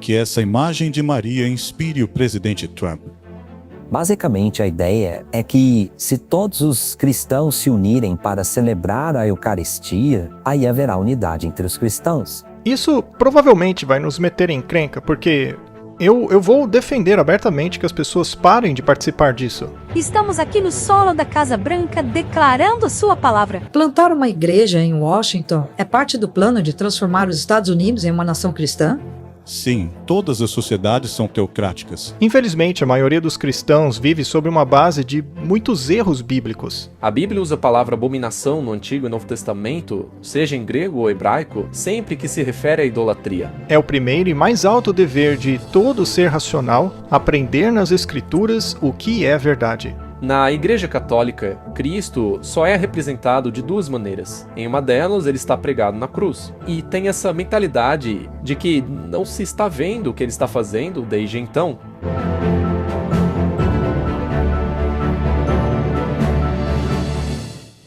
que essa imagem de Maria inspire o presidente Trump? Basicamente, a ideia é que se todos os cristãos se unirem para celebrar a Eucaristia, aí haverá unidade entre os cristãos. Isso provavelmente vai nos meter em encrenca, porque eu vou defender abertamente que as pessoas parem de participar disso. Estamos aqui no solo da Casa Branca declarando sua palavra. Plantar uma igreja em Washington é parte do plano de transformar os Estados Unidos em uma nação cristã? Sim, todas as sociedades são teocráticas. Infelizmente, a maioria dos cristãos vive sobre uma base de muitos erros bíblicos. A Bíblia usa a palavra abominação no Antigo e Novo Testamento, seja em grego ou hebraico, sempre que se refere à idolatria. É o primeiro e mais alto dever de todo ser racional aprender nas Escrituras o que é verdade. Na Igreja Católica, Cristo só é representado de duas maneiras. Em uma delas, ele está pregado na cruz. E tem essa mentalidade de que não se está vendo o que ele está fazendo desde então.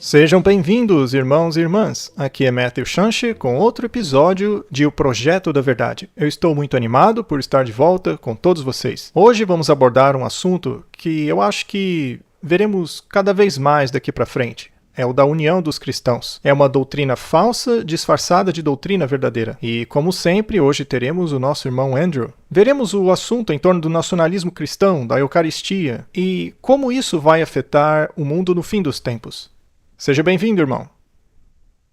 Sejam bem-vindos, irmãos e irmãs. Aqui é Matthew Shanshi com outro episódio de O Projeto da Verdade. Eu estou muito animado por estar de volta com todos vocês. Hoje vamos abordar um assunto que eu acho que veremos cada vez mais daqui para frente. É o da união dos cristãos. É uma doutrina falsa disfarçada de doutrina verdadeira. E, como sempre, hoje teremos o nosso irmão Andrew. Veremos o assunto em torno do nacionalismo cristão, da Eucaristia e como isso vai afetar o mundo no fim dos tempos. Seja bem-vindo, irmão.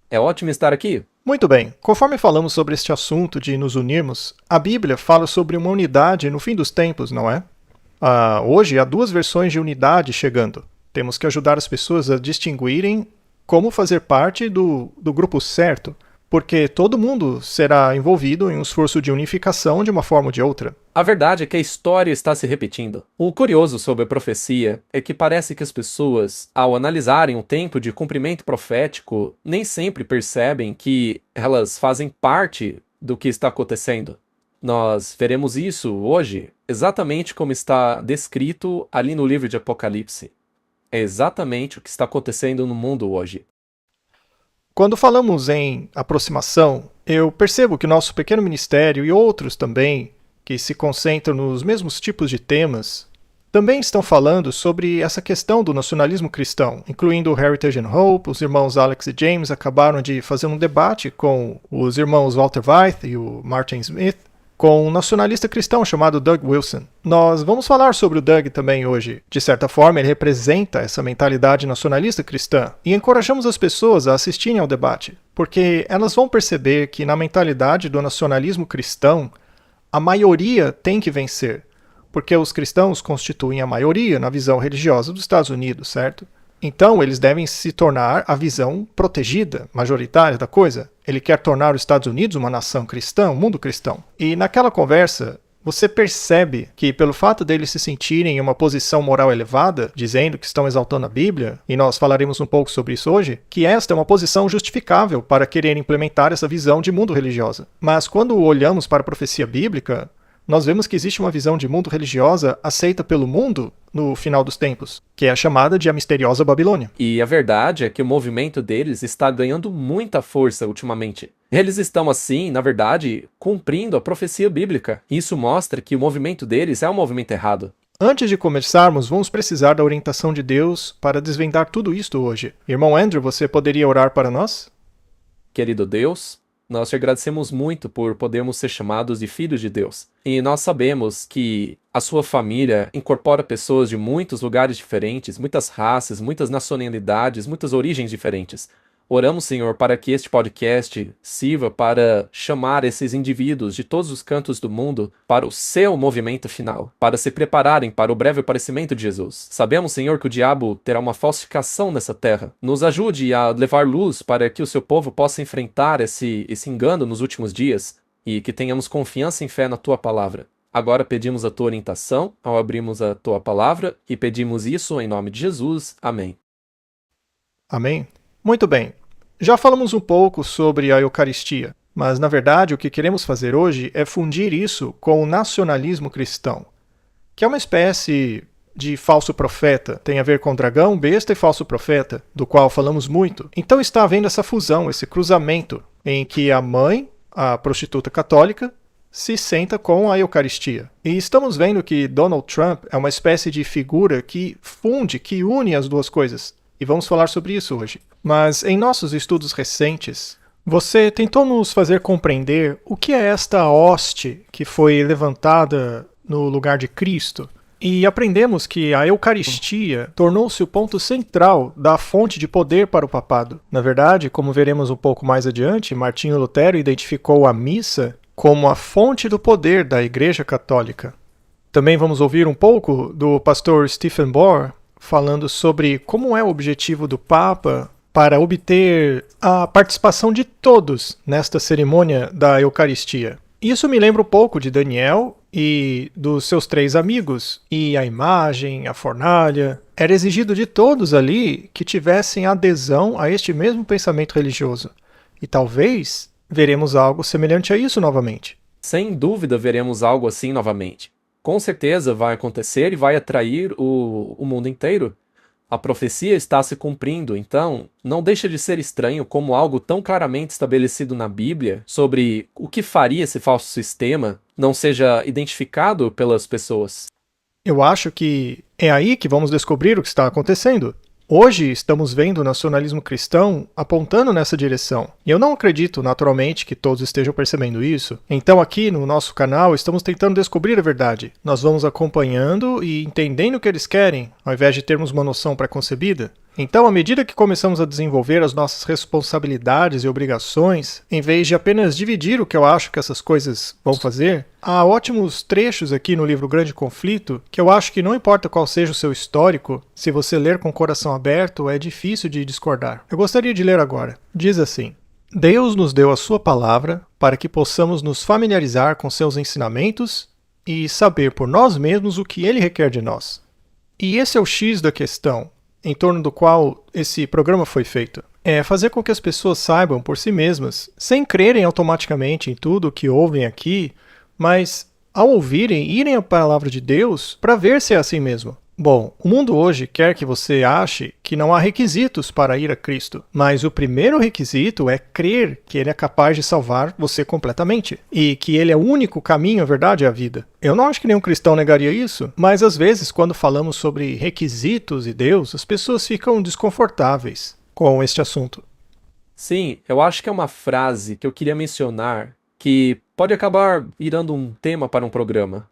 É ótimo estar aqui. Muito bem. Conforme falamos sobre este assunto de nos unirmos, a Bíblia fala sobre uma unidade no fim dos tempos, não é? Hoje há duas versões de unidade chegando. Temos que ajudar as pessoas a distinguirem como fazer parte do grupo certo, porque todo mundo será envolvido em um esforço de unificação de uma forma ou de outra. A verdade é que a história está se repetindo. O curioso sobre a profecia é que parece que as pessoas, ao analisarem o tempo de cumprimento profético, nem sempre percebem que elas fazem parte do que está acontecendo. Nós veremos isso hoje exatamente como está descrito ali no livro de Apocalipse. É exatamente o que está acontecendo no mundo hoje. Quando falamos em aproximação, eu percebo que nosso pequeno ministério e outros também, que se concentram nos mesmos tipos de temas, também estão falando sobre essa questão do nacionalismo cristão, incluindo o Heritage and Hope. Os irmãos Alex e James acabaram de fazer um debate com os irmãos Walter Weiss e o Martin Smith, com um nacionalista cristão chamado Doug Wilson. Nós vamos falar sobre o Doug também hoje. De certa forma, ele representa essa mentalidade nacionalista cristã e encorajamos as pessoas a assistirem ao debate, porque elas vão perceber que na mentalidade do nacionalismo cristão, a maioria tem que vencer, porque os cristãos constituem a maioria na visão religiosa dos Estados Unidos, certo? Então, eles devem se tornar a visão protegida, majoritária da coisa. Ele quer tornar os Estados Unidos uma nação cristã, um mundo cristão. E naquela conversa, você percebe que pelo fato deles se sentirem em uma posição moral elevada, dizendo que estão exaltando a Bíblia, e nós falaremos um pouco sobre isso hoje, que esta é uma posição justificável para querer implementar essa visão de mundo religiosa. Mas quando olhamos para a profecia bíblica, nós vemos que existe uma visão de mundo religiosa aceita pelo mundo no final dos tempos, que é a chamada de a misteriosa Babilônia. E a verdade é que o movimento deles está ganhando muita força ultimamente. Eles estão, assim, na verdade, cumprindo a profecia bíblica. Isso mostra que o movimento deles é um movimento errado. Antes de começarmos, vamos precisar da orientação de Deus para desvendar tudo isto hoje. Irmão Andrew, você poderia orar para nós? Querido Deus, nós te agradecemos muito por podermos ser chamados de filhos de Deus. E nós sabemos que a sua família incorpora pessoas de muitos lugares diferentes, muitas raças, muitas nacionalidades, muitas origens diferentes. Oramos, Senhor, para que este podcast sirva para chamar esses indivíduos de todos os cantos do mundo para o seu movimento final, para se prepararem para o breve aparecimento de Jesus. Sabemos, Senhor, que o diabo terá uma falsificação nessa terra. Nos ajude a levar luz para que o seu povo possa enfrentar esse engano nos últimos dias e que tenhamos confiança e fé na tua palavra. Agora pedimos a tua orientação ao abrirmos a tua palavra e pedimos isso em nome de Jesus. Amém. Amém. Muito bem. Já falamos um pouco sobre a Eucaristia, mas na verdade o que queremos fazer hoje é fundir isso com o nacionalismo cristão, que é uma espécie de falso profeta. Tem a ver com dragão, besta e falso profeta, do qual falamos muito. Então está havendo essa fusão, esse cruzamento, em que a mãe, a prostituta católica, se senta com a Eucaristia. E estamos vendo que Donald Trump é uma espécie de figura que funde, que une as duas coisas. E vamos falar sobre isso hoje. Mas em nossos estudos recentes, você tentou nos fazer compreender o que é esta hoste que foi levantada no lugar de Cristo. E aprendemos que a Eucaristia tornou-se o ponto central da fonte de poder para o papado. Na verdade, como veremos um pouco mais adiante, Martinho Lutero identificou a missa como a fonte do poder da Igreja Católica. Também vamos ouvir um pouco do pastor Stephen Bohr falando sobre como é o objetivo do Papa para obter a participação de todos nesta cerimônia da Eucaristia. Isso me lembra um pouco de Daniel e dos seus 3 amigos, e a imagem, a fornalha. Era exigido de todos ali que tivessem adesão a este mesmo pensamento religioso. E talvez veremos algo semelhante a isso novamente. Sem dúvida veremos algo assim novamente. Com certeza vai acontecer e vai atrair o mundo inteiro. A profecia está se cumprindo, então não deixa de ser estranho como algo tão claramente estabelecido na Bíblia sobre o que faria esse falso sistema não seja identificado pelas pessoas. Eu acho que é aí que vamos descobrir o que está acontecendo. Hoje estamos vendo o nacionalismo cristão apontando nessa direção. E eu não acredito, naturalmente, que todos estejam percebendo isso. Então aqui no nosso canal estamos tentando descobrir a verdade. Nós vamos acompanhando e entendendo o que eles querem, ao invés de termos uma noção pré-concebida. Então, à medida que começamos a desenvolver as nossas responsabilidades e obrigações, em vez de apenas dividir o que eu acho que essas coisas vão fazer, há ótimos trechos aqui no livro Grande Conflito que eu acho que não importa qual seja o seu histórico, se você ler com o coração aberto, é difícil de discordar. Eu gostaria de ler agora. Diz assim: Deus nos deu a sua palavra para que possamos nos familiarizar com seus ensinamentos e saber por nós mesmos o que ele requer de nós. E esse é o X da questão, em torno do qual esse programa foi feito. É fazer com que as pessoas saibam por si mesmas, sem crerem automaticamente em tudo o que ouvem aqui, mas ao ouvirem, irem à palavra de Deus para ver se é assim mesmo. Bom, o mundo hoje quer que você ache que não há requisitos para ir a Cristo, mas o primeiro requisito é crer que Ele é capaz de salvar você completamente, e que Ele é o único caminho, a verdade e a vida. Eu não acho que nenhum cristão negaria isso, mas às vezes quando falamos sobre requisitos e Deus, as pessoas ficam desconfortáveis com este assunto. Sim, eu acho que é uma frase que eu queria mencionar que pode acabar virando um tema para um programa.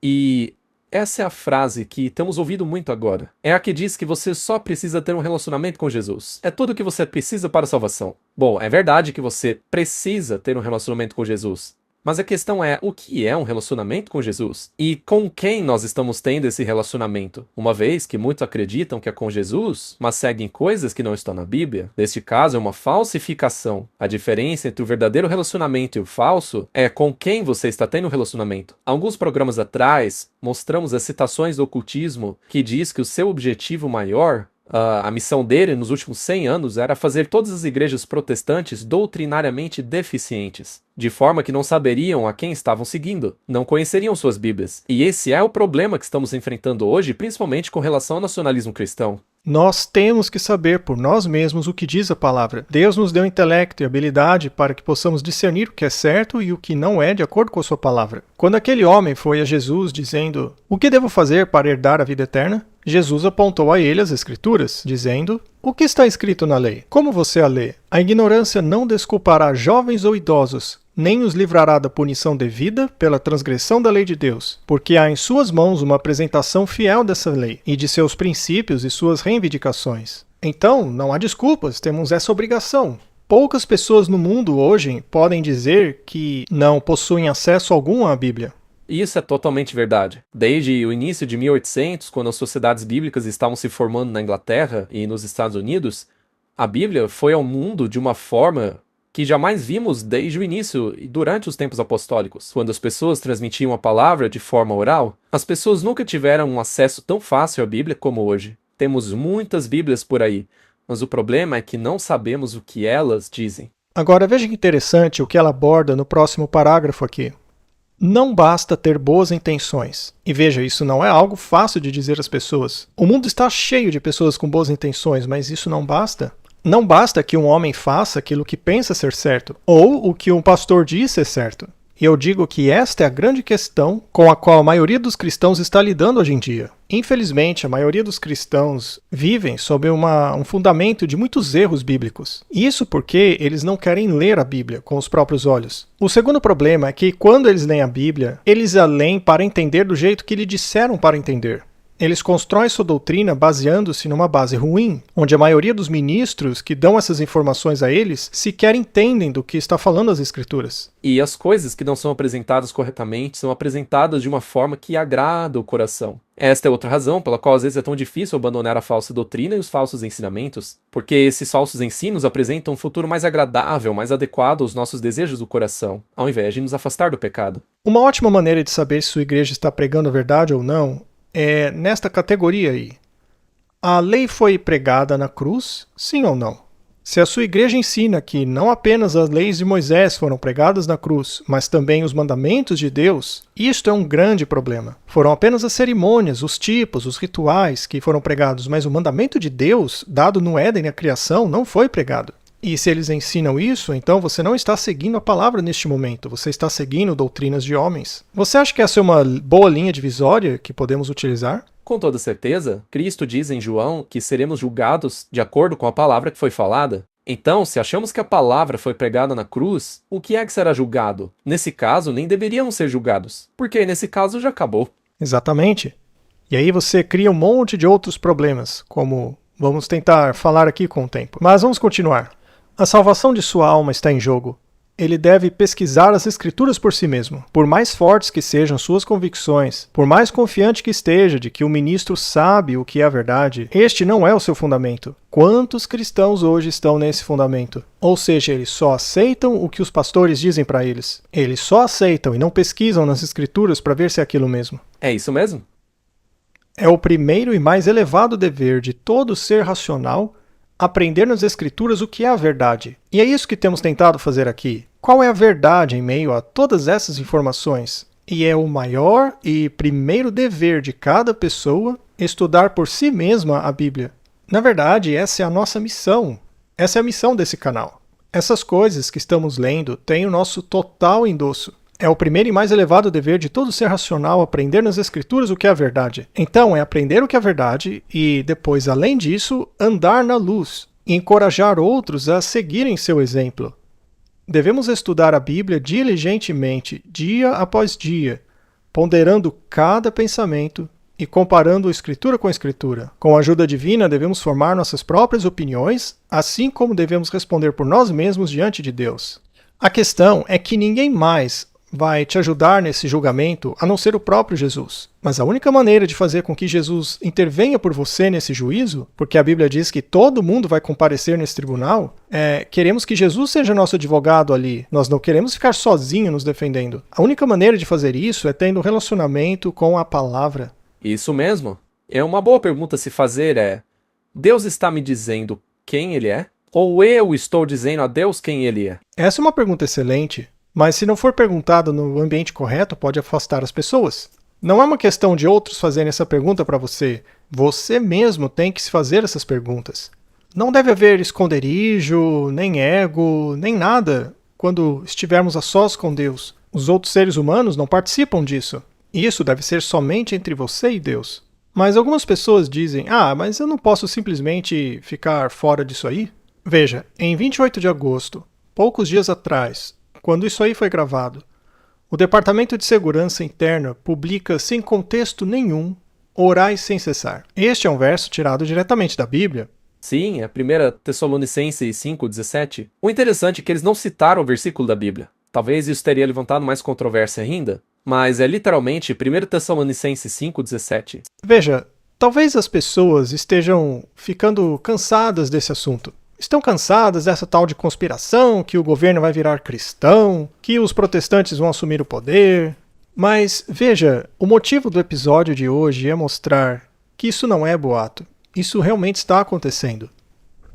E essa é a frase que temos ouvido muito agora. É a que diz que você só precisa ter um relacionamento com Jesus. É tudo o que você precisa para a salvação. Bom, é verdade que você precisa ter um relacionamento com Jesus. Mas a questão é, o que é um relacionamento com Jesus? E com quem nós estamos tendo esse relacionamento? Uma vez que muitos acreditam que é com Jesus, mas seguem coisas que não estão na Bíblia. Neste caso, é uma falsificação. A diferença entre o verdadeiro relacionamento e o falso é com quem você está tendo um relacionamento. Alguns programas atrás, mostramos as citações do ocultismo que diz que o seu objetivo maior, a missão dele nos últimos 100 anos era fazer todas as igrejas protestantes doutrinariamente deficientes, de forma que não saberiam a quem estavam seguindo, não conheceriam suas Bíblias. E esse é o problema que estamos enfrentando hoje, principalmente com relação ao nacionalismo cristão. Nós temos que saber por nós mesmos o que diz a palavra. Deus nos deu intelecto e habilidade para que possamos discernir o que é certo e o que não é de acordo com a sua palavra. Quando aquele homem foi a Jesus dizendo: "O que devo fazer para herdar a vida eterna?", Jesus apontou a ele as Escrituras, dizendo: "O que está escrito na lei? Como você a lê? A ignorância não desculpará jovens ou idosos, nem os livrará da punição devida pela transgressão da lei de Deus, porque há em suas mãos uma apresentação fiel dessa lei, e de seus princípios e suas reivindicações." Então, não há desculpas, temos essa obrigação. Poucas pessoas no mundo hoje podem dizer que não possuem acesso algum à Bíblia. E isso é totalmente verdade. Desde o início de 1800, quando as sociedades bíblicas estavam se formando na Inglaterra e nos Estados Unidos, a Bíblia foi ao mundo de uma forma que jamais vimos desde o início e durante os tempos apostólicos. Quando as pessoas transmitiam a palavra de forma oral, as pessoas nunca tiveram um acesso tão fácil à Bíblia como hoje. Temos muitas Bíblias por aí, mas o problema é que não sabemos o que elas dizem. Agora veja que interessante o que ela aborda no próximo parágrafo aqui. Não basta ter boas intenções. E veja, isso não é algo fácil de dizer às pessoas. O mundo está cheio de pessoas com boas intenções, mas isso não basta. Não basta que um homem faça aquilo que pensa ser certo, ou o que um pastor diz ser certo. E eu digo que esta é a grande questão com a qual a maioria dos cristãos está lidando hoje em dia. Infelizmente, a maioria dos cristãos vivem sob um fundamento de muitos erros bíblicos. Isso porque eles não querem ler a Bíblia com os próprios olhos. O segundo problema é que quando eles leem a Bíblia, eles a leem para entender do jeito que lhe disseram para entender. Eles constroem sua doutrina baseando-se numa base ruim, onde a maioria dos ministros que dão essas informações a eles sequer entendem do que está falando as Escrituras. E as coisas que não são apresentadas corretamente são apresentadas de uma forma que agrada o coração. Esta é outra razão pela qual às vezes é tão difícil abandonar a falsa doutrina e os falsos ensinamentos, porque esses falsos ensinos apresentam um futuro mais agradável, mais adequado aos nossos desejos do coração, ao invés de nos afastar do pecado. Uma ótima maneira de saber se sua igreja está pregando a verdade ou não é nesta categoria aí. A lei foi pregada na cruz, sim ou não? Se a sua igreja ensina que não apenas as leis de Moisés foram pregadas na cruz, mas também os mandamentos de Deus, isto é um grande problema. Foram apenas as cerimônias, os tipos, os rituais que foram pregados, mas o mandamento de Deus, dado no Éden na criação, não foi pregado. E se eles ensinam isso, então você não está seguindo a palavra neste momento, você está seguindo doutrinas de homens. Você acha que essa é uma boa linha divisória que podemos utilizar? Com toda certeza, Cristo diz em João que seremos julgados de acordo com a palavra que foi falada. Então, se achamos que a palavra foi pregada na cruz, o que é que será julgado? Nesse caso, nem deveriam ser julgados, porque nesse caso já acabou. Exatamente. E aí você cria um monte de outros problemas, como vamos tentar falar aqui com o tempo. Mas vamos continuar. A salvação de sua alma está em jogo. Ele deve pesquisar as Escrituras por si mesmo. Por mais fortes que sejam suas convicções, por mais confiante que esteja de que o ministro sabe o que é a verdade, este não é o seu fundamento. Quantos cristãos hoje estão nesse fundamento? Ou seja, eles só aceitam o que os pastores dizem para eles. Eles só aceitam e não pesquisam nas Escrituras para ver se é aquilo mesmo. É isso mesmo? É o primeiro e mais elevado dever de todo ser racional aprender nas Escrituras o que é a verdade. E é isso que temos tentado fazer aqui. Qual é a verdade em meio a todas essas informações? E é o maior e primeiro dever de cada pessoa estudar por si mesma a Bíblia. Na verdade, essa é a nossa missão. Essa é a missão desse canal. Essas coisas que estamos lendo têm o nosso total endosso. É o primeiro e mais elevado dever de todo ser racional aprender nas Escrituras o que é a verdade. Então, é aprender o que é a verdade e, depois, além disso, andar na luz e encorajar outros a seguirem seu exemplo. Devemos estudar a Bíblia diligentemente, dia após dia, ponderando cada pensamento e comparando Escritura com Escritura. Com a ajuda divina, devemos formar nossas próprias opiniões, assim como devemos responder por nós mesmos diante de Deus. A questão é que ninguém mais vai te ajudar nesse julgamento a não ser o próprio Jesus. Mas a única maneira de fazer com que Jesus intervenha por você nesse juízo, porque a Bíblia diz que todo mundo vai comparecer nesse tribunal, queremos que Jesus seja nosso advogado ali. Nós não queremos ficar sozinhos nos defendendo. A única maneira de fazer isso é tendo um relacionamento com a palavra. Isso mesmo. É uma boa pergunta se fazer Deus está me dizendo quem Ele é? Ou eu estou dizendo a Deus quem Ele é? Essa é uma pergunta excelente. Mas se não for perguntado no ambiente correto, pode afastar as pessoas. Não é uma questão de outros fazerem essa pergunta para você. Você mesmo tem que se fazer essas perguntas. Não deve haver esconderijo, nem ego, nem nada quando estivermos a sós com Deus. Os outros seres humanos não participam disso. Isso deve ser somente entre você e Deus. Mas algumas pessoas dizem, mas eu não posso simplesmente ficar fora disso aí? Veja, em 28 de agosto, poucos dias atrás, quando isso aí foi gravado, o Departamento de Segurança Interna publica sem contexto nenhum, orai sem cessar. Este é um verso tirado diretamente da Bíblia. Sim, é 1 Tessalonicenses 5,17. O interessante é que eles não citaram o versículo da Bíblia. Talvez isso teria levantado mais controvérsia ainda, mas é literalmente 1 Tessalonicenses 5,17. Veja, talvez as pessoas estejam ficando cansadas desse assunto. Estão cansadas dessa tal de conspiração, que o governo vai virar cristão, que os protestantes vão assumir o poder. Mas, veja, o motivo do episódio de hoje é mostrar que isso não é boato. Isso realmente está acontecendo.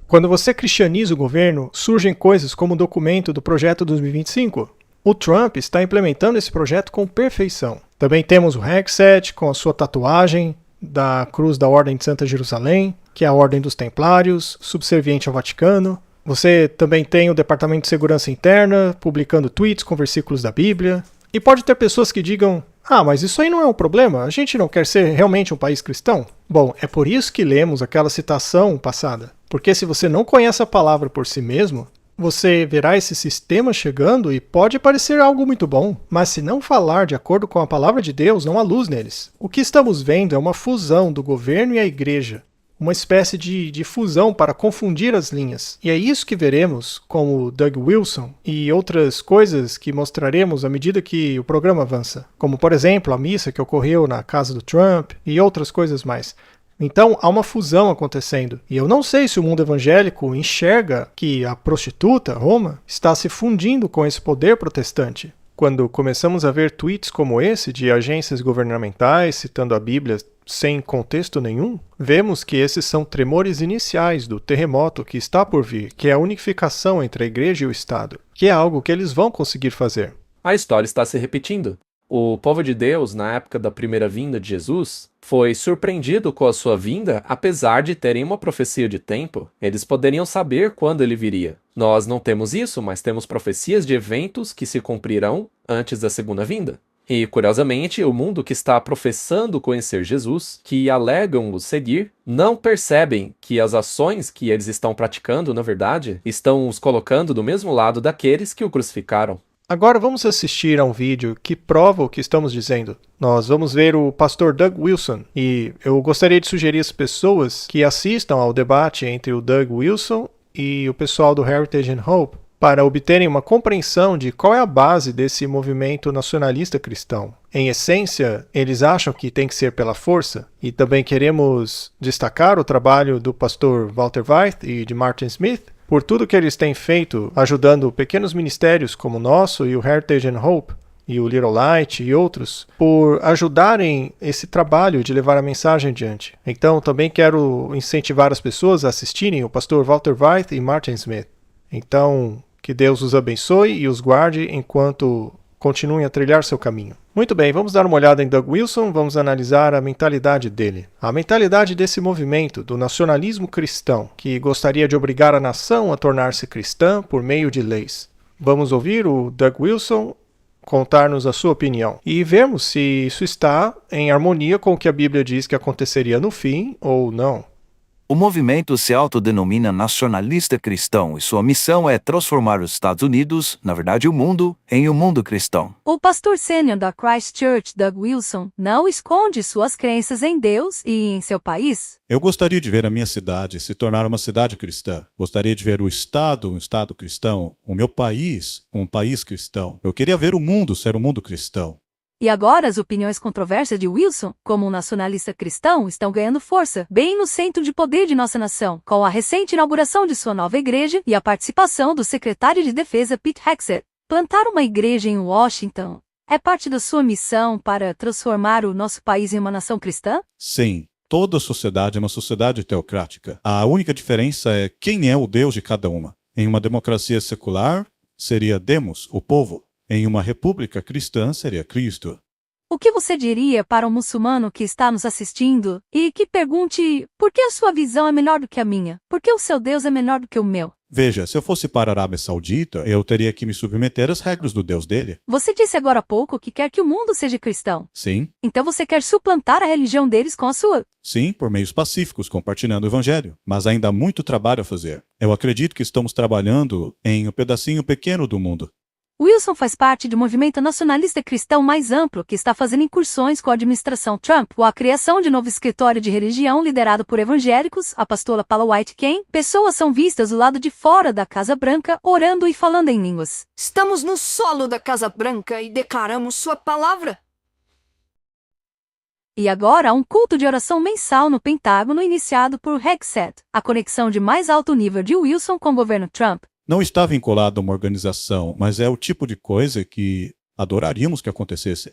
Quando você cristianiza o governo, surgem coisas como o documento do Projeto 2025. O Trump está implementando esse projeto com perfeição. Também temos o Hexet com a sua tatuagem da Cruz da Ordem de Santa Jerusalém, que é a Ordem dos Templários, subserviente ao Vaticano. Você também tem o Departamento de Segurança Interna, publicando tweets com versículos da Bíblia. E pode ter pessoas que digam: ah, mas isso aí não é um problema, a gente não quer ser realmente um país cristão? Bom, é por isso que lemos aquela citação passada. Porque se você não conhece a palavra por si mesmo, você verá esse sistema chegando e pode parecer algo muito bom, mas se não falar de acordo com a palavra de Deus, não há luz neles. O que estamos vendo é uma fusão do governo e a igreja. Uma espécie de fusão para confundir as linhas. E é isso que veremos com o Doug Wilson e outras coisas que mostraremos à medida que o programa avança. Como, por exemplo, a missa que ocorreu na casa do Trump e outras coisas mais. Então, há uma fusão acontecendo. E eu não sei se o mundo evangélico enxerga que a prostituta, Roma, está se fundindo com esse poder protestante. Quando começamos a ver tweets como esse de agências governamentais citando a Bíblia sem contexto nenhum, vemos que esses são tremores iniciais do terremoto que está por vir, que é a unificação entre a igreja e o Estado, que é algo que eles vão conseguir fazer. A história está se repetindo. O povo de Deus, na época da primeira vinda de Jesus, foi surpreendido com a sua vinda, apesar de terem uma profecia de tempo. Eles poderiam saber quando ele viria. Nós não temos isso, mas temos profecias de eventos que se cumprirão antes da segunda vinda. E, curiosamente, o mundo que está professando conhecer Jesus, que alegam o seguir, não percebem que as ações que eles estão praticando, na verdade, estão os colocando do mesmo lado daqueles que o crucificaram. Agora vamos assistir a um vídeo que prova o que estamos dizendo. Nós vamos ver o pastor Doug Wilson, e eu gostaria de sugerir às pessoas que assistam ao debate entre o Doug Wilson e o pessoal do Heritage and Hope, para obterem uma compreensão de qual é a base desse movimento nacionalista cristão. Em essência, eles acham que tem que ser pela força, e também queremos destacar o trabalho do pastor Walter Weith e de Martin Smith, por tudo que eles têm feito ajudando pequenos ministérios como o nosso e o Heritage and Hope, e o Little Light e outros, por ajudarem esse trabalho de levar a mensagem adiante. Então, também quero incentivar as pessoas a assistirem o pastor Walter Weith e Martin Smith. Então, que Deus os abençoe e os guarde enquanto continuem a trilhar seu caminho. Muito bem, vamos dar uma olhada em Doug Wilson, vamos analisar a mentalidade dele. A mentalidade desse movimento, do nacionalismo cristão, que gostaria de obrigar a nação a tornar-se cristã por meio de leis. Vamos ouvir o Doug Wilson contar-nos a sua opinião e vermos se isso está em harmonia com o que a Bíblia diz que aconteceria no fim ou não. O movimento se autodenomina nacionalista cristão e sua missão é transformar os Estados Unidos, na verdade o mundo, em um mundo cristão. O pastor sênior da Christ Church, Doug Wilson, não esconde suas crenças em Deus e em seu país. Eu gostaria de ver a minha cidade se tornar uma cidade cristã. Gostaria de ver o Estado, um Estado cristão. O meu país, um país cristão. Eu queria ver o mundo ser um mundo cristão. E agora as opiniões controversas de Wilson, como um nacionalista cristão, estão ganhando força, bem no centro de poder de nossa nação, com a recente inauguração de sua nova igreja e a participação do secretário de Defesa Pete Hegseth. Plantar uma igreja em Washington é parte da sua missão para transformar o nosso país em uma nação cristã? Sim, toda sociedade é uma sociedade teocrática. A única diferença é quem é o Deus de cada uma. Em uma democracia secular, seria Demos, o povo. Em uma república cristã, seria Cristo. O que você diria para um muçulmano que está nos assistindo e que pergunte por que a sua visão é melhor do que a minha? Por que o seu Deus é menor do que o meu? Veja, se eu fosse para a Arábia Saudita, eu teria que me submeter às regras do Deus dele. Você disse agora há pouco que quer que o mundo seja cristão. Sim. Então você quer suplantar a religião deles com a sua? Sim, por meios pacíficos, compartilhando o evangelho. Mas ainda há muito trabalho a fazer. Eu acredito que estamos trabalhando em um pedacinho pequeno do mundo. Wilson faz parte do movimento nacionalista cristão mais amplo que está fazendo incursões com a administração Trump, ou a criação de novo escritório de religião liderado por evangélicos, a pastora Paula White Cain. Pessoas são vistas do lado de fora da Casa Branca, orando e falando em línguas. Estamos no solo da Casa Branca e declaramos sua palavra. E agora há um culto de oração mensal no Pentágono iniciado por Hegseth, a conexão de mais alto nível de Wilson com o governo Trump. Não está vinculado a uma organização, mas é o tipo de coisa que adoraríamos que acontecesse.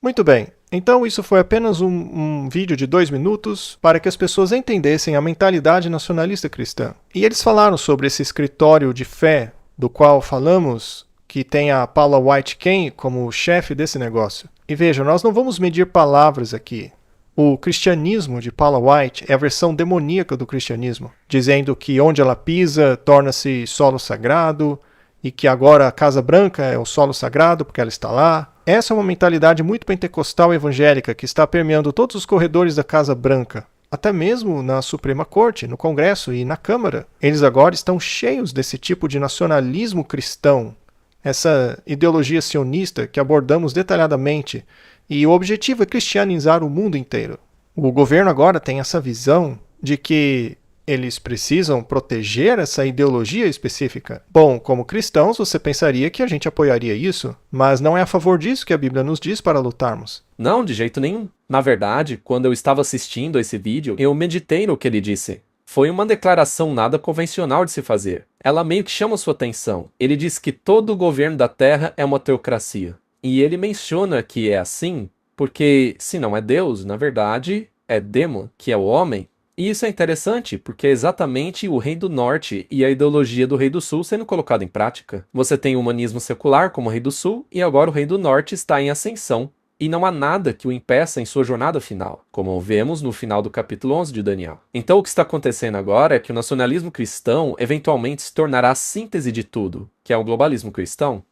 Muito bem, então isso foi apenas um vídeo de 2 minutos para que as pessoas entendessem a mentalidade nacionalista cristã. E eles falaram sobre esse escritório de fé, do qual falamos, que tem a Paula White Cain como chefe desse negócio. E vejam, nós não vamos medir palavras aqui. O cristianismo de Paula White é a versão demoníaca do cristianismo, dizendo que onde ela pisa torna-se solo sagrado, e que agora a Casa Branca é o solo sagrado porque ela está lá. Essa é uma mentalidade muito pentecostal evangélica que está permeando todos os corredores da Casa Branca. Até mesmo na Suprema Corte, no Congresso e na Câmara. Eles agora estão cheios desse tipo de nacionalismo cristão, essa ideologia sionista que abordamos detalhadamente, e o objetivo é cristianizar o mundo inteiro. O governo agora tem essa visão de que eles precisam proteger essa ideologia específica. Bom, como cristãos, você pensaria que a gente apoiaria isso, mas não é a favor disso que a Bíblia nos diz para lutarmos. Não, de jeito nenhum. Na verdade, quando eu estava assistindo esse vídeo, eu meditei no que ele disse. Foi uma declaração nada convencional de se fazer. Ela meio que chama sua atenção. Ele diz que todo o governo da Terra é uma teocracia. E ele menciona que é assim porque, se não é Deus, na verdade, é Demon, que é o homem. E isso é interessante, porque é exatamente o Rei do Norte e a ideologia do Rei do Sul sendo colocada em prática. Você tem o humanismo secular como Rei do Sul, e agora o Rei do Norte está em ascensão. E não há nada que o impeça em sua jornada final, como vemos no final do capítulo 11 de Daniel. Então o que está acontecendo agora é que o nacionalismo cristão eventualmente se tornará a síntese de tudo, que é o globalismo cristão.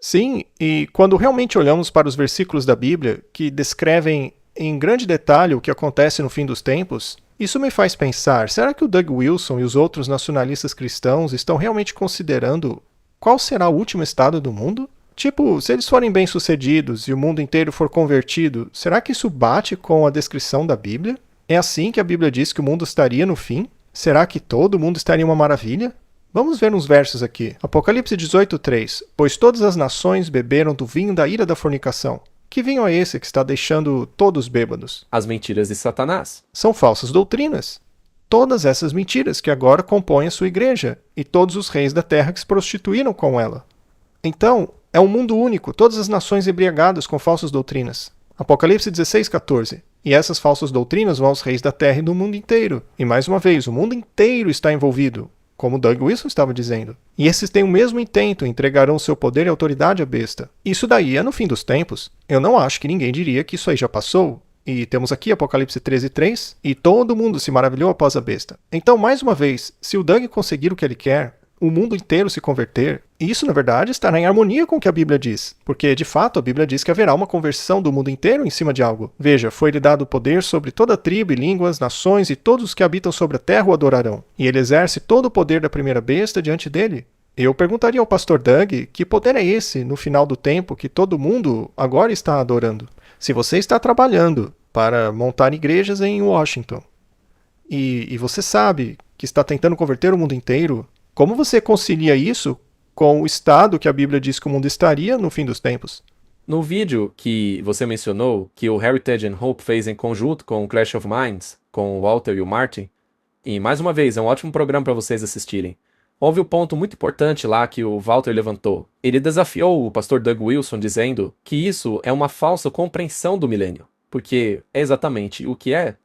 Sim, e quando realmente olhamos para os versículos da Bíblia, que descrevem em grande detalhe o que acontece no fim dos tempos, isso me faz pensar, será que o Doug Wilson e os outros nacionalistas cristãos estão realmente considerando qual será o último estado do mundo? Tipo, se eles forem bem-sucedidos e o mundo inteiro for convertido, será que isso bate com a descrição da Bíblia? É assim que a Bíblia diz que o mundo estaria no fim? Será que todo mundo estaria uma maravilha? Vamos ver uns versos aqui. Apocalipse 18:3. Pois todas as nações beberam do vinho da ira da fornicação. Que vinho é esse que está deixando todos bêbados? As mentiras de Satanás. São falsas doutrinas. Todas essas mentiras que agora compõem a sua igreja, e todos os reis da terra que se prostituíram com ela. Então, é um mundo único, todas as nações embriagadas com falsas doutrinas. Apocalipse 16:14. E essas falsas doutrinas vão aos reis da terra e do mundo inteiro. E mais uma vez, o mundo inteiro está envolvido, como Doug Wilson estava dizendo. E esses têm o mesmo intento, entregarão seu poder e autoridade à besta. Isso daí é no fim dos tempos. Eu não acho que ninguém diria que isso aí já passou. E temos aqui Apocalipse 13:3, e todo mundo se maravilhou após a besta. Então, mais uma vez, se o Doug conseguir o que ele quer, o mundo inteiro se converter, isso, na verdade, estará em harmonia com o que a Bíblia diz. Porque, de fato, a Bíblia diz que haverá uma conversão do mundo inteiro em cima de algo. Veja, foi-lhe dado poder sobre toda tribo e línguas, nações e todos os que habitam sobre a terra o adorarão. E ele exerce todo o poder da primeira besta diante dele. Eu perguntaria ao pastor Doug que poder é esse, no final do tempo, que todo mundo agora está adorando. Se você está trabalhando para montar igrejas em Washington, e você sabe que está tentando converter o mundo inteiro, como você concilia isso com o estado que a Bíblia diz que o mundo estaria no fim dos tempos? No vídeo que você mencionou, que o Heritage and Hope fez em conjunto com o Clash of Minds, com o Walter e o Martin, e mais uma vez, é um ótimo programa para vocês assistirem, houve um ponto muito importante lá que o Walter levantou. Ele desafiou o pastor Doug Wilson dizendo que isso é uma falsa compreensão do milênio, porque é exatamente o que é.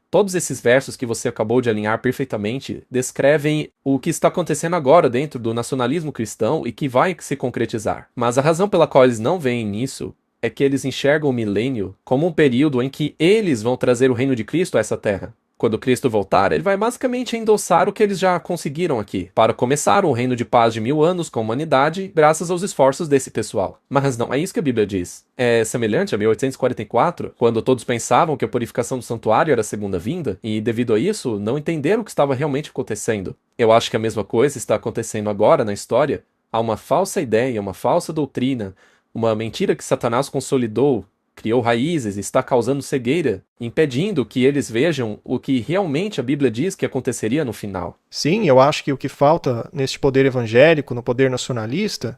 Todos esses versos que você acabou de alinhar perfeitamente descrevem o que está acontecendo agora dentro do nacionalismo cristão e que vai se concretizar. Mas a razão pela qual eles não veem nisso é que eles enxergam o milênio como um período em que eles vão trazer o reino de Cristo a essa terra. Quando Cristo voltar, ele vai basicamente endossar o que eles já conseguiram aqui, para começar um reino de paz de 1000 anos com a humanidade, graças aos esforços desse pessoal. Mas não é isso que a Bíblia diz. É semelhante a 1844, quando todos pensavam que a purificação do santuário era a segunda vinda, e devido a isso, não entenderam o que estava realmente acontecendo. Eu acho que a mesma coisa está acontecendo agora na história. Há uma falsa ideia, uma falsa doutrina, uma mentira que Satanás consolidou, criou raízes e está causando cegueira, impedindo que eles vejam o que realmente a Bíblia diz que aconteceria no final. Sim, eu acho que o que falta neste poder evangélico, no poder nacionalista,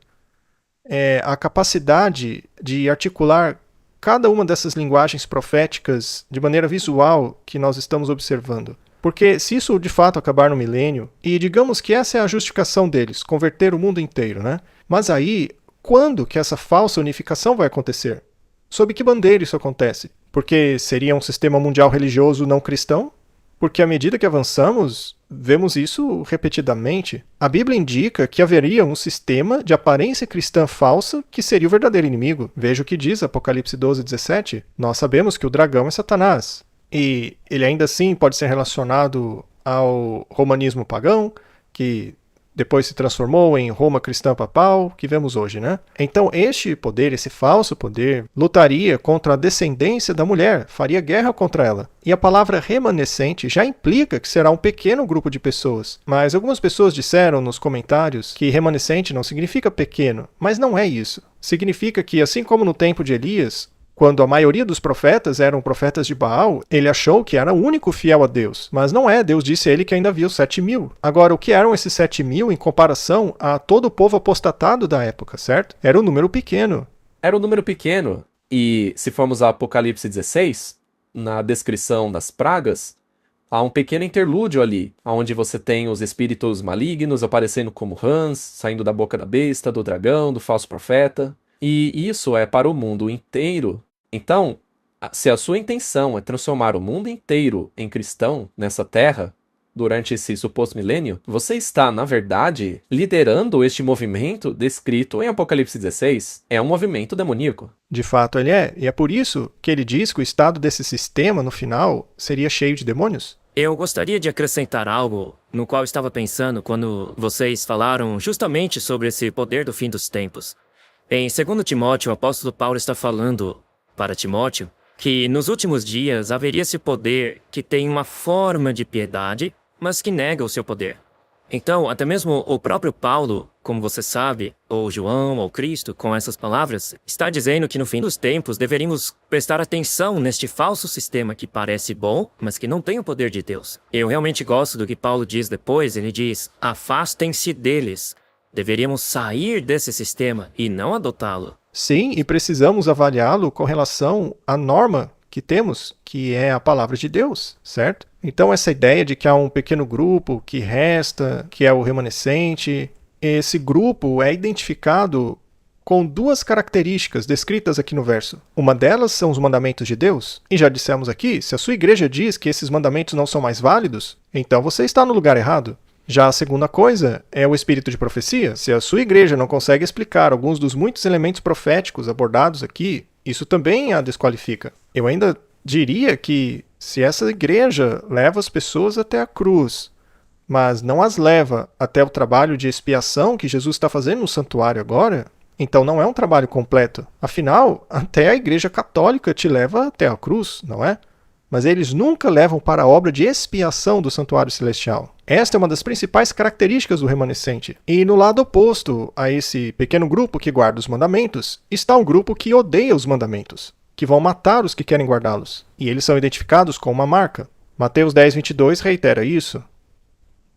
é a capacidade de articular cada uma dessas linguagens proféticas de maneira visual que nós estamos observando. Porque se isso de fato acabar no milênio, e digamos que essa é a justificação deles, converter o mundo inteiro, né? Mas aí, quando que essa falsa unificação vai acontecer? Sob que bandeira isso acontece? Porque seria um sistema mundial religioso não cristão? Porque à medida que avançamos, vemos isso repetidamente. A Bíblia indica que haveria um sistema de aparência cristã falsa que seria o verdadeiro inimigo. Veja o que diz Apocalipse 12:17. Nós sabemos que o dragão é Satanás. E ele ainda assim pode ser relacionado ao romanismo pagão, que depois se transformou em Roma cristã papal, que vemos hoje, né? Então este poder, esse falso poder, lutaria contra a descendência da mulher, faria guerra contra ela. E a palavra remanescente já implica que será um pequeno grupo de pessoas. Mas algumas pessoas disseram nos comentários que remanescente não significa pequeno, mas não é isso. Significa que, assim como no tempo de Elias, quando a maioria dos profetas eram profetas de Baal, ele achou que era o único fiel a Deus. Mas não é, Deus disse a ele que ainda havia os 7.000. Agora, o que eram esses 7.000 em comparação a todo o povo apostatado da época, certo? Era um número pequeno. Era um número pequeno, e se formos a Apocalipse 16, na descrição das pragas, há um pequeno interlúdio ali, onde você tem os espíritos malignos aparecendo como rãs, saindo da boca da besta, do dragão, do falso profeta. E isso é para o mundo inteiro. Então, se a sua intenção é transformar o mundo inteiro em cristão nessa terra, durante esse suposto milênio, você está, na verdade, liderando este movimento descrito em Apocalipse 16. É um movimento demoníaco. De fato ele é, e é por isso que ele diz que o estado desse sistema, no final, seria cheio de demônios. Eu gostaria de acrescentar algo no qual estava pensando quando vocês falaram justamente sobre esse poder do fim dos tempos. Em 2 Timóteo, o apóstolo Paulo está falando para Timóteo que nos últimos dias haveria esse poder que tem uma forma de piedade, mas que nega o seu poder. Então, até mesmo o próprio Paulo, como você sabe, ou João, ou Cristo, com essas palavras, está dizendo que no fim dos tempos deveríamos prestar atenção neste falso sistema que parece bom, mas que não tem o poder de Deus. Eu realmente gosto do que Paulo diz depois, ele diz, afastem-se deles. Deveríamos sair desse sistema e não adotá-lo. Sim, e precisamos avaliá-lo com relação à norma que temos, que é a palavra de Deus, certo? Então essa ideia de que há um pequeno grupo que resta, que é o remanescente, esse grupo é identificado com duas características descritas aqui no verso. Uma delas são os mandamentos de Deus, e já dissemos aqui, se a sua igreja diz que esses mandamentos não são mais válidos, então você está no lugar errado. Já a segunda coisa é o espírito de profecia. Se a sua igreja não consegue explicar alguns dos muitos elementos proféticos abordados aqui, isso também a desqualifica. Eu ainda diria que se essa igreja leva as pessoas até a cruz, mas não as leva até o trabalho de expiação que Jesus está fazendo no santuário agora, então não é um trabalho completo. Afinal, até a igreja católica te leva até a cruz, não é? Mas eles nunca levam para a obra de expiação do santuário celestial. Esta é uma das principais características do remanescente. E no lado oposto a esse pequeno grupo que guarda os mandamentos, está um grupo que odeia os mandamentos, que vão matar os que querem guardá-los. E eles são identificados com uma marca. Mateus 10:22 reitera isso.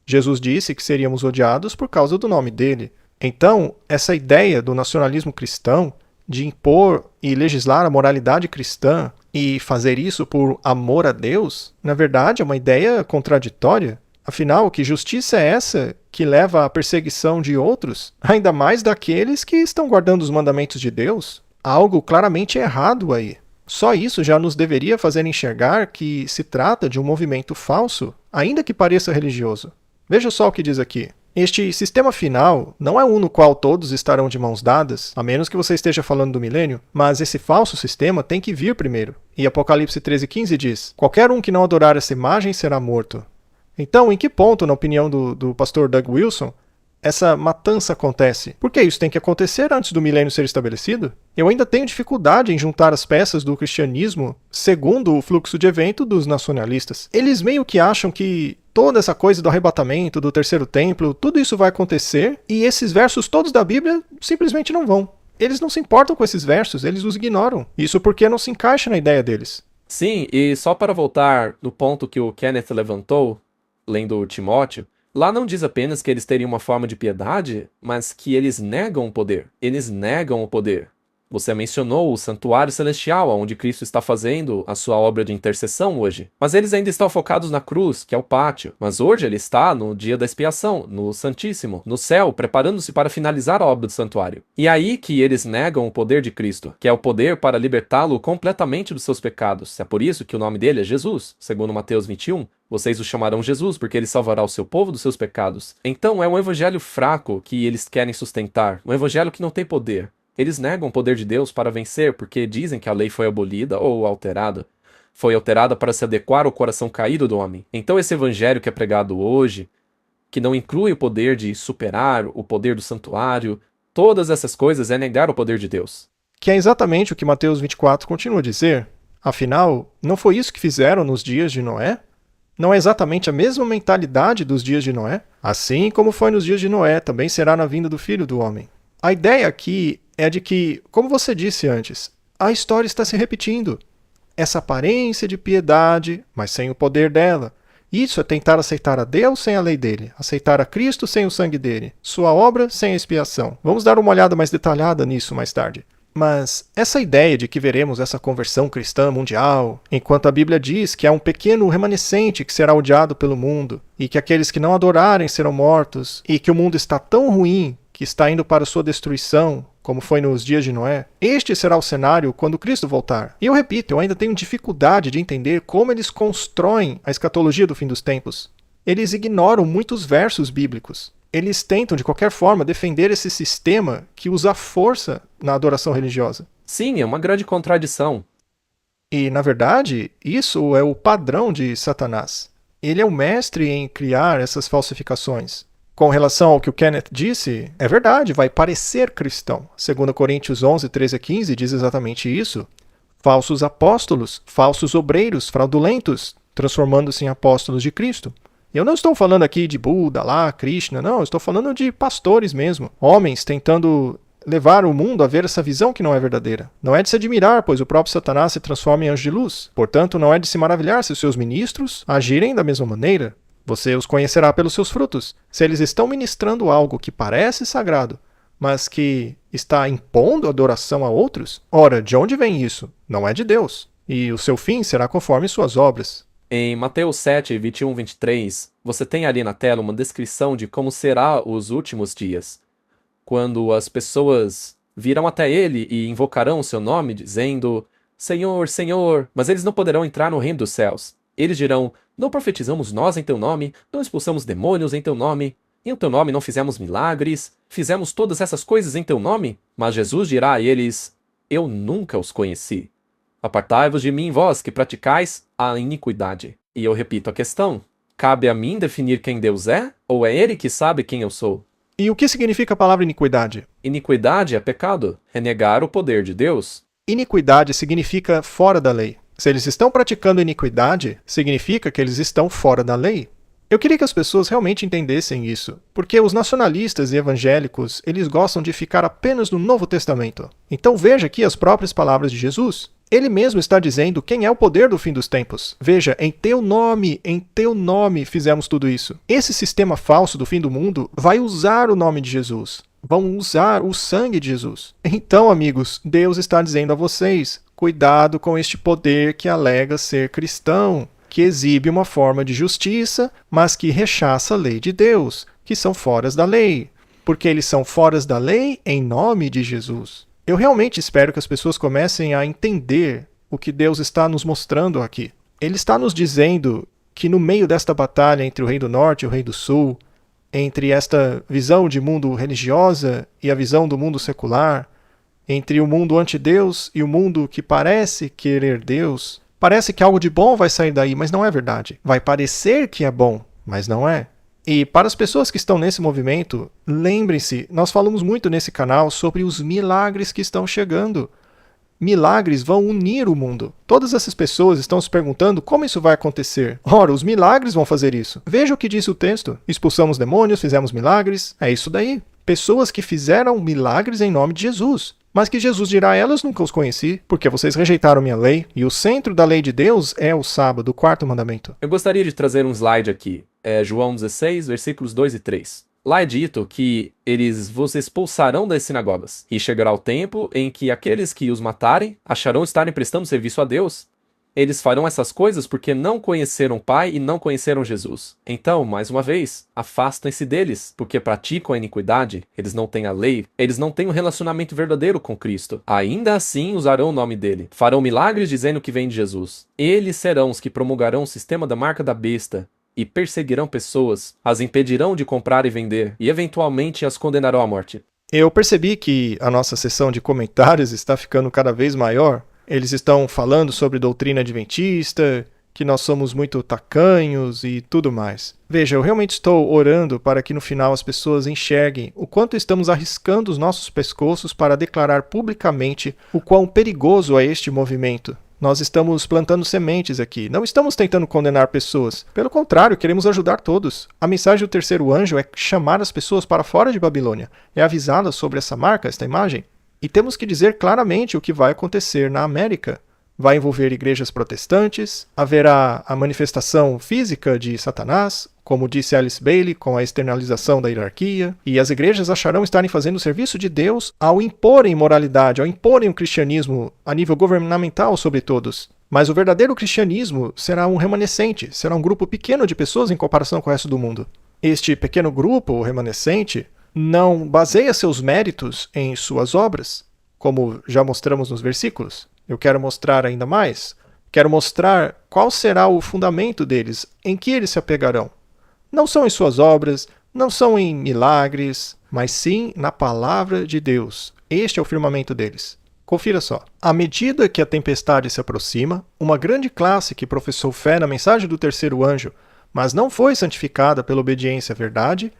Jesus disse que seríamos odiados por causa do nome dele. Então, essa ideia do nacionalismo cristão, de impor e legislar a moralidade cristã, e fazer isso por amor a Deus, na verdade é uma ideia contraditória. Afinal, que justiça é essa que leva à perseguição de outros, ainda mais daqueles que estão guardando os mandamentos de Deus? Há algo claramente errado aí. Só isso já nos deveria fazer enxergar que se trata de um movimento falso, ainda que pareça religioso. Veja só o que diz aqui. Este sistema final não é um no qual todos estarão de mãos dadas, a menos que você esteja falando do milênio, mas esse falso sistema tem que vir primeiro. E Apocalipse 13:15 diz, qualquer um que não adorar essa imagem será morto. Então, em que ponto, na opinião do pastor Doug Wilson, essa matança acontece? Por que isso tem que acontecer antes do milênio ser estabelecido? Eu ainda tenho dificuldade em juntar as peças do cristianismo segundo o fluxo de evento dos nacionalistas. Eles meio que acham que toda essa coisa do arrebatamento, do terceiro templo, tudo isso vai acontecer e esses versos todos da Bíblia simplesmente não vão. Eles não se importam com esses versos, eles os ignoram. Isso porque não se encaixa na ideia deles. Sim, e só para voltar no ponto que o Kenneth levantou, lendo Timóteo, lá não diz apenas que eles teriam uma forma de piedade, mas que eles negam o poder. Eles negam o poder. Você mencionou o santuário celestial, onde Cristo está fazendo a sua obra de intercessão hoje. Mas eles ainda estão focados na cruz, que é o pátio. Mas hoje ele está no dia da expiação, no Santíssimo, no céu, preparando-se para finalizar a obra do santuário. E é aí que eles negam o poder de Cristo, que é o poder para libertá-lo completamente dos seus pecados. É por isso que o nome dele é Jesus, segundo Mateus 21. Vocês o chamarão Jesus, porque ele salvará o seu povo dos seus pecados. Então é um evangelho fraco que eles querem sustentar, um evangelho que não tem poder. Eles negam o poder de Deus para vencer, porque dizem que a lei foi abolida ou alterada. Foi alterada para se adequar ao coração caído do homem. Então esse evangelho que é pregado hoje que não inclui o poder de superar o poder do santuário. Todas essas coisas é negar o poder de Deus. Que é exatamente o que Mateus 24 continua a dizer. Afinal, não foi isso que fizeram nos dias de Noé? Não é exatamente a mesma mentalidade dos dias de Noé? Assim como foi nos dias de Noé, também será na vinda do Filho do Homem. A ideia aqui é de que, como você disse antes, a história está se repetindo. Essa aparência de piedade, mas sem o poder dela. Isso é tentar aceitar a Deus sem a lei dele, aceitar a Cristo sem o sangue dele, sua obra sem a expiação. Vamos dar uma olhada mais detalhada nisso mais tarde. Mas essa ideia de que veremos essa conversão cristã mundial, enquanto a Bíblia diz que há um pequeno remanescente que será odiado pelo mundo, e que aqueles que não adorarem serão mortos, e que o mundo está tão ruim que está indo para sua destruição, como foi nos dias de Noé, este será o cenário quando Cristo voltar. E eu repito, eu ainda tenho dificuldade de entender como eles constroem a escatologia do fim dos tempos. Eles ignoram muitos versos bíblicos. Eles tentam, de qualquer forma, defender esse sistema que usa força na adoração religiosa. Sim, é uma grande contradição. E, na verdade, isso é o padrão de Satanás. Ele é o mestre em criar essas falsificações. Com relação ao que o Kenneth disse, é verdade, vai parecer cristão. 2 Coríntios 11, 13 a 15 diz exatamente isso. Falsos apóstolos, falsos obreiros, fraudulentos, transformando-se em apóstolos de Cristo. Eu não estou falando aqui de Buda, lá, Krishna, não, eu estou falando de pastores mesmo. Homens tentando levar o mundo a ver essa visão que não é verdadeira. Não é de se admirar, pois o próprio Satanás se transforma em anjo de luz. Portanto, não é de se maravilhar se os seus ministros agirem da mesma maneira. Você os conhecerá pelos seus frutos. Se eles estão ministrando algo que parece sagrado, mas que está impondo adoração a outros, ora, de onde vem isso? Não é de Deus. E o seu fim será conforme suas obras. Em Mateus 7, 21, 23, você tem ali na tela uma descrição de como será os últimos dias, quando as pessoas virão até ele e invocarão o seu nome, dizendo: Senhor, Senhor, mas eles não poderão entrar no reino dos céus. Eles dirão: não profetizamos nós em teu nome, não expulsamos demônios em teu nome, em teu nome não fizemos milagres, fizemos todas essas coisas em teu nome? Mas Jesus dirá a eles: eu nunca os conheci. Apartai-vos de mim, vós que praticais a iniquidade. E eu repito a questão: cabe a mim definir quem Deus é? Ou é ele que sabe quem eu sou? E o que significa a palavra iniquidade? Iniquidade é pecado, é negar o poder de Deus. Iniquidade significa fora da lei. Se eles estão praticando iniquidade, significa que eles estão fora da lei. Eu queria que as pessoas realmente entendessem isso, porque os nacionalistas e evangélicos, eles gostam de ficar apenas no Novo Testamento. Então veja aqui as próprias palavras de Jesus. Ele mesmo está dizendo quem é o poder do fim dos tempos. Veja, em teu nome fizemos tudo isso. Esse sistema falso do fim do mundo vai usar o nome de Jesus. Vão usar o sangue de Jesus. Então, amigos, Deus está dizendo a vocês: cuidado com este poder que alega ser cristão, que exibe uma forma de justiça, mas que rechaça a lei de Deus, que são foras da lei, porque eles são foras da lei em nome de Jesus. Eu realmente espero que as pessoas comecem a entender o que Deus está nos mostrando aqui. Ele está nos dizendo que no meio desta batalha entre o Rei do Norte e o Rei do Sul, entre esta visão de mundo religiosa e a visão do mundo secular, entre o mundo anti-Deus e o mundo que parece querer Deus, parece que algo de bom vai sair daí, mas não é verdade. Vai parecer que é bom, mas não é. E para as pessoas que estão nesse movimento, lembrem-se, nós falamos muito nesse canal sobre os milagres que estão chegando. Milagres vão unir o mundo. Todas essas pessoas estão se perguntando como isso vai acontecer. Ora, os milagres vão fazer isso. Veja o que diz o texto. Expulsamos demônios, fizemos milagres. É isso daí. Pessoas que fizeram milagres em nome de Jesus. Mas que Jesus dirá a elas: nunca os conheci, porque vocês rejeitaram minha lei, e o centro da lei de Deus é o sábado, o quarto mandamento. Eu gostaria de trazer um slide aqui. É João 16, versículos 2 e 3. Lá é dito que eles vos expulsarão das sinagogas, e chegará o tempo em que aqueles que os matarem acharão estarem prestando serviço a Deus. Eles farão essas coisas porque não conheceram o Pai e não conheceram Jesus. Então, mais uma vez, afastem-se deles, porque praticam a iniquidade, eles não têm a lei, eles não têm um relacionamento verdadeiro com Cristo. Ainda assim usarão o nome dele. Farão milagres dizendo que vem de Jesus. Eles serão os que promulgarão o sistema da marca da besta e perseguirão pessoas, as impedirão de comprar e vender, e eventualmente as condenarão à morte. Eu percebi que a nossa sessão de comentários está ficando cada vez maior. Eles estão falando sobre doutrina adventista, que nós somos muito tacanhos e tudo mais. Veja, eu realmente estou orando para que no final as pessoas enxerguem o quanto estamos arriscando os nossos pescoços para declarar publicamente o quão perigoso é este movimento. Nós estamos plantando sementes aqui, não estamos tentando condenar pessoas. Pelo contrário, queremos ajudar todos. A mensagem do terceiro anjo é chamar as pessoas para fora de Babilônia, é avisá-las sobre essa marca, esta imagem. E temos que dizer claramente o que vai acontecer na América. Vai envolver igrejas protestantes, haverá a manifestação física de Satanás, como disse Alice Bailey, com a externalização da hierarquia, e as igrejas acharão estarem fazendo o serviço de Deus ao imporem moralidade, ao imporem o cristianismo a nível governamental sobre todos. Mas o verdadeiro cristianismo será um remanescente, será um grupo pequeno de pessoas em comparação com o resto do mundo. Este pequeno grupo, o remanescente, não baseia seus méritos em suas obras, como já mostramos nos versículos. Eu quero mostrar ainda mais. Quero mostrar qual será o fundamento deles, em que eles se apegarão. Não são em suas obras, não são em milagres, mas sim na palavra de Deus. Este é o firmamento deles. Confira só. À medida que a tempestade se aproxima, uma grande classe que professou fé na mensagem do terceiro anjo, mas não foi santificada pela obediência à verdade.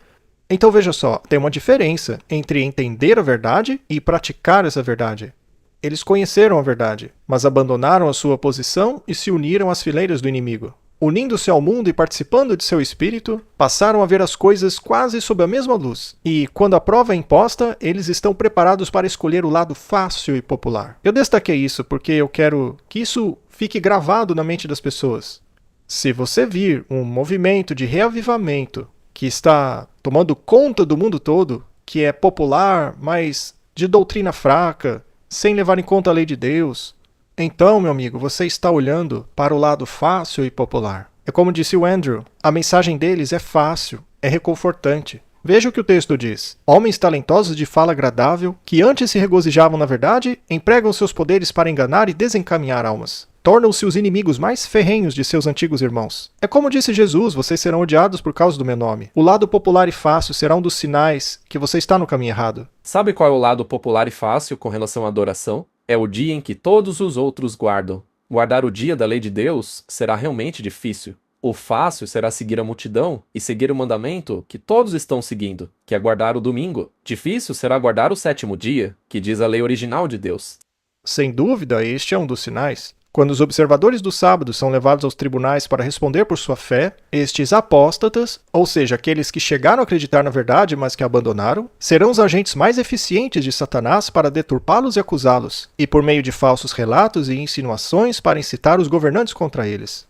Então veja só, tem uma diferença entre entender a verdade e praticar essa verdade. Eles conheceram a verdade, mas abandonaram a sua posição e se uniram às fileiras do inimigo. Unindo-se ao mundo e participando de seu espírito, passaram a ver as coisas quase sob a mesma luz. E, quando a prova é imposta, eles estão preparados para escolher o lado fácil e popular. Eu destaquei isso porque eu quero que isso fique gravado na mente das pessoas. Se você vir um movimento de reavivamento que está tomando conta do mundo todo, que é popular, mas de doutrina fraca, sem levar em conta a lei de Deus, então, meu amigo, você está olhando para o lado fácil e popular. É como disse o Andrew, a mensagem deles é fácil, é reconfortante. Veja o que o texto diz. Homens talentosos de fala agradável, que antes se regozijavam na verdade, empregam seus poderes para enganar e desencaminhar almas. Tornam-se os inimigos mais ferrenhos de seus antigos irmãos. É como disse Jesus, vocês serão odiados por causa do meu nome. O lado popular e fácil será um dos sinais que você está no caminho errado. Sabe qual é o lado popular e fácil com relação à adoração? É o dia em que todos os outros guardam. Guardar o dia da lei de Deus será realmente difícil. O fácil será seguir a multidão e seguir o mandamento que todos estão seguindo, que é guardar o domingo. Difícil será guardar o sétimo dia, que diz a lei original de Deus. Sem dúvida, este é um dos sinais. Quando os observadores do sábado são levados aos tribunais para responder por sua fé, estes apóstatas, ou seja, aqueles que chegaram a acreditar na verdade, mas que a abandonaram, serão os agentes mais eficientes de Satanás para deturpá-los e acusá-los, e por meio de falsos relatos e insinuações para incitar os governantes contra eles.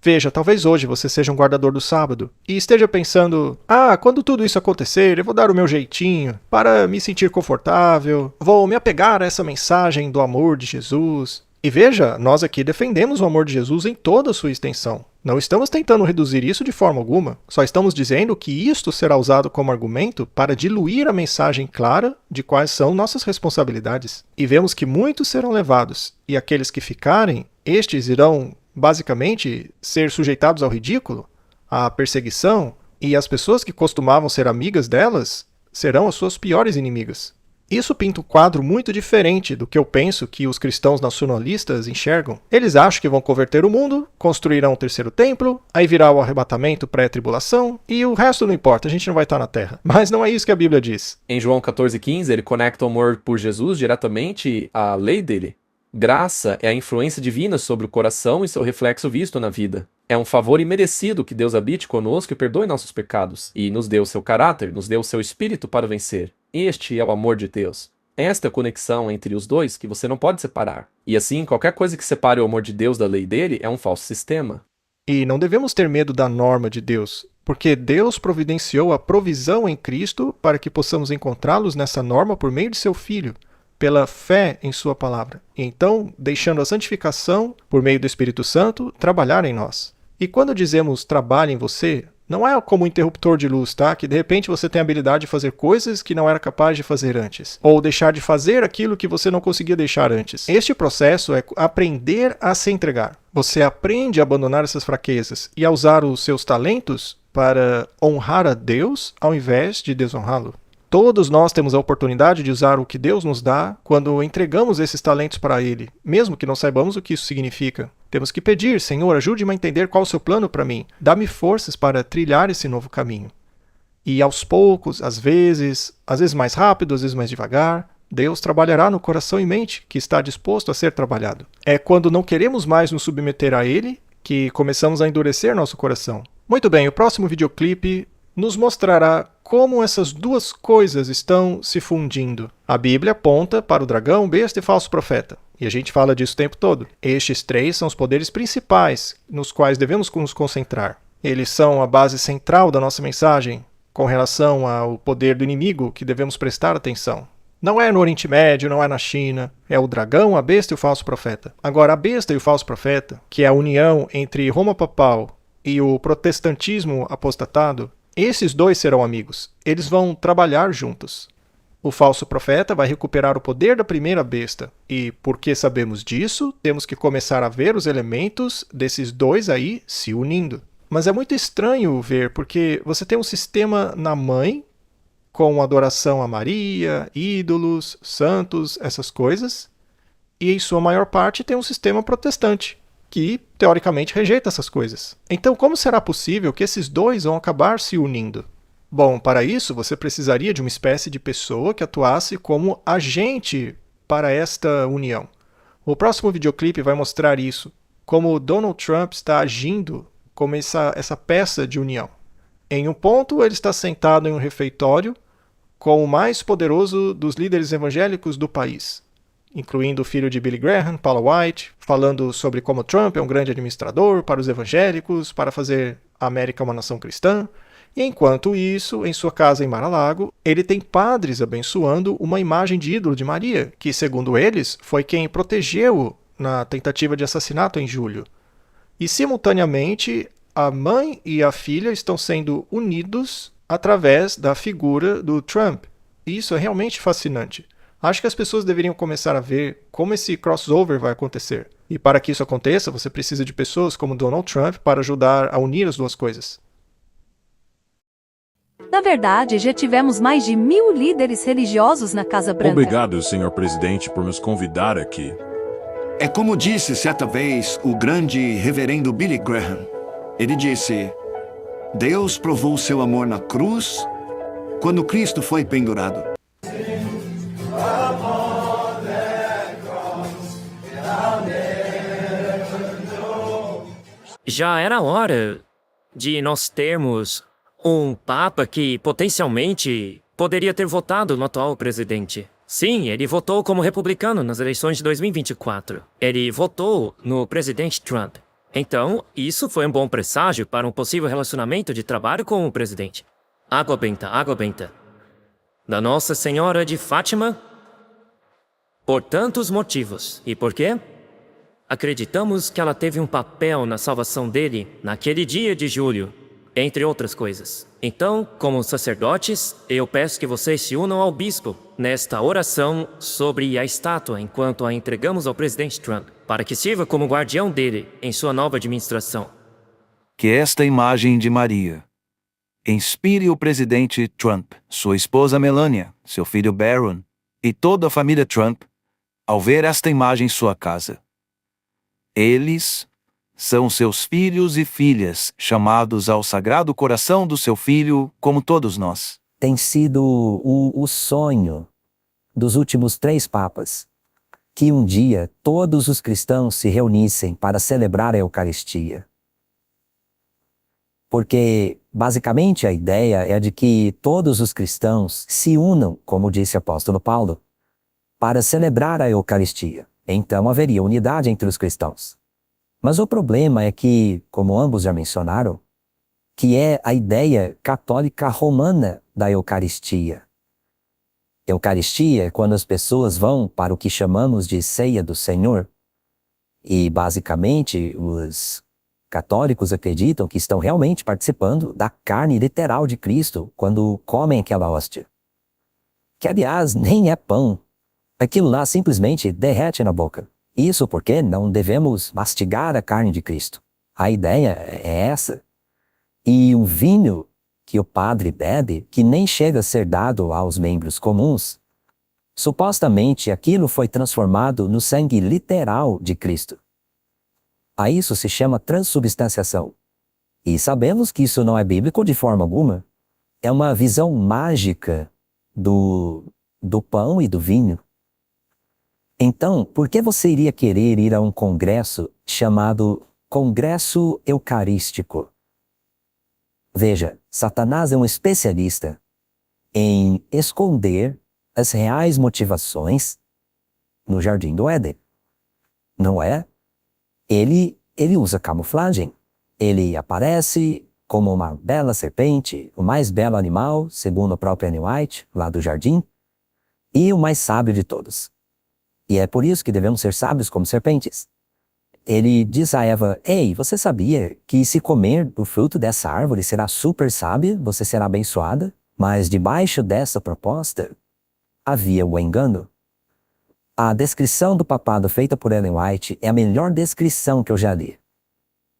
Veja, talvez hoje você seja um guardador do sábado e esteja pensando, quando tudo isso acontecer, eu vou dar o meu jeitinho para me sentir confortável, vou me apegar a essa mensagem do amor de Jesus. E veja, nós aqui defendemos o amor de Jesus em toda a sua extensão. Não estamos tentando reduzir isso de forma alguma, só estamos dizendo que isto será usado como argumento para diluir a mensagem clara de quais são nossas responsabilidades. E vemos que muitos serão levados, e aqueles que ficarem, estes irão, basicamente, ser sujeitados ao ridículo, à perseguição, e as pessoas que costumavam ser amigas delas serão as suas piores inimigas. Isso pinta um quadro muito diferente do que eu penso que os cristãos nacionalistas enxergam. Eles acham que vão converter o mundo, construirão um terceiro templo, aí virá o arrebatamento pré-tribulação, e o resto não importa, a gente não vai estar na Terra. Mas não é isso que a Bíblia diz. Em João 14,15, ele conecta o amor por Jesus diretamente à lei dele. Graça é a influência divina sobre o coração e seu reflexo visto na vida. É um favor imerecido que Deus habite conosco e perdoe nossos pecados, e nos dê o seu caráter, nos dê o seu espírito para vencer. Este é o amor de Deus. Esta é a conexão entre os dois que você não pode separar. E assim, qualquer coisa que separe o amor de Deus da lei dele é um falso sistema. E não devemos ter medo da norma de Deus, porque Deus providenciou a provisão em Cristo para que possamos encontrá-los nessa norma por meio de seu Filho, pela fé em sua palavra. E então, deixando a santificação, por meio do Espírito Santo, trabalhar em nós. E quando dizemos trabalhe em você, não é como um interruptor de luz, tá? Que de repente você tem a habilidade de fazer coisas que não era capaz de fazer antes. Ou deixar de fazer aquilo que você não conseguia deixar antes. Este processo é aprender a se entregar. Você aprende a abandonar essas fraquezas e a usar os seus talentos para honrar a Deus ao invés de desonrá-lo. Todos nós temos a oportunidade de usar o que Deus nos dá quando entregamos esses talentos para Ele, mesmo que não saibamos o que isso significa. Temos que pedir, Senhor, ajude-me a entender qual é o seu plano para mim. Dá-me forças para trilhar esse novo caminho. E aos poucos, às vezes mais rápido, às vezes mais devagar, Deus trabalhará no coração e mente que está disposto a ser trabalhado. É quando não queremos mais nos submeter a Ele que começamos a endurecer nosso coração. Muito bem, o próximo videoclipe nos mostrará como essas duas coisas estão se fundindo. A Bíblia aponta para o dragão, besta e falso profeta. E a gente fala disso o tempo todo. Estes três são os poderes principais nos quais devemos nos concentrar. Eles são a base central da nossa mensagem com relação ao poder do inimigo que devemos prestar atenção. Não é no Oriente Médio, não é na China, é o dragão, a besta e o falso profeta. Agora, a besta e o falso profeta, que é a união entre Roma Papal e o protestantismo apostatado, esses dois serão amigos. Eles vão trabalhar juntos. O falso profeta vai recuperar o poder da primeira besta. E porque sabemos disso, temos que começar a ver os elementos desses dois aí se unindo. Mas é muito estranho ver, porque você tem um sistema na mãe, com adoração a Maria, ídolos, santos, essas coisas, e em sua maior parte tem um sistema protestante, que teoricamente rejeita essas coisas. Então, como será possível que esses dois vão acabar se unindo? Bom, para isso você precisaria de uma espécie de pessoa que atuasse como agente para esta união. O próximo videoclipe vai mostrar isso, como Donald Trump está agindo como essa peça de união. Em um ponto, ele está sentado em um refeitório com o mais poderoso dos líderes evangélicos do país, incluindo o filho de Billy Graham, Paula White, falando sobre como Trump é um grande administrador para os evangélicos, para fazer a América uma nação cristã. E enquanto isso, em sua casa em Mar-a-Lago, ele tem padres abençoando uma imagem de ídolo de Maria, que, segundo eles, foi quem protegeu-o na tentativa de assassinato em julho. E, simultaneamente, a mãe e a filha estão sendo unidos através da figura do Trump. E isso é realmente fascinante. Acho que as pessoas deveriam começar a ver como esse crossover vai acontecer. E para que isso aconteça, você precisa de pessoas como Donald Trump para ajudar a unir as duas coisas. Na verdade, já tivemos mais de 1000 líderes religiosos na Casa Branca. Obrigado, senhor presidente, por nos convidar aqui. É como disse certa vez o grande reverendo Billy Graham. Ele disse: Deus provou seu amor na cruz quando Cristo foi pendurado. Já era hora de nós termos um papa que potencialmente poderia ter votado no atual presidente. Sim, ele votou como republicano nas eleições de 2024. Ele votou no presidente Trump. Então, isso foi um bom presságio para um possível relacionamento de trabalho com o presidente. Água benta. Da Nossa Senhora de Fátima, por tantos motivos. E por quê? Acreditamos que ela teve um papel na salvação dele naquele dia de julho, entre outras coisas. Então, como sacerdotes, eu peço que vocês se unam ao bispo nesta oração sobre a estátua enquanto a entregamos ao presidente Trump, para que sirva como guardião dele em sua nova administração. Que esta imagem de Maria inspire o presidente Trump, sua esposa Melania, seu filho Barron e toda a família Trump ao ver esta imagem em sua casa. Eles são seus filhos e filhas, chamados ao Sagrado Coração do seu Filho, como todos nós. Tem sido o sonho dos últimos 3 papas que um dia todos os cristãos se reunissem para celebrar a Eucaristia. Porque, basicamente, a ideia é de que todos os cristãos se unam, como disse o apóstolo Paulo, para celebrar a Eucaristia. Então haveria unidade entre os cristãos. Mas o problema é que, como ambos já mencionaram, que é a ideia católica romana da Eucaristia. Eucaristia é quando as pessoas vão para o que chamamos de ceia do Senhor. E, basicamente, os católicos acreditam que estão realmente participando da carne literal de Cristo quando comem aquela hóstia. Que, aliás, nem é pão. Aquilo lá simplesmente derrete na boca. Isso porque não devemos mastigar a carne de Cristo. A ideia é essa. E o vinho que o padre bebe, que nem chega a ser dado aos membros comuns, supostamente aquilo foi transformado no sangue literal de Cristo. A isso se chama transubstanciação. E sabemos que isso não é bíblico de forma alguma. É uma visão mágica do pão e do vinho. Então, por que você iria querer ir a um congresso chamado Congresso Eucarístico? Veja, Satanás é um especialista em esconder as reais motivações no Jardim do Éden. Não é? Ele usa camuflagem. Ele aparece como uma bela serpente, o mais belo animal, segundo o próprio Ellen White, lá do jardim, e o mais sábio de todos. E é por isso que devemos ser sábios como serpentes. Ele diz a Eva: ei, você sabia que se comer do fruto dessa árvore será super sábia, você será abençoada? Mas debaixo dessa proposta havia o engano. A descrição do papado feita por Ellen White é a melhor descrição que eu já li.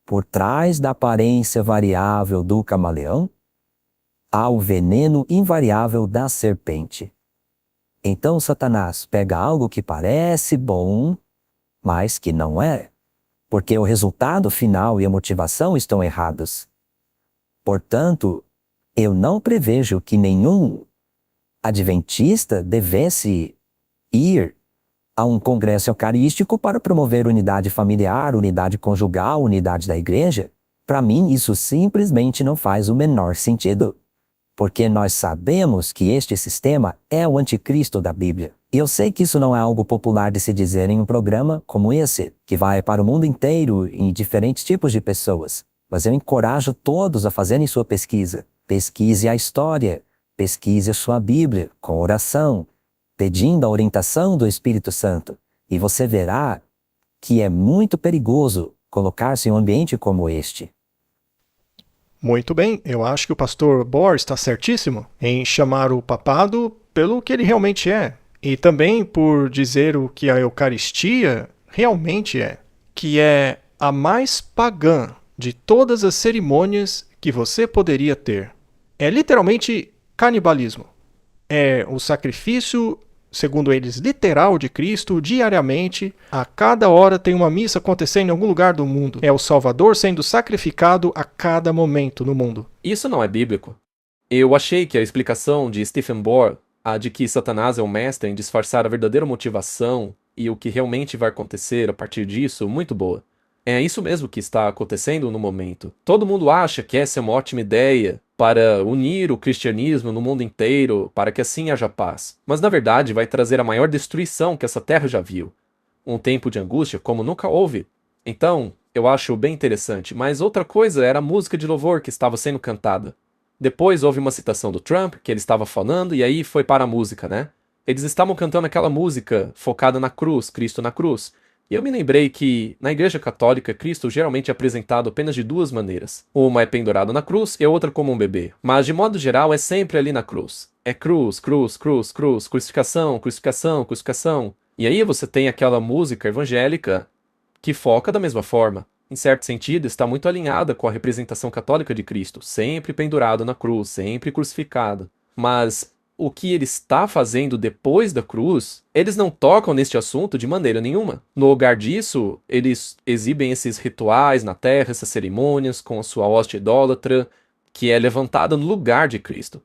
Por trás da aparência variável do camaleão, há o veneno invariável da serpente. Então Satanás pega algo que parece bom, mas que não é, porque o resultado final e a motivação estão errados. Portanto, eu não prevejo que nenhum adventista devesse ir a um congresso eucarístico para promover unidade familiar, unidade conjugal, unidade da igreja. Para mim, isso simplesmente não faz o menor sentido. Porque nós sabemos que este sistema é o anticristo da Bíblia. E eu sei que isso não é algo popular de se dizer em um programa como esse, que vai para o mundo inteiro em diferentes tipos de pessoas. Mas eu encorajo todos a fazerem sua pesquisa. Pesquise a história, pesquise a sua Bíblia com oração, pedindo a orientação do Espírito Santo, e você verá que é muito perigoso colocar-se em um ambiente como este. Muito bem, eu acho que o pastor Bohr está certíssimo em chamar o papado pelo que ele realmente é, e também por dizer o que a Eucaristia realmente é, que é a mais pagã de todas as cerimônias que você poderia ter. É literalmente canibalismo. É o sacrifício, segundo eles, literal de Cristo, diariamente. A cada hora tem uma missa acontecendo em algum lugar do mundo. É o Salvador sendo sacrificado a cada momento no mundo. Isso não é bíblico. Eu achei que a explicação de Stephen Bohr, a de que Satanás é o mestre em disfarçar a verdadeira motivação e o que realmente vai acontecer a partir disso, muito boa. É isso mesmo que está acontecendo no momento. Todo mundo acha que essa é uma ótima ideia para unir o cristianismo no mundo inteiro, para que assim haja paz. Mas na verdade vai trazer a maior destruição que essa terra já viu. Um tempo de angústia como nunca houve. Então, eu acho bem interessante. Mas outra coisa era a música de louvor que estava sendo cantada. Depois houve uma citação do Trump, que ele estava falando, e aí foi para a música, né? Eles estavam cantando aquela música focada na cruz, Cristo na cruz. E eu me lembrei que, na Igreja Católica, Cristo geralmente é apresentado apenas de duas maneiras. Uma é pendurado na cruz e a outra como um bebê. Mas, de modo geral, é sempre ali na cruz. É cruz, cruz, cruz, cruz, crucificação, crucificação, crucificação. E aí você tem aquela música evangélica que foca da mesma forma. Em certo sentido, está muito alinhada com a representação católica de Cristo, sempre pendurado na cruz, sempre crucificado. Mas o que ele está fazendo depois da cruz, eles não tocam neste assunto de maneira nenhuma. No lugar disso, eles exibem esses rituais na terra, essas cerimônias com a sua hóstia idólatra, que é levantada no lugar de Cristo.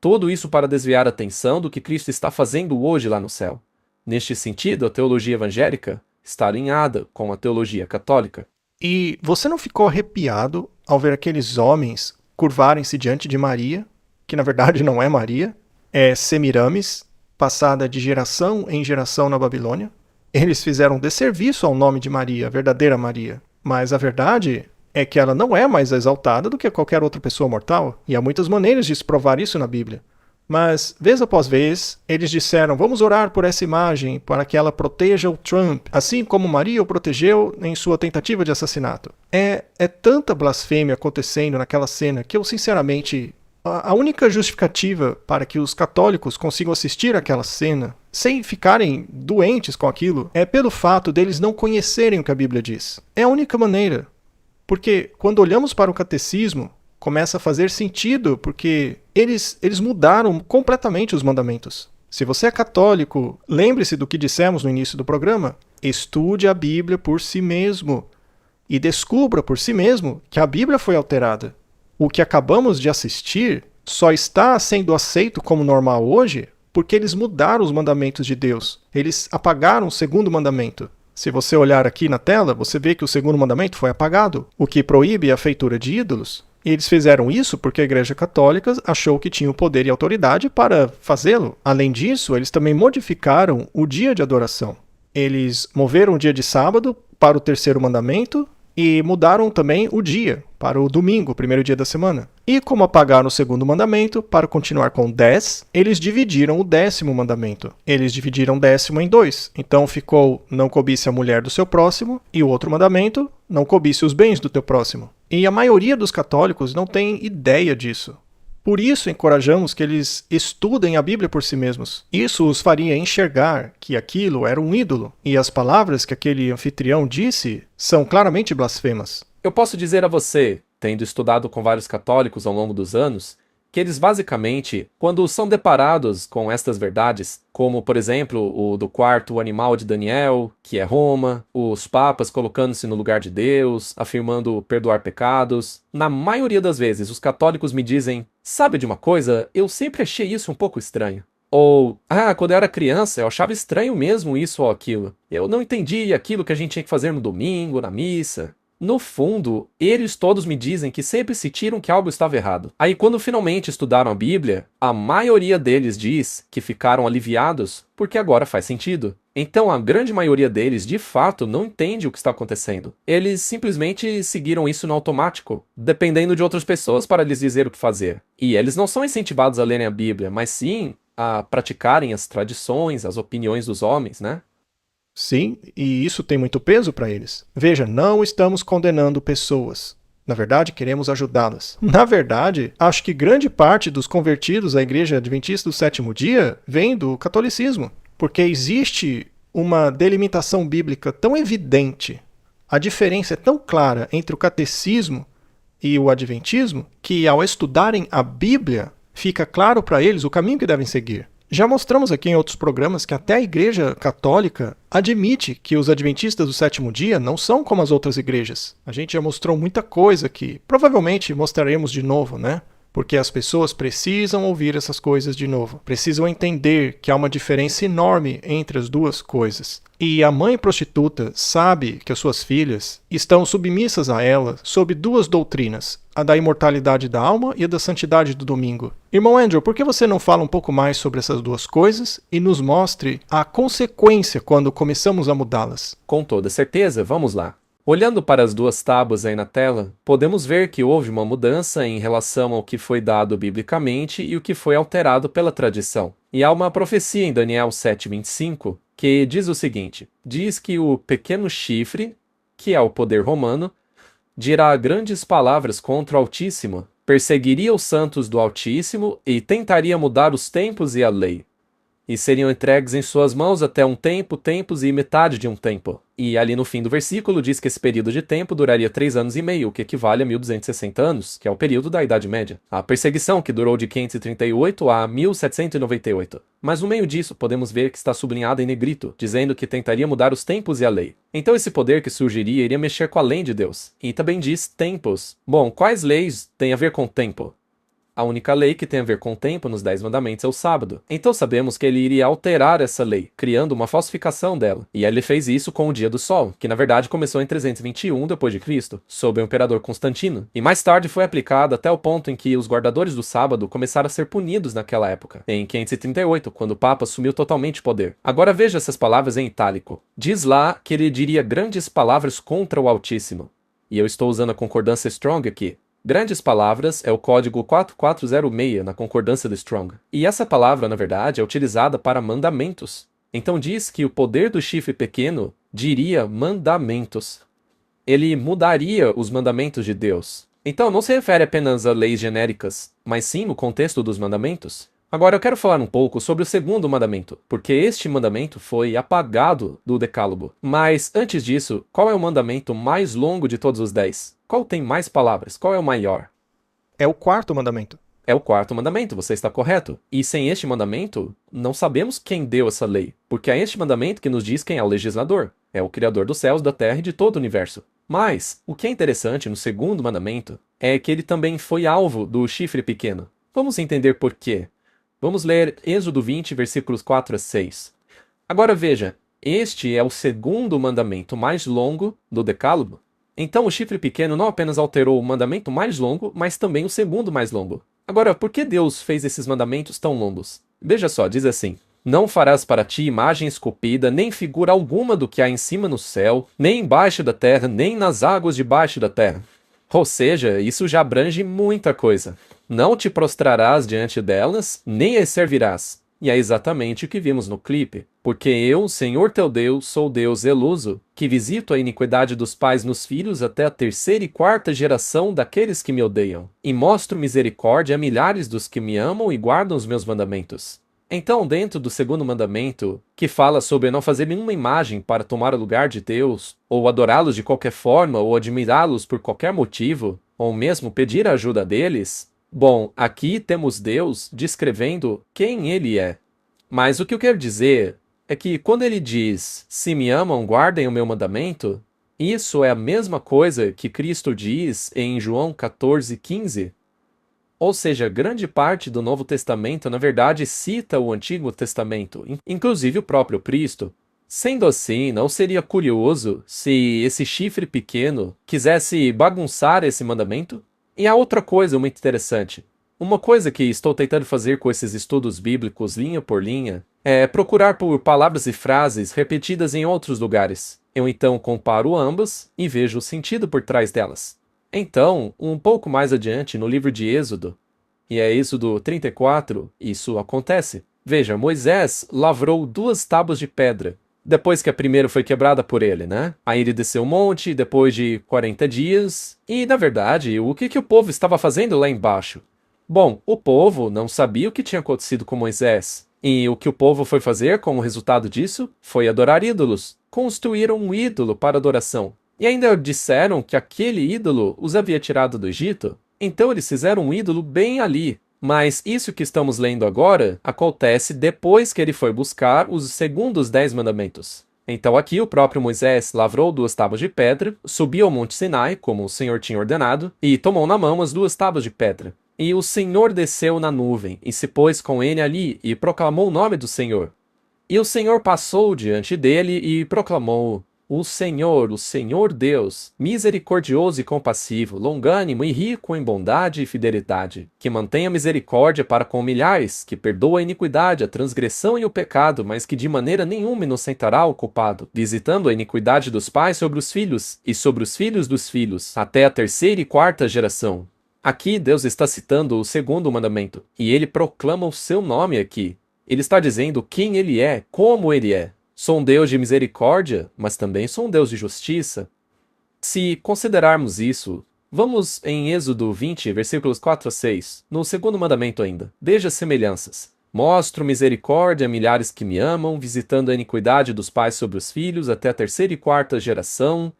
Tudo isso para desviar a atenção do que Cristo está fazendo hoje lá no céu. Neste sentido, a teologia evangélica está alinhada com a teologia católica. E você não ficou arrepiado ao ver aqueles homens curvarem-se diante de Maria, que na verdade não é Maria, é Semiramis, passada de geração em geração na Babilônia? Eles fizeram desserviço ao nome de Maria, a verdadeira Maria. Mas a verdade é que ela não é mais exaltada do que qualquer outra pessoa mortal, e há muitas maneiras de se provar isso na Bíblia. Mas, vez após vez, eles disseram: vamos orar por essa imagem para que ela proteja o Trump, assim como Maria o protegeu em sua tentativa de assassinato. É tanta blasfêmia acontecendo naquela cena que eu, sinceramente, a única justificativa para que os católicos consigam assistir aquela cena sem ficarem doentes com aquilo é pelo fato deles não conhecerem o que a Bíblia diz. É a única maneira. Porque quando olhamos para o catecismo, começa a fazer sentido, porque eles mudaram completamente os mandamentos. Se você é católico, lembre-se do que dissemos no início do programa. Estude a Bíblia por si mesmo. e descubra por si mesmo que a Bíblia foi alterada. O que acabamos de assistir só está sendo aceito como normal hoje porque eles mudaram os mandamentos de Deus. Eles apagaram o segundo mandamento. Se você olhar aqui na tela, você vê que o segundo mandamento foi apagado, o que proíbe a feitura de ídolos. E eles fizeram isso porque a Igreja Católica achou que tinha o poder e autoridade para fazê-lo. Além disso, eles também modificaram o dia de adoração. Eles moveram o dia de sábado para o terceiro mandamento e mudaram também o dia para o domingo, o primeiro dia da semana. E como apagaram o segundo mandamento, para continuar com 10, eles dividiram o 10º mandamento. Eles dividiram o 10º em 2. Então ficou: não cobice a mulher do seu próximo, e o outro mandamento: não cobice os bens do teu próximo. E a maioria dos católicos não tem ideia disso. Por isso, encorajamos que eles estudem a Bíblia por si mesmos. Isso os faria enxergar que aquilo era um ídolo, e as palavras que aquele anfitrião disse são claramente blasfemas. Eu posso dizer a você, tendo estudado com vários católicos ao longo dos anos, que eles basicamente, quando são deparados com estas verdades, como por exemplo o do quarto animal de Daniel, que é Roma, os papas colocando-se no lugar de Deus, afirmando perdoar pecados, na maioria das vezes os católicos me dizem: sabe de uma coisa, eu sempre achei isso um pouco estranho. Ou, quando eu era criança eu achava estranho mesmo isso ou aquilo. Eu não entendi aquilo que a gente tinha que fazer no domingo, na missa. No fundo, eles todos me dizem que sempre sentiram que algo estava errado. Aí quando finalmente estudaram a Bíblia, a maioria deles diz que ficaram aliviados porque agora faz sentido. Então a grande maioria deles, de fato, não entende o que está acontecendo. Eles simplesmente seguiram isso no automático, dependendo de outras pessoas para lhes dizer o que fazer. E eles não são incentivados a lerem a Bíblia, mas sim a praticarem as tradições, as opiniões dos homens, né? Sim, e isso tem muito peso para eles. Veja, não estamos condenando pessoas. Na verdade, queremos ajudá-las. Na verdade, acho que grande parte dos convertidos à Igreja Adventista do Sétimo Dia vem do catolicismo, porque existe uma delimitação bíblica tão evidente, a diferença é tão clara entre o catecismo e o adventismo, que ao estudarem a Bíblia, fica claro para eles o caminho que devem seguir. Já mostramos aqui em outros programas que até a Igreja Católica admite que os adventistas do sétimo dia não são como as outras igrejas. A gente já mostrou muita coisa aqui. Provavelmente mostraremos de novo, né? Porque as pessoas precisam ouvir essas coisas de novo. Precisam entender que há uma diferença enorme entre as duas coisas. E a mãe prostituta sabe que as suas filhas estão submissas a ela sob duas doutrinas, a da imortalidade da alma e a da santidade do domingo. Irmão Andrew, por que você não fala um pouco mais sobre essas duas coisas e nos mostre a consequência quando começamos a mudá-las? Com toda certeza, vamos lá. Olhando para as duas tábuas aí na tela, podemos ver que houve uma mudança em relação ao que foi dado biblicamente e o que foi alterado pela tradição. E há uma profecia em Daniel 7:25 que diz o seguinte: diz que o pequeno chifre, que é o poder romano, dirá grandes palavras contra o Altíssimo, perseguiria os santos do Altíssimo e tentaria mudar os tempos e a lei. E seriam entregues em suas mãos até um tempo, tempos e metade de um tempo. E ali no fim do versículo diz que esse período de tempo duraria 3 anos e meio, o que equivale a 1260 anos, que é o período da Idade Média. A perseguição que durou de 538 a 1798. Mas no meio disso podemos ver que está sublinhada em negrito, dizendo que tentaria mudar os tempos e a lei. Então esse poder que surgiria iria mexer com a lei de Deus. E também diz tempos. Bom, quais leis têm a ver com tempo? A única lei que tem a ver com o tempo nos 10 mandamentos é o sábado. Então sabemos que ele iria alterar essa lei, criando uma falsificação dela. E ele fez isso com o dia do sol, que na verdade começou em 321 d.C., sob o imperador Constantino. E mais tarde foi aplicado até o ponto em que os guardadores do sábado começaram a ser punidos naquela época, em 538, quando o Papa assumiu totalmente o poder. Agora veja essas palavras em itálico. Diz lá que ele diria grandes palavras contra o Altíssimo. E eu estou usando a concordância Strong aqui. Grandes palavras é o código 4406 na concordância do Strong. E essa palavra, na verdade, é utilizada para mandamentos. Então diz que o poder do chifre pequeno diria mandamentos. Ele mudaria os mandamentos de Deus. Então não se refere apenas a leis genéricas, mas sim o contexto dos mandamentos. Agora eu quero falar um pouco sobre o segundo mandamento, porque este mandamento foi apagado do Decálogo. Mas antes disso, qual é o mandamento mais longo de todos os 10? Qual tem mais palavras? Qual é o maior? É o quarto mandamento. É o quarto mandamento, você está correto. E sem este mandamento, não sabemos quem deu essa lei, porque é este mandamento que nos diz quem é o legislador. É o Criador dos céus, da terra e de todo o universo. Mas, o que é interessante no segundo mandamento é que ele também foi alvo do chifre pequeno. Vamos entender por quê. Vamos ler Êxodo 20, versículos 4 a 6. Agora veja, este é o segundo mandamento mais longo do Decálogo. Então o chifre pequeno não apenas alterou o mandamento mais longo, mas também o segundo mais longo. Agora, por que Deus fez esses mandamentos tão longos? Veja só, diz assim: não farás para ti imagem esculpida, nem figura alguma do que há em cima no céu, nem embaixo da terra, nem nas águas debaixo da terra. Ou seja, isso já abrange muita coisa. Não te prostrarás diante delas, nem as servirás. E é exatamente o que vimos no clipe. Porque eu, Senhor teu Deus, sou Deus zeloso, que visito a iniquidade dos pais nos filhos até a 3ª e 4ª geração daqueles que me odeiam, e mostro misericórdia a milhares dos que me amam e guardam os meus mandamentos. Então, dentro do segundo mandamento, que fala sobre não fazer nenhuma imagem para tomar o lugar de Deus, ou adorá-los de qualquer forma, ou admirá-los por qualquer motivo, ou mesmo pedir a ajuda deles, bom, aqui temos Deus descrevendo quem Ele é. Mas o que eu quero dizer é que quando Ele diz, se me amam, guardem o meu mandamento, isso é a mesma coisa que Cristo diz em João 14,15. Ou seja, grande parte do Novo Testamento, na verdade, cita o Antigo Testamento, inclusive o próprio Cristo. Sendo assim, não seria curioso se esse chifre pequeno quisesse bagunçar esse mandamento? E há outra coisa muito interessante. Uma coisa que estou tentando fazer com esses estudos bíblicos linha por linha é procurar por palavras e frases repetidas em outros lugares. Eu então comparo ambas e vejo o sentido por trás delas. Então, um pouco mais adiante no livro de Êxodo, e é Êxodo 34, isso acontece. Veja, Moisés lavrou 2 tábuas de pedra, depois que a primeira foi quebrada por ele, né? Aí ele desceu o monte, depois de 40 dias, e, na verdade, o que o povo estava fazendo lá embaixo? Bom, o povo não sabia o que tinha acontecido com Moisés, e o que o povo foi fazer como resultado disso foi adorar ídolos. Construíram um ídolo para adoração. E ainda disseram que aquele ídolo os havia tirado do Egito. Então eles fizeram um ídolo bem ali. Mas isso que estamos lendo agora acontece depois que ele foi buscar os segundos 10 mandamentos. Então aqui o próprio Moisés lavrou 2 tábuas de pedra, subiu ao Monte Sinai, como o Senhor tinha ordenado, e tomou na mão as 2 tábuas de pedra. E o Senhor desceu na nuvem, e se pôs com ele ali, e proclamou o nome do Senhor. E o Senhor passou diante dele e proclamou: o Senhor Deus, misericordioso e compassivo, longânimo e rico em bondade e fidelidade, que mantém a misericórdia para com milhares, que perdoa a iniquidade, a transgressão e o pecado, mas que de maneira nenhuma inocentará o culpado, visitando a iniquidade dos pais sobre os filhos, e sobre os filhos dos filhos, até a 3ª e 4ª geração. Aqui Deus está citando o segundo mandamento, e ele proclama o seu nome aqui. Ele está dizendo quem ele é, como ele é. Sou um Deus de misericórdia, mas também sou um Deus de justiça. Se considerarmos isso, vamos em Êxodo 20, versículos 4 a 6, no segundo mandamento ainda. Veja as semelhanças. Mostro misericórdia a milhares que me amam, visitando a iniquidade dos pais sobre os filhos até a 3ª e 4ª geração.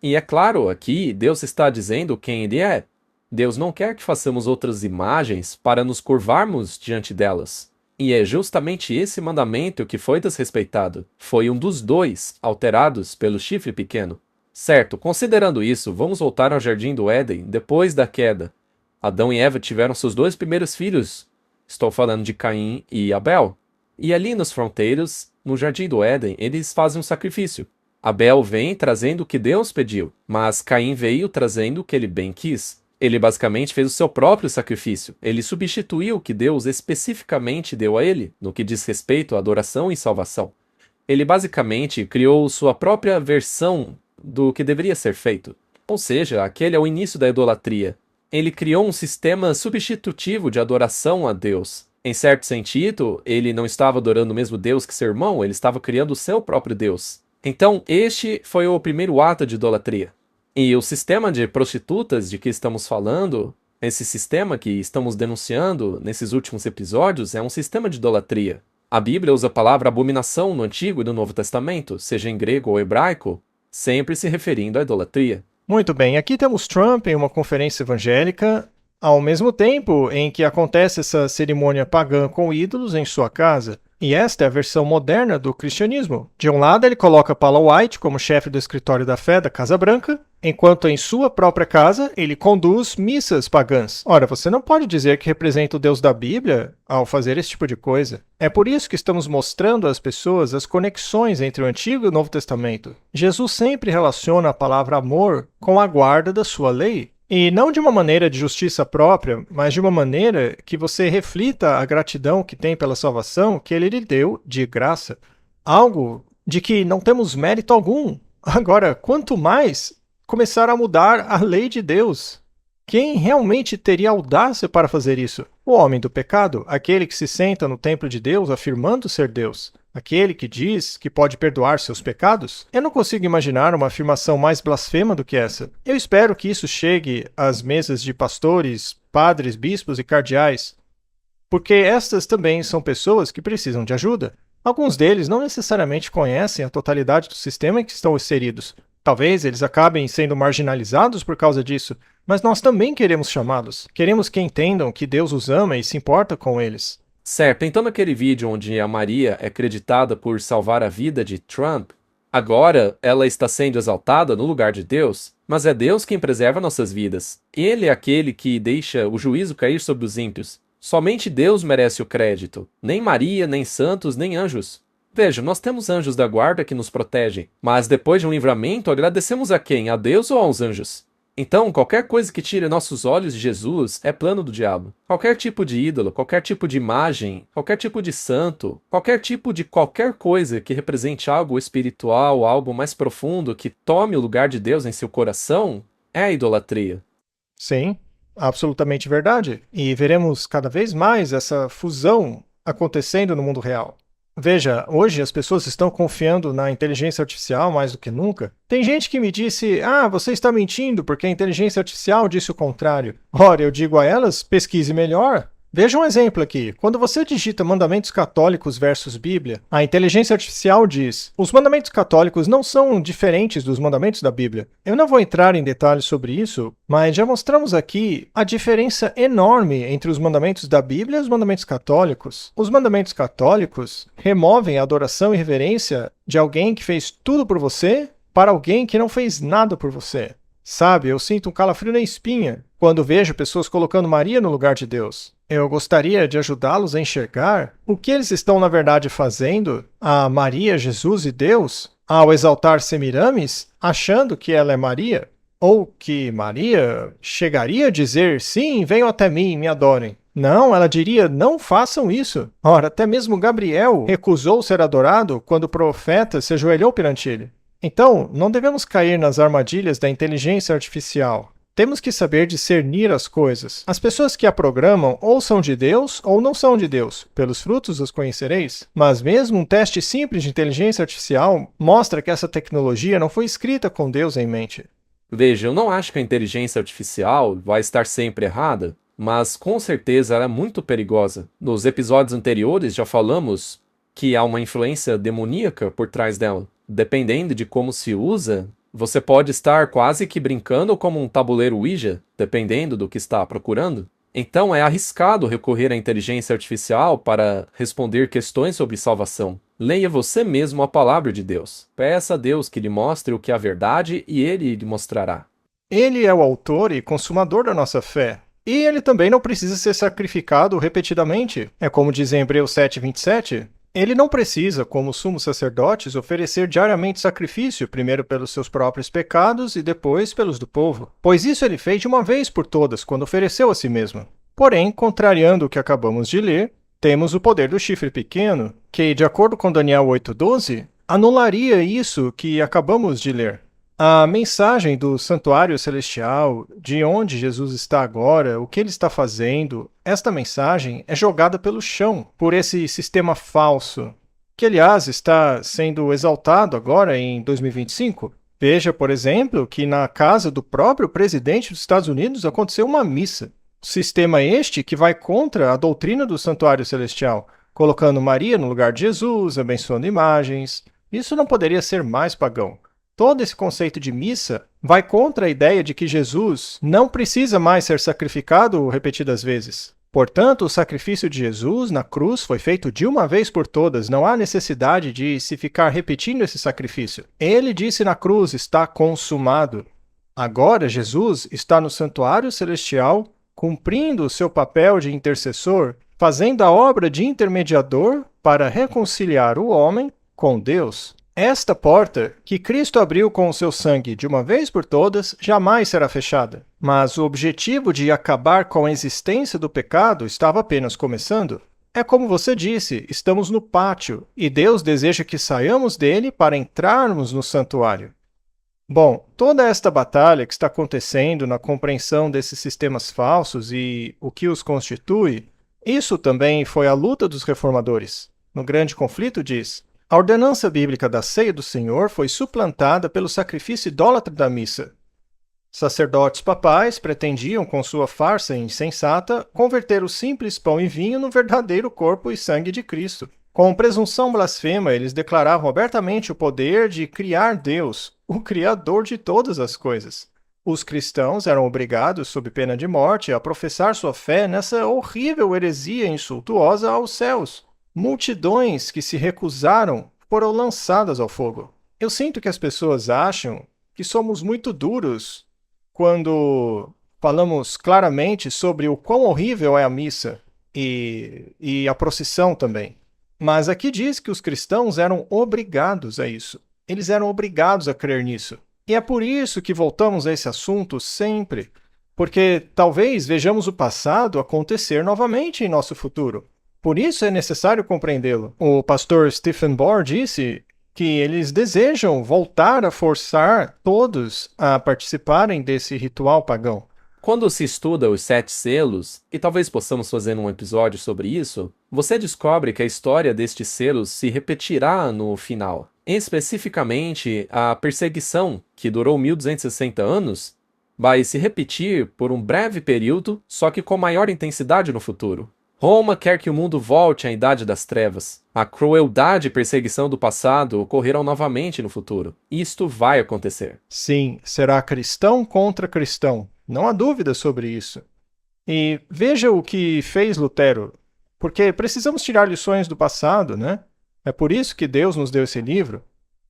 E é claro, aqui Deus está dizendo quem ele é. Deus não quer que façamos outras imagens para nos curvarmos diante delas. E é justamente esse mandamento que foi desrespeitado. Foi um dos 2 alterados pelo chifre pequeno. Certo, considerando isso, vamos voltar ao Jardim do Éden depois da queda. Adão e Eva tiveram seus 2 primeiros filhos. Estou falando de Caim e Abel. E ali nos fronteiros, no Jardim do Éden, eles fazem um sacrifício. Abel vem trazendo o que Deus pediu, mas Caim veio trazendo o que ele bem quis. Ele basicamente fez o seu próprio sacrifício. Ele substituiu o que Deus especificamente deu a ele, no que diz respeito à adoração e salvação. Ele basicamente criou sua própria versão do que deveria ser feito. Ou seja, aquele é o início da idolatria. Ele criou um sistema substitutivo de adoração a Deus. Em certo sentido, ele não estava adorando o mesmo Deus que seu irmão, ele estava criando o seu próprio Deus. Então, este foi o primeiro ato de idolatria. E o sistema de prostitutas de que estamos falando, esse sistema que estamos denunciando nesses últimos episódios, é um sistema de idolatria. A Bíblia usa a palavra abominação no Antigo e no Novo Testamento, seja em grego ou hebraico, sempre se referindo à idolatria. Muito bem, aqui temos Trump em uma conferência evangélica, ao mesmo tempo em que acontece essa cerimônia pagã com ídolos em sua casa. E esta é a versão moderna do cristianismo. De um lado, ele coloca Paula White como chefe do escritório da fé da Casa Branca. enquanto em sua própria casa ele conduz missas pagãs. Ora, você não pode dizer que representa o Deus da Bíblia ao fazer esse tipo de coisa. É por isso que estamos mostrando às pessoas as conexões entre o Antigo e o Novo Testamento. Jesus sempre relaciona a palavra amor com a guarda da sua lei. E não de uma maneira de justiça própria, mas de uma maneira que você reflita a gratidão que tem pela salvação que ele lhe deu de graça. Algo de que não temos mérito algum. Agora, quanto mais começar a mudar a lei de Deus. Quem realmente teria audácia para fazer isso? O homem do pecado, aquele que se senta no templo de Deus afirmando ser Deus, aquele que diz que pode perdoar seus pecados? Eu não consigo imaginar uma afirmação mais blasfema do que essa. Eu espero que isso chegue às mesas de pastores, padres, bispos e cardeais, porque estas também são pessoas que precisam de ajuda. Alguns deles não necessariamente conhecem a totalidade do sistema em que estão inseridos. Talvez eles acabem sendo marginalizados por causa disso, mas nós também queremos chamá-los. Queremos que entendam que Deus os ama e se importa com eles. Certo, então naquele vídeo onde a Maria é creditada por salvar a vida de Trump, agora ela está sendo exaltada no lugar de Deus, mas é Deus quem preserva nossas vidas. Ele é aquele que deixa o juízo cair sobre os ímpios. Somente Deus merece o crédito, nem Maria, nem santos, nem anjos. Veja, nós temos anjos da guarda que nos protegem, mas depois de um livramento, agradecemos a quem? A Deus ou aos anjos? Então, qualquer coisa que tire nossos olhos de Jesus é plano do diabo. Qualquer tipo de ídolo, qualquer tipo de imagem, qualquer tipo de santo, qualquer tipo de qualquer coisa que represente algo espiritual, algo mais profundo, que tome o lugar de Deus em seu coração, é a idolatria. Sim, absolutamente verdade. E veremos cada vez mais essa fusão acontecendo no mundo real. Veja, hoje as pessoas estão confiando na inteligência artificial mais do que nunca. Tem gente que me disse, você está mentindo porque a inteligência artificial disse o contrário. Ora, eu digo a elas, pesquise melhor. Veja um exemplo aqui. Quando você digita mandamentos católicos versus Bíblia, a inteligência artificial diz: os mandamentos católicos não são diferentes dos mandamentos da Bíblia. Eu não vou entrar em detalhes sobre isso, mas já mostramos aqui a diferença enorme entre os mandamentos da Bíblia e os mandamentos católicos. Os mandamentos católicos removem a adoração e reverência de alguém que fez tudo por você para alguém que não fez nada por você. Sabe, eu sinto um calafrio na espinha quando vejo pessoas colocando Maria no lugar de Deus. Eu gostaria de ajudá-los a enxergar o que eles estão na verdade fazendo a Maria, Jesus e Deus ao exaltar Semiramis, achando que ela é Maria, ou que Maria chegaria a dizer, sim, venham até mim, me adorem. Não, ela diria, não façam isso. Ora, até mesmo Gabriel recusou ser adorado quando o profeta se ajoelhou perante ele. Então, não devemos cair nas armadilhas da inteligência artificial. Temos que saber discernir as coisas. As pessoas que a programam ou são de Deus ou não são de Deus. Pelos frutos os conhecereis. Mas mesmo um teste simples de inteligência artificial mostra que essa tecnologia não foi escrita com Deus em mente. Veja, eu não acho que a inteligência artificial vai estar sempre errada, mas com certeza ela é muito perigosa. Nos episódios anteriores já falamos que há uma influência demoníaca por trás dela. Dependendo de como se usa, você pode estar quase que brincando como um tabuleiro Ouija, dependendo do que está procurando. Então é arriscado recorrer à inteligência artificial para responder questões sobre salvação. Leia você mesmo a palavra de Deus. Peça a Deus que lhe mostre o que é a verdade e ele lhe mostrará. Ele é o autor e consumador da nossa fé. E ele também não precisa ser sacrificado repetidamente. É como diz em Hebreus 7:27. Ele não precisa, como sumos sacerdotes, oferecer diariamente sacrifício, primeiro pelos seus próprios pecados e depois pelos do povo, pois isso ele fez de uma vez por todas, quando ofereceu a si mesmo. Porém, contrariando o que acabamos de ler, temos o poder do chifre pequeno, que, de acordo com Daniel 8:12, anularia isso que acabamos de ler. A mensagem do santuário celestial, de onde Jesus está agora, o que ele está fazendo, esta mensagem é jogada pelo chão por esse sistema falso, que aliás está sendo exaltado agora em 2025. Veja, por exemplo, que na casa do próprio presidente dos Estados Unidos aconteceu uma missa. Sistema este que vai contra a doutrina do santuário celestial, colocando Maria no lugar de Jesus, abençoando imagens. Isso não poderia ser mais pagão. Todo esse conceito de missa vai contra a ideia de que Jesus não precisa mais ser sacrificado repetidas vezes. Portanto, o sacrifício de Jesus na cruz foi feito de uma vez por todas, não há necessidade de se ficar repetindo esse sacrifício. Ele disse na cruz, está consumado. Agora Jesus está no santuário celestial, cumprindo o seu papel de intercessor, fazendo a obra de intermediador para reconciliar o homem com Deus. Esta porta, que Cristo abriu com o seu sangue de uma vez por todas, jamais será fechada. Mas o objetivo de acabar com a existência do pecado estava apenas começando. É como você disse, estamos no pátio, e Deus deseja que saiamos dele para entrarmos no santuário. Bom, toda esta batalha que está acontecendo na compreensão desses sistemas falsos e o que os constitui, isso também foi a luta dos reformadores. No Grande Conflito diz: a ordenança bíblica da ceia do Senhor foi suplantada pelo sacrifício idólatra da missa. Sacerdotes papais pretendiam, com sua farsa insensata, converter o simples pão e vinho no verdadeiro corpo e sangue de Cristo. Com presunção blasfema, eles declaravam abertamente o poder de criar Deus, o Criador de todas as coisas. Os cristãos eram obrigados, sob pena de morte, a professar sua fé nessa horrível heresia insultuosa aos céus. Multidões que se recusaram foram lançadas ao fogo. Eu sinto que as pessoas acham que somos muito duros quando falamos claramente sobre o quão horrível é a missa e a procissão também. Mas aqui diz que os cristãos eram obrigados a isso. Eles eram obrigados a crer nisso. E é por isso que voltamos a esse assunto sempre, porque talvez vejamos o passado acontecer novamente em nosso futuro. Por isso é necessário compreendê-lo. O pastor Stephen Bohr disse que eles desejam voltar a forçar todos a participarem desse ritual pagão. Quando se estuda os 7 selos, e talvez possamos fazer um episódio sobre isso, você descobre que a história destes selos se repetirá no final. Especificamente, a perseguição, que durou 1260 anos, vai se repetir por um breve período, só que com maior intensidade no futuro. Roma quer que o mundo volte à Idade das Trevas. A crueldade e perseguição do passado ocorrerão novamente no futuro. Isto vai acontecer. Sim, será cristão contra cristão. Não há dúvida sobre isso. E veja o que fez Lutero, porque precisamos tirar lições do passado, né? É por isso que Deus nos deu esse livro.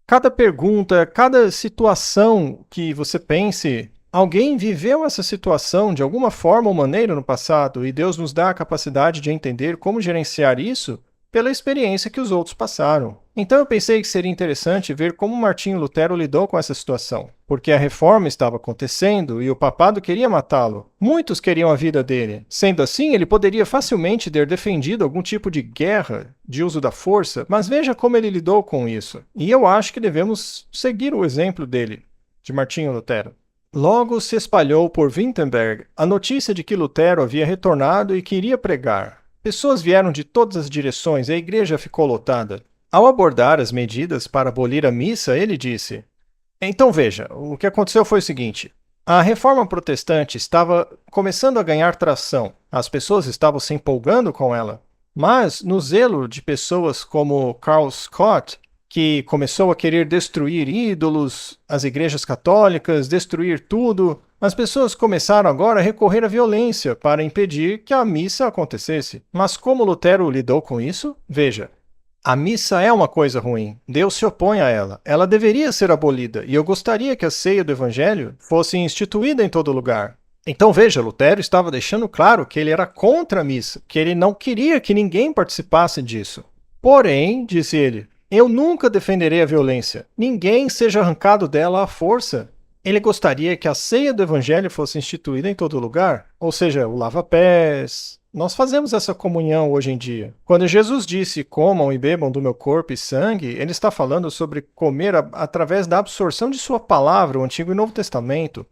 Cada pergunta, cada situação que você pense, alguém viveu essa situação de alguma forma ou maneira no passado e Deus nos dá a capacidade de entender como gerenciar isso pela experiência que os outros passaram. Então eu pensei que seria interessante ver como Martinho Lutero lidou com essa situação, porque a reforma estava acontecendo e o papado queria matá-lo. Muitos queriam a vida dele. Sendo assim, ele poderia facilmente ter defendido algum tipo de guerra, de uso da força, mas veja como ele lidou com isso. E eu acho que devemos seguir o exemplo dele, de Martinho Lutero. Logo se espalhou por Wittenberg a notícia de que Lutero havia retornado e queria pregar. Pessoas vieram de todas as direções e a igreja ficou lotada. Ao abordar as medidas para abolir a missa, ele disse: então veja, o que aconteceu foi o seguinte. A reforma protestante estava começando a ganhar tração. As pessoas estavam se empolgando com ela. Mas, no zelo de pessoas como Carl Scott, que começou a querer destruir ídolos, as igrejas católicas, destruir tudo, as pessoas começaram agora a recorrer à violência para impedir que a missa acontecesse. Mas como Lutero lidou com isso? Veja, a missa é uma coisa ruim. Deus se opõe a ela. Ela deveria ser abolida, e eu gostaria que a ceia do Evangelho fosse instituída em todo lugar. Então veja, Lutero estava deixando claro que ele era contra a missa, que ele não queria que ninguém participasse disso. Porém, disse ele, eu nunca defenderei a violência. Ninguém seja arrancado dela à força. Ele gostaria que a ceia do Evangelho fosse instituída em todo lugar, ou seja, o lava-pés. Nós fazemos essa comunhão hoje em dia. Quando Jesus disse, comam e bebam do meu corpo e sangue, ele está falando sobre comer através da absorção de sua palavra, o Antigo e Novo Testamento.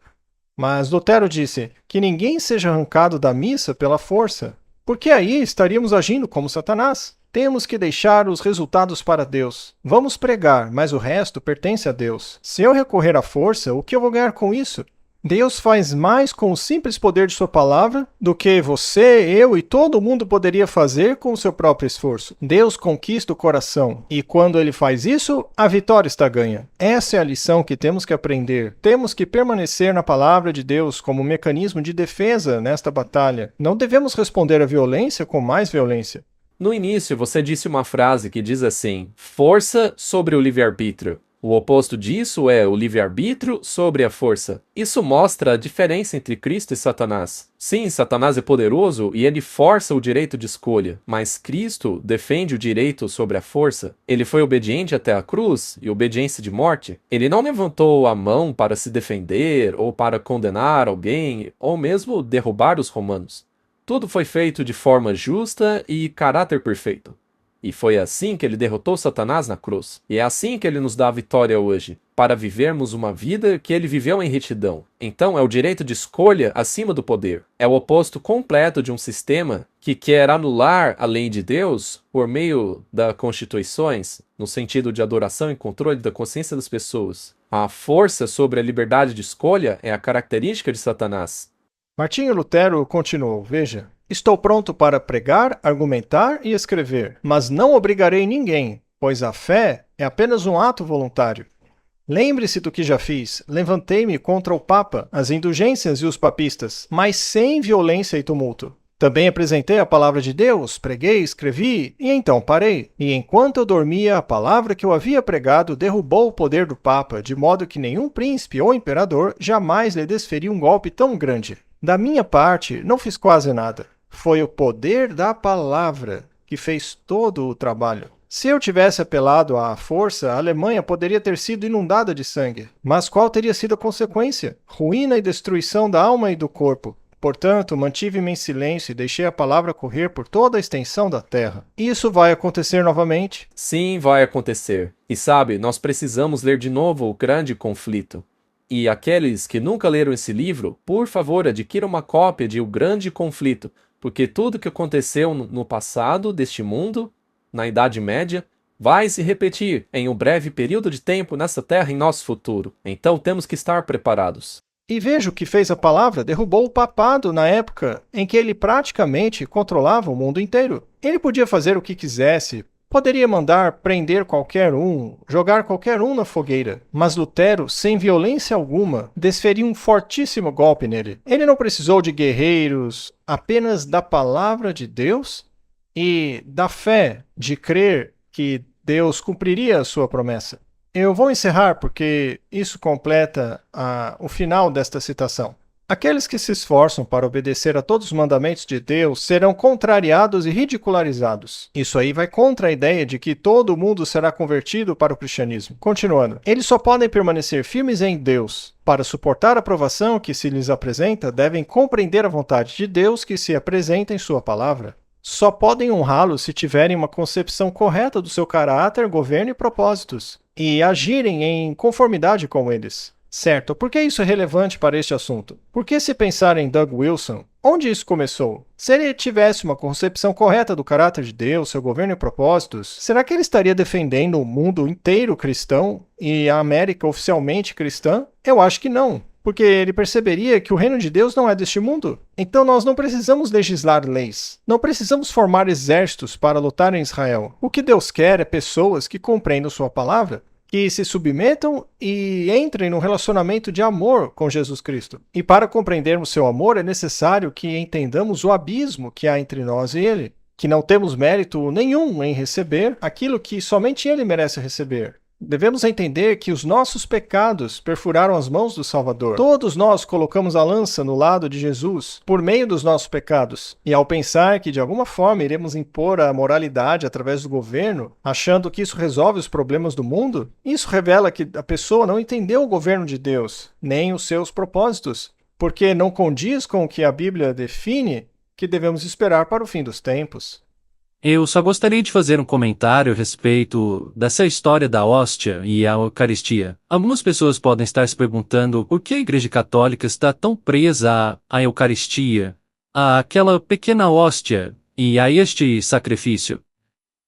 Mas Lutero disse que ninguém seja arrancado da missa pela força, porque aí estaríamos agindo como Satanás. Temos que deixar os resultados para Deus. Vamos pregar, mas o resto pertence a Deus. Se eu recorrer à força, o que eu vou ganhar com isso? Deus faz mais com o simples poder de sua palavra do que você, eu e todo mundo poderia fazer com o seu próprio esforço. Deus conquista o coração, e quando ele faz isso, a vitória está ganha. Essa é a lição que temos que aprender. Temos que permanecer na palavra de Deus como mecanismo de defesa nesta batalha. Não devemos responder à violência com mais violência. No início, você disse uma frase que diz assim: força sobre o livre-arbítrio. O oposto disso é o livre-arbítrio sobre a força. Isso mostra a diferença entre Cristo e Satanás. Sim, Satanás é poderoso e ele força o direito de escolha, mas Cristo defende o direito sobre a força. Ele foi obediente até a cruz e obediência de morte. Ele não levantou a mão para se defender ou para condenar alguém ou mesmo derrubar os romanos. Tudo foi feito de forma justa e caráter perfeito. E foi assim que ele derrotou Satanás na cruz. E é assim que ele nos dá a vitória hoje, para vivermos uma vida que ele viveu em retidão. Então é o direito de escolha acima do poder. É o oposto completo de um sistema que quer anular a lei de Deus por meio das constituições, no sentido de adoração e controle da consciência das pessoas. A força sobre a liberdade de escolha é a característica de Satanás. Martinho Lutero continuou, veja: estou pronto para pregar, argumentar e escrever, mas não obrigarei ninguém, pois a fé é apenas um ato voluntário. Lembre-se do que já fiz. Levantei-me contra o Papa, as indulgências e os papistas, mas sem violência e tumulto. Também apresentei a palavra de Deus, preguei, escrevi, e então parei. E enquanto eu dormia, a palavra que eu havia pregado derrubou o poder do Papa, de modo que nenhum príncipe ou imperador jamais lhe desferiu um golpe tão grande. Da minha parte, não fiz quase nada. Foi o poder da palavra que fez todo o trabalho. Se eu tivesse apelado à força, a Alemanha poderia ter sido inundada de sangue. Mas qual teria sido a consequência? Ruína e destruição da alma e do corpo. Portanto, mantive-me em silêncio e deixei a palavra correr por toda a extensão da terra. Isso vai acontecer novamente? Sim, vai acontecer. E sabe, nós precisamos ler de novo o grande conflito. E aqueles que nunca leram esse livro, por favor, adquiram uma cópia de O Grande Conflito, porque tudo que aconteceu no passado deste mundo, na Idade Média, vai se repetir em um breve período de tempo nessa terra em nosso futuro. Então temos que estar preparados. E veja o que fez a palavra: derrubou o papado na época em que ele praticamente controlava o mundo inteiro. Ele podia fazer o que quisesse, poderia mandar prender qualquer um, jogar qualquer um na fogueira, mas Lutero, sem violência alguma, desferiu um fortíssimo golpe nele. Ele não precisou de guerreiros, apenas da palavra de Deus e da fé de crer que Deus cumpriria a sua promessa. Eu vou encerrar porque isso completa o final desta citação. Aqueles que se esforçam para obedecer a todos os mandamentos de Deus serão contrariados e ridicularizados. Isso aí vai contra a ideia de que todo mundo será convertido para o cristianismo. Continuando, eles só podem permanecer firmes em Deus. Para suportar a provação que se lhes apresenta, devem compreender a vontade de Deus que se apresenta em sua palavra. Só podem honrá-lo se tiverem uma concepção correta do seu caráter, governo e propósitos, e agirem em conformidade com eles. Certo, por que isso é relevante para este assunto? Porque se pensar em Doug Wilson, onde isso começou? Se ele tivesse uma concepção correta do caráter de Deus, seu governo e propósitos, será que ele estaria defendendo o mundo inteiro cristão e a América oficialmente cristã? Eu acho que não, porque ele perceberia que o reino de Deus não é deste mundo. Então nós não precisamos legislar leis, não precisamos formar exércitos para lutar em Israel. O que Deus quer é pessoas que compreendam sua palavra, que se submetam e entrem num relacionamento de amor com Jesus Cristo. E para compreendermos seu amor, é necessário que entendamos o abismo que há entre nós e ele, que não temos mérito nenhum em receber aquilo que somente ele merece receber. Devemos entender que os nossos pecados perfuraram as mãos do Salvador. Todos nós colocamos a lança no lado de Jesus por meio dos nossos pecados. E ao pensar que de alguma forma iremos impor a moralidade através do governo, achando que isso resolve os problemas do mundo, isso revela que a pessoa não entendeu o governo de Deus, nem os seus propósitos, porque não condiz com o que a Bíblia define que devemos esperar para o fim dos tempos. Eu só gostaria de fazer um comentário a respeito dessa história da hóstia e a Eucaristia. Algumas pessoas podem estar se perguntando por que a Igreja Católica está tão presa à Eucaristia, àquela pequena hóstia e a este sacrifício.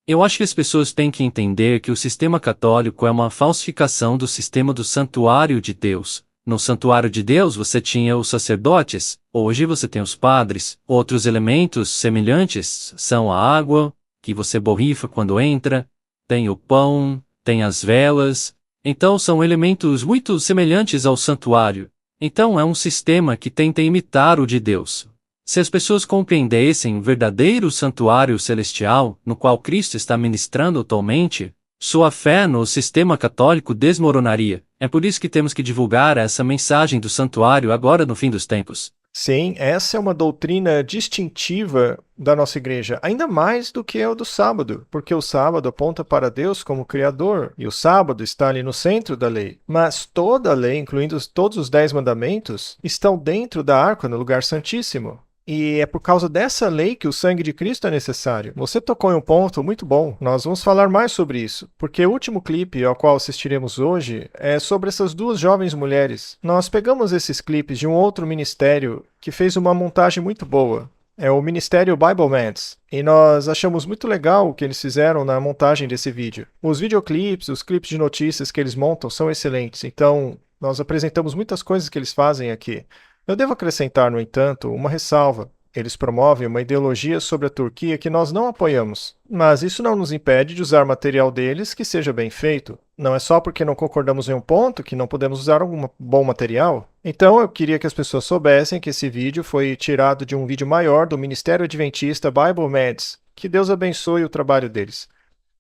Eu acho que as pessoas têm que entender que o sistema católico é uma falsificação do sistema do santuário de Deus. No santuário de Deus você tinha os sacerdotes, hoje você tem os padres. Outros elementos semelhantes são a água, que você borrifa quando entra, tem o pão, tem as velas. Então são elementos muito semelhantes ao santuário. Então é um sistema que tenta imitar o de Deus. Se as pessoas compreendessem o verdadeiro santuário celestial, no qual Cristo está ministrando atualmente, Sua fé no sistema católico desmoronaria. É por isso que temos que divulgar essa mensagem do santuário agora no fim dos tempos. Sim, essa é uma doutrina distintiva da nossa igreja, ainda mais do que o do sábado, porque o sábado aponta para Deus como Criador, e o sábado está ali no centro da lei. Mas toda a lei, incluindo todos os 10 mandamentos, estão dentro da arca, no lugar santíssimo. E é por causa dessa lei que o sangue de Cristo é necessário. Você tocou em um ponto muito bom. Nós vamos falar mais sobre isso, porque o último clipe ao qual assistiremos hoje é sobre essas duas jovens mulheres. Nós pegamos esses clipes de um outro ministério que fez uma montagem muito boa. É o Ministério Bible Mans. E nós achamos muito legal o que eles fizeram na montagem desse vídeo. Os videoclipes, os clipes de notícias que eles montam são excelentes. Então, nós apresentamos muitas coisas que eles fazem aqui. Eu devo acrescentar, no entanto, uma ressalva. Eles promovem uma ideologia sobre a Turquia que nós não apoiamos, mas isso não nos impede de usar material deles que seja bem feito. Não é só porque não concordamos em um ponto que não podemos usar algum bom material. Então eu queria que as pessoas soubessem que esse vídeo foi tirado de um vídeo maior do Ministério Adventista Bible Meds. Que Deus abençoe o trabalho deles.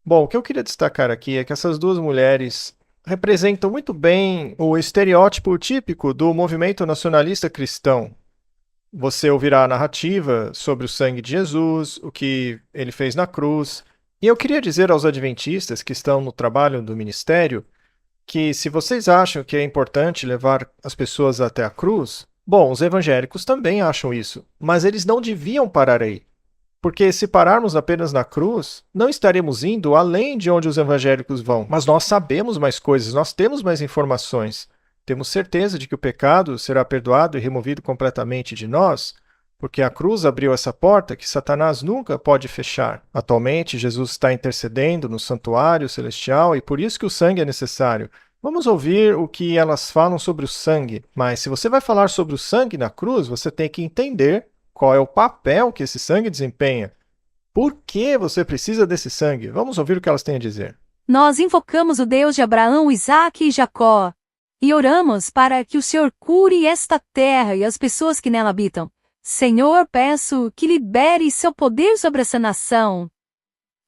Bom, o que eu queria destacar aqui é que essas duas mulheres representam muito bem o estereótipo típico do movimento nacionalista cristão. Você ouvirá a narrativa sobre o sangue de Jesus, o que ele fez na cruz. E eu queria dizer aos adventistas que estão no trabalho do ministério que se vocês acham que é importante levar as pessoas até a cruz, bom, os evangélicos também acham isso, mas eles não deviam parar aí. Porque se pararmos apenas na cruz, não estaremos indo além de onde os evangélicos vão. Mas nós sabemos mais coisas, nós temos mais informações. Temos certeza de que o pecado será perdoado e removido completamente de nós, porque a cruz abriu essa porta que Satanás nunca pode fechar. Atualmente, Jesus está intercedendo no santuário celestial e por isso que o sangue é necessário. Vamos ouvir o que elas falam sobre o sangue. Mas se você vai falar sobre o sangue na cruz, você tem que entender qual é o papel que esse sangue desempenha. Por que você precisa desse sangue? Vamos ouvir o que elas têm a dizer. Nós invocamos o Deus de Abraão, Isaque e Jacó, e oramos para que o Senhor cure esta terra e as pessoas que nela habitam. Senhor, peço que libere seu poder sobre essa nação.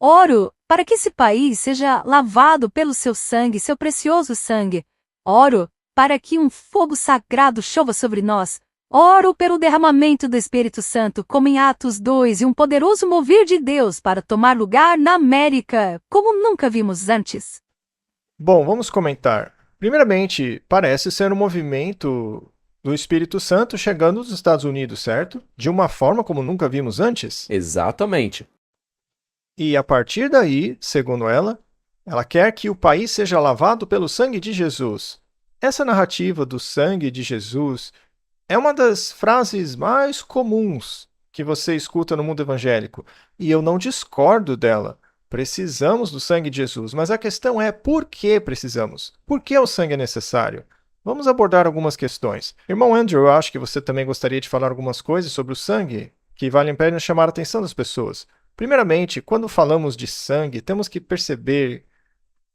Oro para que esse país seja lavado pelo seu sangue, seu precioso sangue. Oro para que um fogo sagrado chova sobre nós. Oro pelo derramamento do Espírito Santo, como em Atos 2, e um poderoso mover de Deus para tomar lugar na América, como nunca vimos antes. Bom, vamos comentar. Primeiramente, parece ser um movimento do Espírito Santo chegando nos Estados Unidos, certo? De uma forma como nunca vimos antes. Exatamente. E a partir daí, segundo ela quer que o país seja lavado pelo sangue de Jesus. Essa narrativa do sangue de Jesus é uma das frases mais comuns que você escuta no mundo evangélico, e eu não discordo dela. Precisamos do sangue de Jesus, mas a questão é por que precisamos? Por que o sangue é necessário? Vamos abordar algumas questões. Irmão Andrew, eu acho que você também gostaria de falar algumas coisas sobre o sangue, que vale a pena chamar a atenção das pessoas. Primeiramente, quando falamos de sangue, temos que perceber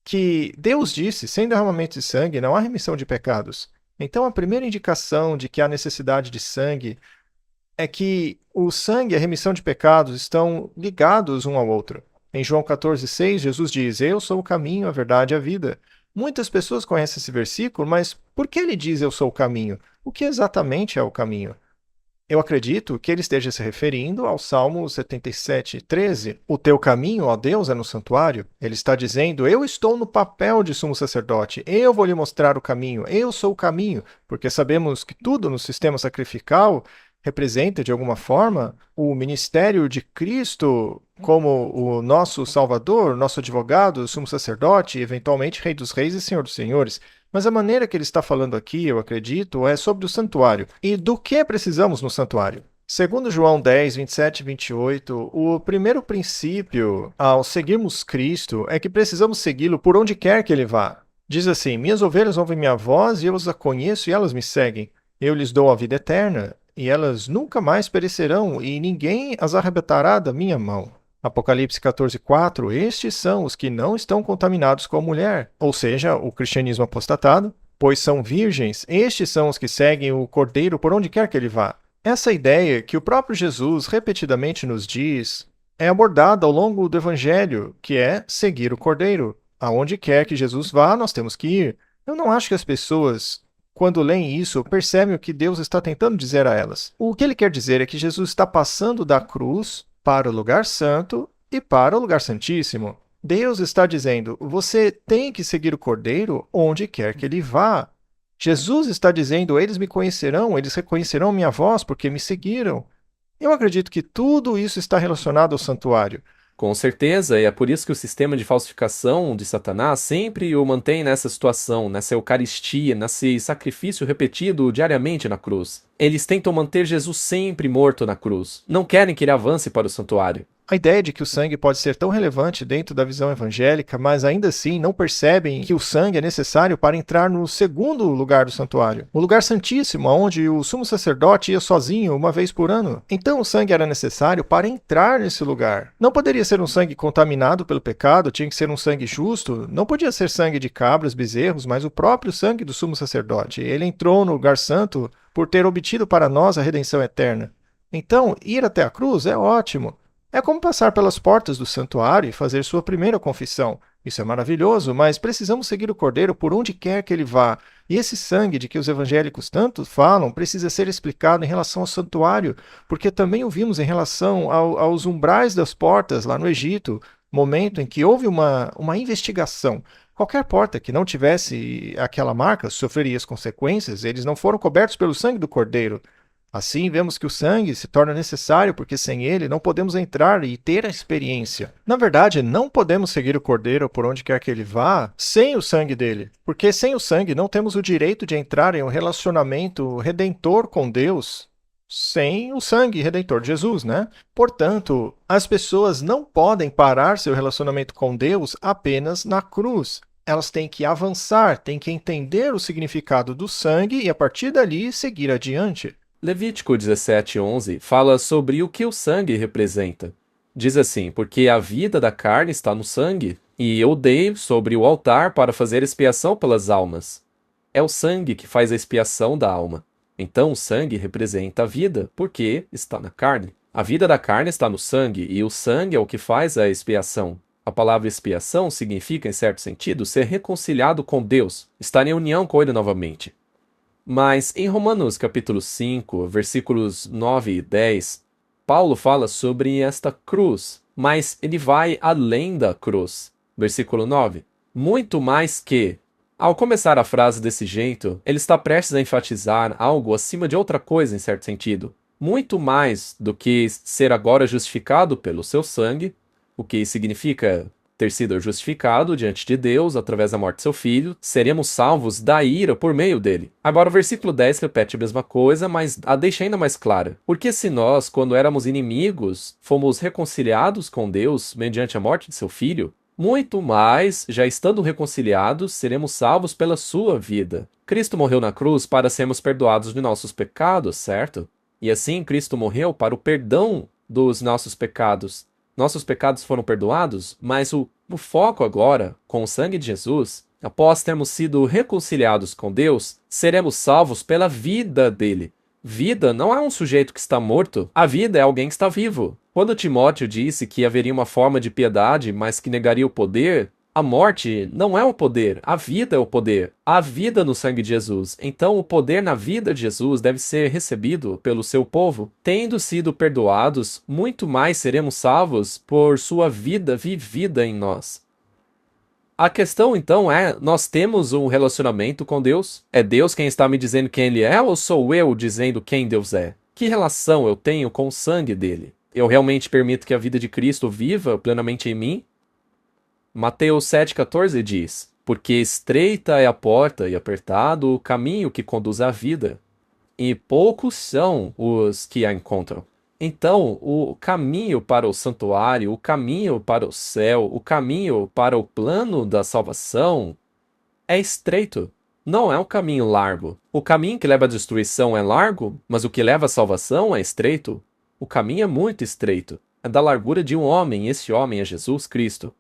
que Deus disse, sem derramamento de sangue não há remissão de pecados. Então, a primeira indicação de que há necessidade de sangue é que o sangue e a remissão de pecados estão ligados um ao outro. Em João 14,6, Jesus diz, eu sou o caminho, a verdade e a vida. Muitas pessoas conhecem esse versículo, mas por que ele diz eu sou o caminho? O que exatamente é o caminho? Eu acredito que ele esteja se referindo ao Salmo 77:13. O teu caminho, ó Deus, é no santuário. Ele está dizendo, eu estou no papel de sumo sacerdote, eu vou lhe mostrar o caminho, eu sou o caminho, porque sabemos que tudo no sistema sacrificial representa, de alguma forma, o ministério de Cristo como o nosso Salvador, nosso advogado, sumo sacerdote e, eventualmente, Rei dos Reis e Senhor dos Senhores. Mas a maneira que ele está falando aqui, eu acredito, é sobre o santuário. E do que precisamos no santuário? Segundo João 10, 27 e 28, o primeiro princípio ao seguirmos Cristo é que precisamos segui-lo por onde quer que ele vá. Diz assim, minhas ovelhas ouvem minha voz e eu as conheço e elas me seguem. Eu lhes dou a vida eterna e elas nunca mais perecerão e ninguém as arrebatará da minha mão. Apocalipse 14:4, estes são os que não estão contaminados com a mulher, ou seja, o cristianismo apostatado, pois são virgens, estes são os que seguem o Cordeiro por onde quer que ele vá. Essa ideia que o próprio Jesus repetidamente nos diz é abordada ao longo do Evangelho, que é seguir o Cordeiro. Aonde quer que Jesus vá, nós temos que ir. Eu não acho que as pessoas, quando leem isso, percebem o que Deus está tentando dizer a elas. O que ele quer dizer é que Jesus está passando da cruz para o lugar santo e para o lugar santíssimo. Deus está dizendo, você tem que seguir o Cordeiro onde quer que ele vá. Jesus está dizendo, eles me conhecerão, eles reconhecerão minha voz porque me seguiram. Eu acredito que tudo isso está relacionado ao santuário. Com certeza, e é por isso que o sistema de falsificação de Satanás sempre o mantém nessa situação, nessa Eucaristia, nesse sacrifício repetido diariamente na cruz. Eles tentam manter Jesus sempre morto na cruz. Não querem que ele avance para o santuário. A ideia de que o sangue pode ser tão relevante dentro da visão evangélica, mas ainda assim não percebem que o sangue é necessário para entrar no segundo lugar do santuário, o lugar santíssimo, onde o sumo sacerdote ia sozinho uma vez por ano. Então o sangue era necessário para entrar nesse lugar. Não poderia ser um sangue contaminado pelo pecado, tinha que ser um sangue justo, não podia ser sangue de cabras, bezerros, mas o próprio sangue do sumo sacerdote. Ele entrou no lugar santo por ter obtido para nós a redenção eterna. Então, ir até a cruz é ótimo. É como passar pelas portas do santuário e fazer sua primeira confissão. Isso é maravilhoso, mas precisamos seguir o Cordeiro por onde quer que ele vá. E esse sangue de que os evangélicos tanto falam precisa ser explicado em relação ao santuário, porque também o vimos em relação aos umbrais das portas lá no Egito, momento em que houve uma investigação. Qualquer porta que não tivesse aquela marca sofreria as consequências, eles não foram cobertos pelo sangue do Cordeiro. Assim, vemos que o sangue se torna necessário porque sem ele não podemos entrar e ter a experiência. Na verdade, não podemos seguir o Cordeiro por onde quer que ele vá sem o sangue dele, porque sem o sangue não temos o direito de entrar em um relacionamento redentor com Deus sem o sangue redentor de Jesus, né? Portanto, as pessoas não podem parar seu relacionamento com Deus apenas na cruz. Elas têm que avançar, têm que entender o significado do sangue e, a partir dali, seguir adiante. Levítico 17:11 fala sobre o que o sangue representa. Diz assim, porque a vida da carne está no sangue, e eu dei sobre o altar para fazer expiação pelas almas. É o sangue que faz a expiação da alma. Então o sangue representa a vida, porque está na carne. A vida da carne está no sangue, e o sangue é o que faz a expiação. A palavra expiação significa, em certo sentido, ser reconciliado com Deus, estar em união com Ele novamente. Mas em Romanos capítulo 5, versículos 9 e 10, Paulo fala sobre esta cruz, mas ele vai além da cruz. Versículo 9. Muito mais que... Ao começar a frase desse jeito, ele está prestes a enfatizar algo acima de outra coisa em certo sentido. Muito mais do que ser agora justificado pelo seu sangue, o que significa... ter sido justificado diante de Deus através da morte de seu filho, seremos salvos da ira por meio dele. Agora o versículo 10 repete a mesma coisa, mas a deixa ainda mais clara. Porque se nós, quando éramos inimigos, fomos reconciliados com Deus mediante a morte de seu filho, muito mais, já estando reconciliados, seremos salvos pela sua vida. Cristo morreu na cruz para sermos perdoados de nossos pecados, certo? E assim Cristo morreu para o perdão dos nossos pecados. Nossos pecados foram perdoados, mas o foco agora, com o sangue de Jesus, após termos sido reconciliados com Deus, seremos salvos pela vida dele. Vida não é um sujeito que está morto, a vida é alguém que está vivo. Quando Timóteo disse que haveria uma forma de piedade, mas que negaria o poder, a morte não é o poder, a vida é o poder. A vida no sangue de Jesus. Então o poder na vida de Jesus deve ser recebido pelo seu povo. Tendo sido perdoados, muito mais seremos salvos por sua vida vivida em nós. A questão então é, nós temos um relacionamento com Deus? É Deus quem está me dizendo quem Ele é ou sou eu dizendo quem Deus é? Que relação eu tenho com o sangue dele? Eu realmente permito que a vida de Cristo viva plenamente em mim? Mateus 7,14 diz, porque estreita é a porta e apertado o caminho que conduz à vida, e poucos são os que a encontram. Então, o caminho para o santuário, o caminho para o céu, o caminho para o plano da salvação é estreito. Não é um caminho largo. O caminho que leva à destruição é largo, mas o que leva à salvação é estreito. O caminho é muito estreito. É da largura de um homem, e esse homem é Jesus Cristo.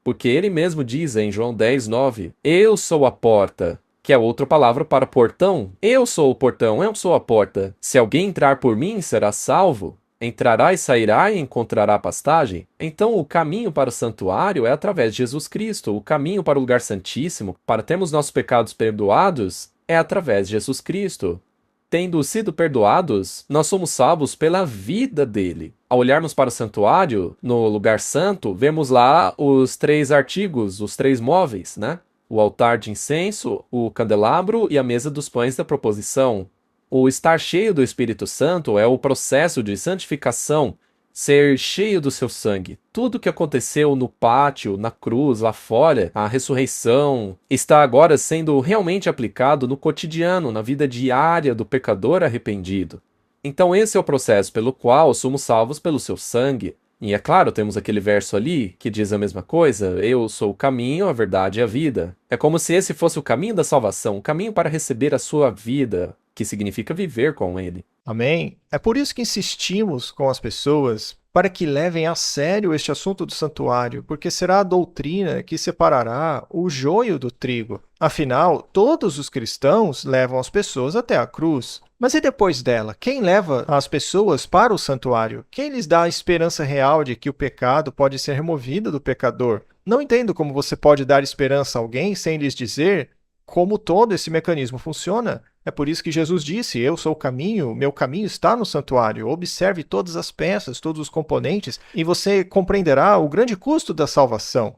Porque ele mesmo diz em João 10:9, eu sou a porta, que é outra palavra para portão. Eu sou o portão, eu sou a porta. Se alguém entrar por mim, será salvo. entrará e sairá e encontrará pastagem? Então o caminho para o santuário é através de Jesus Cristo. O caminho para o lugar santíssimo, para termos nossos pecados perdoados, é através de Jesus Cristo. Tendo sido perdoados, nós somos salvos pela vida dele. Ao olharmos para o santuário, no lugar santo, vemos lá os 3 artigos, os 3 móveis, né? O altar de incenso, o candelabro e a mesa dos pães da proposição. O estar cheio do Espírito Santo é o processo de santificação, ser cheio do seu sangue. Tudo que aconteceu no pátio, na cruz, lá fora, a ressurreição, está agora sendo realmente aplicado no cotidiano, na vida diária do pecador arrependido. Então esse é o processo pelo qual somos salvos pelo seu sangue. E é claro, temos aquele verso ali que diz a mesma coisa: eu sou o caminho, a verdade e a vida. É como se esse fosse o caminho da salvação, o caminho para receber a sua vida, que significa viver com ele. Amém? É por isso que insistimos com as pessoas para que levem a sério este assunto do santuário, porque será a doutrina que separará o joio do trigo. Afinal, todos os cristãos levam as pessoas até a cruz. Mas e depois dela? Quem leva as pessoas para o santuário? Quem lhes dá a esperança real de que o pecado pode ser removido do pecador? Não entendo como você pode dar esperança a alguém sem lhes dizer como todo esse mecanismo funciona. É por isso que Jesus disse: eu sou o caminho, meu caminho está no santuário. Observe todas as peças, todos os componentes, e você compreenderá o grande custo da salvação.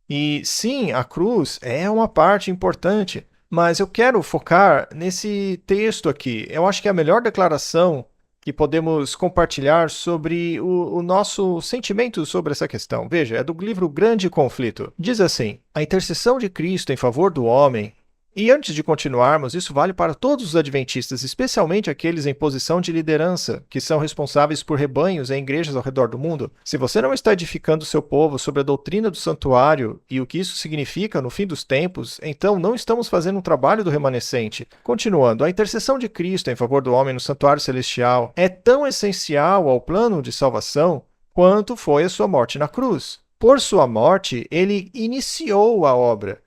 E sim, a cruz é uma parte importante, mas eu quero focar nesse texto aqui. Eu acho que é a melhor declaração que podemos compartilhar sobre o nosso sentimento sobre essa questão. Veja, é do livro Grande Conflito. Diz assim: a intercessão de Cristo em favor do homem. E antes de continuarmos, isso vale para todos os adventistas, especialmente aqueles em posição de liderança, que são responsáveis por rebanhos em igrejas ao redor do mundo. Se você não está edificando seu povo sobre a doutrina do santuário e o que isso significa no fim dos tempos, então não estamos fazendo um trabalho do remanescente. Continuando, a intercessão de Cristo em favor do homem no santuário celestial é tão essencial ao plano de salvação quanto foi a sua morte na cruz. Por sua morte, ele iniciou a obra,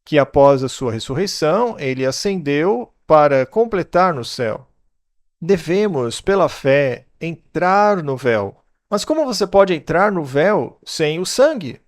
que após a sua ressurreição, ele ascendeu para completar no céu. Devemos, pela fé, entrar no véu. Mas como você pode entrar no véu sem o sangue?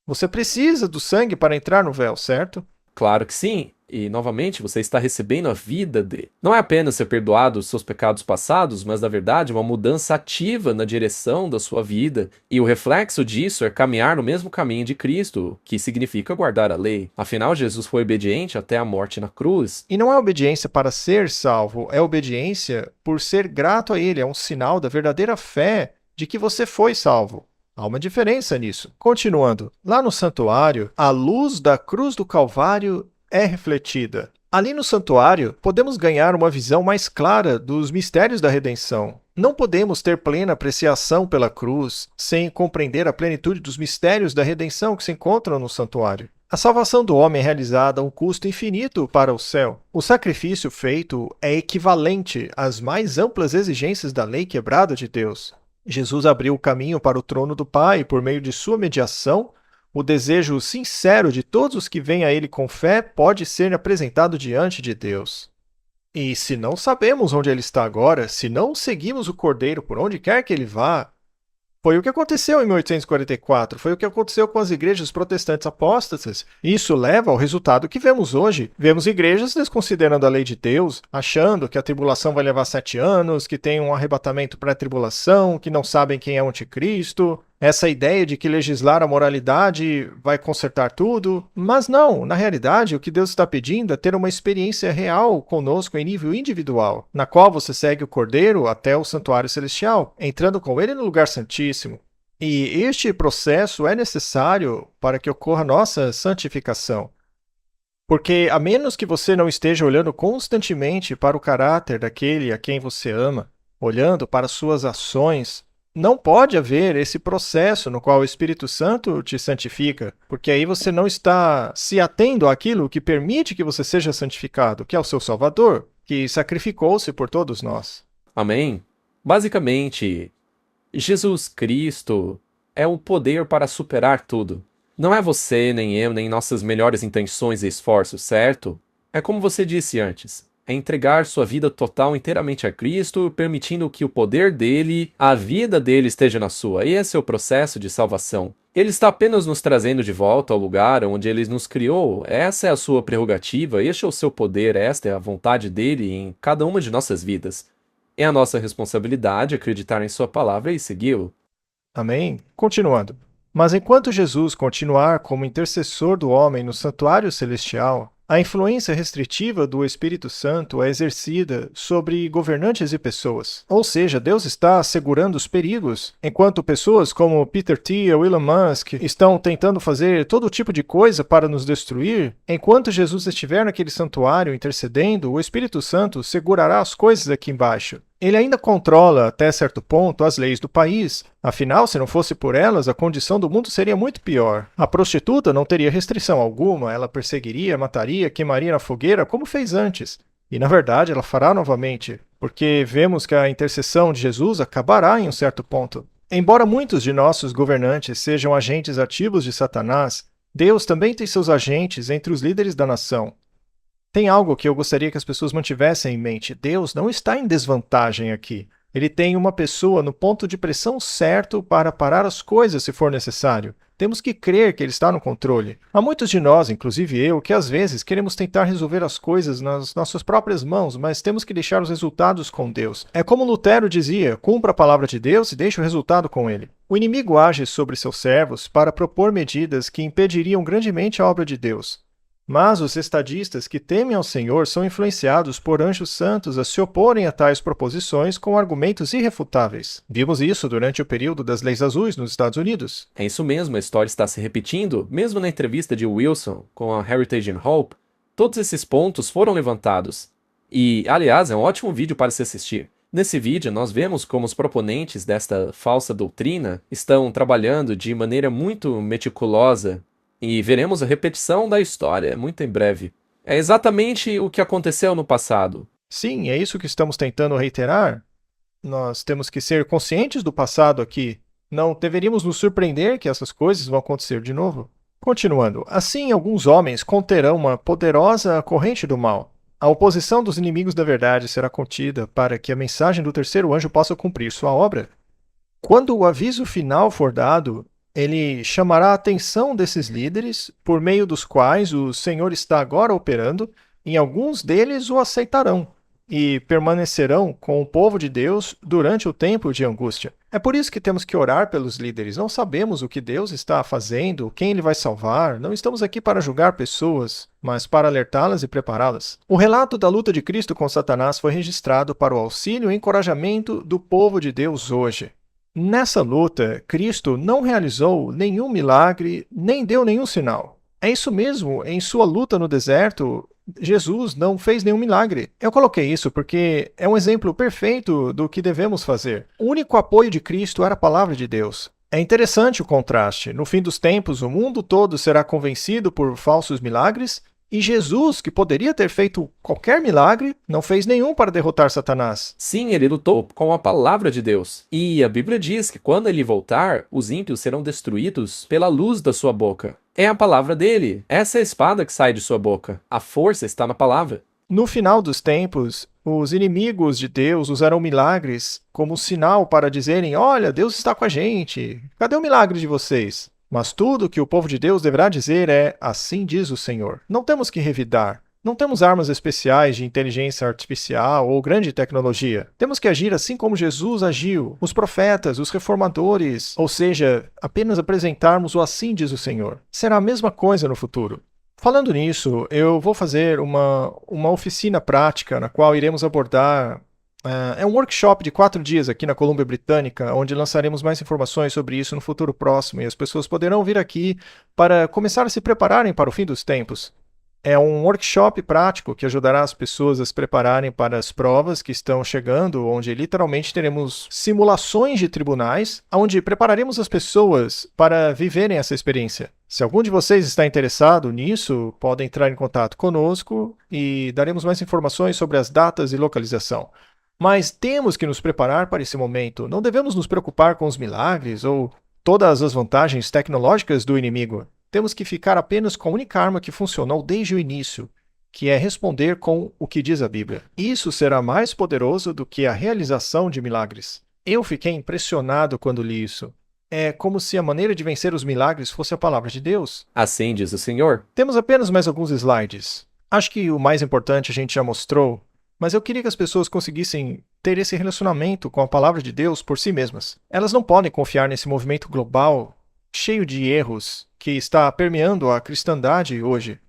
Você precisa do sangue para entrar no véu, certo? Claro que sim. E, novamente, você está recebendo a vida dele. Não é apenas ser perdoado dos seus pecados passados, mas, na verdade, uma mudança ativa na direção da sua vida. E o reflexo disso é caminhar no mesmo caminho de Cristo, que significa guardar a lei. Afinal, Jesus foi obediente até a morte na cruz. E não é obediência para ser salvo, é obediência por ser grato a ele. É um sinal da verdadeira fé de que você foi salvo. Há uma diferença nisso. Continuando, lá no santuário, a luz da cruz do Calvário é refletida. Ali no santuário, podemos ganhar uma visão mais clara dos mistérios da redenção. Não podemos ter plena apreciação pela cruz sem compreender a plenitude dos mistérios da redenção que se encontram no santuário. A salvação do homem é realizada a um custo infinito para o céu. O sacrifício feito é equivalente às mais amplas exigências da lei quebrada de Deus. Jesus abriu o caminho para o trono do Pai por meio de sua mediação. O desejo sincero de todos os que vêm a ele com fé pode ser apresentado diante de Deus. E se não sabemos onde ele está agora, se não seguimos o Cordeiro por onde quer que ele vá, foi o que aconteceu em 1844, foi o que aconteceu com as igrejas protestantes apóstatas. Isso leva ao resultado que vemos hoje. Vemos igrejas desconsiderando a lei de Deus, achando que a tribulação vai levar 7 anos, que tem um arrebatamento pré-tribulação, que não sabem quem é o anticristo. Essa ideia de que legislar a moralidade vai consertar tudo. Mas não, na realidade, o que Deus está pedindo é ter uma experiência real conosco em nível individual, na qual você segue o Cordeiro até o santuário celestial, entrando com ele no lugar santíssimo. E este processo é necessário para que ocorra nossa santificação. Porque a menos que você não esteja olhando constantemente para o caráter daquele a quem você ama, olhando para suas ações, não pode haver esse processo no qual o Espírito Santo te santifica, porque aí você não está se atendo àquilo que permite que você seja santificado, que é o seu Salvador, que sacrificou-se por todos nós. Amém? Basicamente, Jesus Cristo é o poder para superar tudo. Não é você, nem eu, nem nossas melhores intenções e esforços, certo? É como você disse antes. É entregar sua vida total inteiramente a Cristo, permitindo que o poder dele, a vida dele esteja na sua. Esse é o processo de salvação. Ele está apenas nos trazendo de volta ao lugar onde ele nos criou. Essa é a sua prerrogativa, este é o seu poder, esta é a vontade dele em cada uma de nossas vidas. É a nossa responsabilidade acreditar em sua palavra e segui-lo. Amém? Continuando. Mas enquanto Jesus continuar como intercessor do homem no santuário celestial, a influência restritiva do Espírito Santo é exercida sobre governantes e pessoas. Ou seja, Deus está assegurando os perigos, enquanto pessoas como Peter Thiel ou Elon Musk estão tentando fazer todo tipo de coisa para nos destruir. Enquanto Jesus estiver naquele santuário intercedendo, o Espírito Santo segurará as coisas aqui embaixo. Ele ainda controla, até certo ponto, as leis do país. Afinal, se não fosse por elas, a condição do mundo seria muito pior. A prostituta não teria restrição alguma, ela perseguiria, mataria, queimaria na fogueira, como fez antes. E, na verdade, ela fará novamente, porque vemos que a intercessão de Jesus acabará em um certo ponto. Embora muitos de nossos governantes sejam agentes ativos de Satanás, Deus também tem seus agentes entre os líderes da nação. Tem algo que eu gostaria que as pessoas mantivessem em mente. Deus não está em desvantagem aqui. Ele tem uma pessoa no ponto de pressão certo para parar as coisas se for necessário. Temos que crer que ele está no controle. Há muitos de nós, inclusive eu, que às vezes queremos tentar resolver as coisas nas nossas próprias mãos, mas temos que deixar os resultados com Deus. É como Lutero dizia, cumpra a palavra de Deus e deixe o resultado com ele. O inimigo age sobre seus servos para propor medidas que impediriam grandemente a obra de Deus. Mas os estadistas que temem ao Senhor são influenciados por anjos santos a se oporem a tais proposições com argumentos irrefutáveis. Vimos isso durante o período das leis azuis nos Estados Unidos. É isso mesmo, a história está se repetindo. Mesmo na entrevista de Wilson com a Heritage and Hope, todos esses pontos foram levantados. E, aliás, é um ótimo vídeo para se assistir. Nesse vídeo, nós vemos como os proponentes desta falsa doutrina estão trabalhando de maneira muito meticulosa. E veremos a repetição da história muito em breve. É exatamente o que aconteceu no passado. Sim, é isso que estamos tentando reiterar. Nós temos que ser conscientes do passado aqui. Não deveríamos nos surpreender que essas coisas vão acontecer de novo. Continuando, assim alguns homens conterão uma poderosa corrente do mal. A oposição dos inimigos da verdade será contida para que a mensagem do terceiro anjo possa cumprir sua obra. Quando o aviso final for dado, ele chamará a atenção desses líderes, por meio dos quais o Senhor está agora operando, e alguns deles o aceitarão e permanecerão com o povo de Deus durante o tempo de angústia. É por isso que temos que orar pelos líderes. Não sabemos o que Deus está fazendo, quem ele vai salvar. Não estamos aqui para julgar pessoas, mas para alertá-las e prepará-las. O relato da luta de Cristo com Satanás foi registrado para o auxílio e encorajamento do povo de Deus hoje. Nessa luta, Cristo não realizou nenhum milagre, nem deu nenhum sinal. É isso mesmo, em sua luta no deserto, Jesus não fez nenhum milagre. Eu coloquei isso porque é um exemplo perfeito do que devemos fazer. O único apoio de Cristo era a palavra de Deus. É interessante o contraste. No fim dos tempos, o mundo todo será convencido por falsos milagres, e Jesus, que poderia ter feito qualquer milagre, não fez nenhum para derrotar Satanás. Sim, ele lutou com a palavra de Deus. E a Bíblia diz que quando ele voltar, os ímpios serão destruídos pela luz da sua boca. É a palavra dele. Essa é a espada que sai de sua boca. A força está na palavra. No final dos tempos, os inimigos de Deus usarão milagres como sinal para dizerem: olha, Deus está com a gente. Cadê o milagre de vocês? Mas tudo que o povo de Deus deverá dizer é: assim diz o Senhor. Não temos que revidar. Não temos armas especiais de inteligência artificial ou grande tecnologia. Temos que agir assim como Jesus agiu, os profetas, os reformadores, ou seja, apenas apresentarmos o assim diz o Senhor. Será a mesma coisa no futuro. Falando nisso, eu vou fazer uma oficina prática na qual iremos abordar. É um workshop de 4 dias aqui na Colômbia Britânica, onde lançaremos mais informações sobre isso no futuro próximo, e as pessoas poderão vir aqui para começar a se prepararem para o fim dos tempos. É um workshop prático que ajudará as pessoas a se prepararem para as provas que estão chegando, onde literalmente teremos simulações de tribunais, onde prepararemos as pessoas para viverem essa experiência. Se algum de vocês está interessado nisso, pode entrar em contato conosco e daremos mais informações sobre as datas e localização. Mas temos que nos preparar para esse momento. Não devemos nos preocupar com os milagres ou todas as vantagens tecnológicas do inimigo. Temos que ficar apenas com a única arma que funcionou desde o início. que é responder com o que diz a Bíblia. Isso será mais poderoso do que a realização de milagres. Eu fiquei impressionado quando li isso. É como se a maneira de vencer os milagres fosse a palavra de Deus. Assim diz o Senhor. Temos apenas mais alguns slides. Acho que o mais importante a gente já mostrou, mas eu queria que as pessoas conseguissem ter esse relacionamento com a palavra de Deus por si mesmas. Elas não podem confiar nesse movimento global cheio de erros que está permeando a cristandade hoje.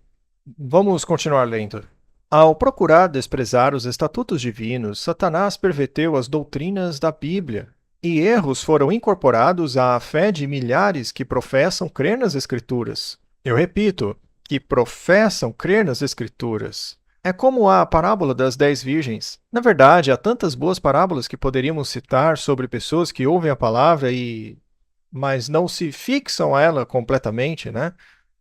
Vamos continuar lendo. Ao procurar desprezar os estatutos divinos, Satanás perverteu as doutrinas da Bíblia, e erros foram incorporados à fé de milhares que professam crer nas Escrituras. Eu repito, que professam crer nas Escrituras. É como a parábola das 10 virgens. Na verdade, há tantas boas parábolas que poderíamos citar sobre pessoas que ouvem a palavra mas não se fixam a ela completamente, né?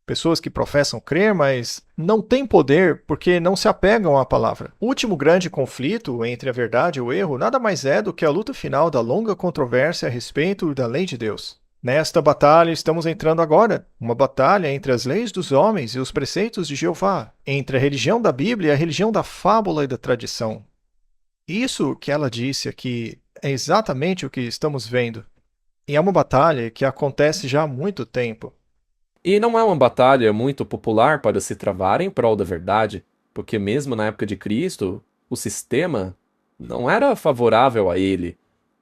Pessoas que professam crer, mas não têm poder porque não se apegam à palavra. O último grande conflito entre a verdade e o erro nada mais é do que a luta final da longa controvérsia a respeito da lei de Deus. Nesta batalha estamos entrando agora, uma batalha entre as leis dos homens e os preceitos de Jeová, entre a religião da Bíblia e a religião da fábula e da tradição. Isso que ela disse aqui é exatamente o que estamos vendo. E é uma batalha que acontece já há muito tempo. E não é uma batalha muito popular para se travar em prol da verdade, porque mesmo na época de Cristo, o sistema não era favorável a ele.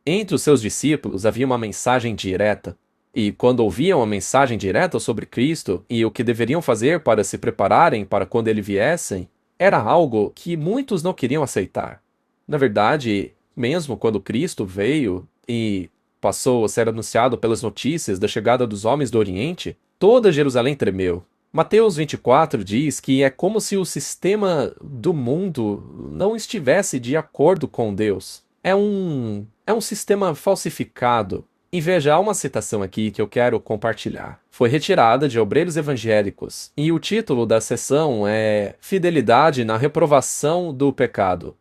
Entre os seus discípulos havia uma mensagem direta, e quando ouviam a mensagem direta sobre Cristo e o que deveriam fazer para se prepararem para quando ele viesse, era algo que muitos não queriam aceitar. Na verdade, mesmo quando Cristo veio e passou a ser anunciado pelas notícias da chegada dos homens do Oriente, toda Jerusalém tremeu. Mateus 24 diz que é como se o sistema do mundo não estivesse de acordo com Deus. É um sistema falsificado. E veja, há uma citação aqui que eu quero compartilhar. Foi retirada de Obreiros Evangélicos, e o título da sessão é Fidelidade na Reprovação do Pecado.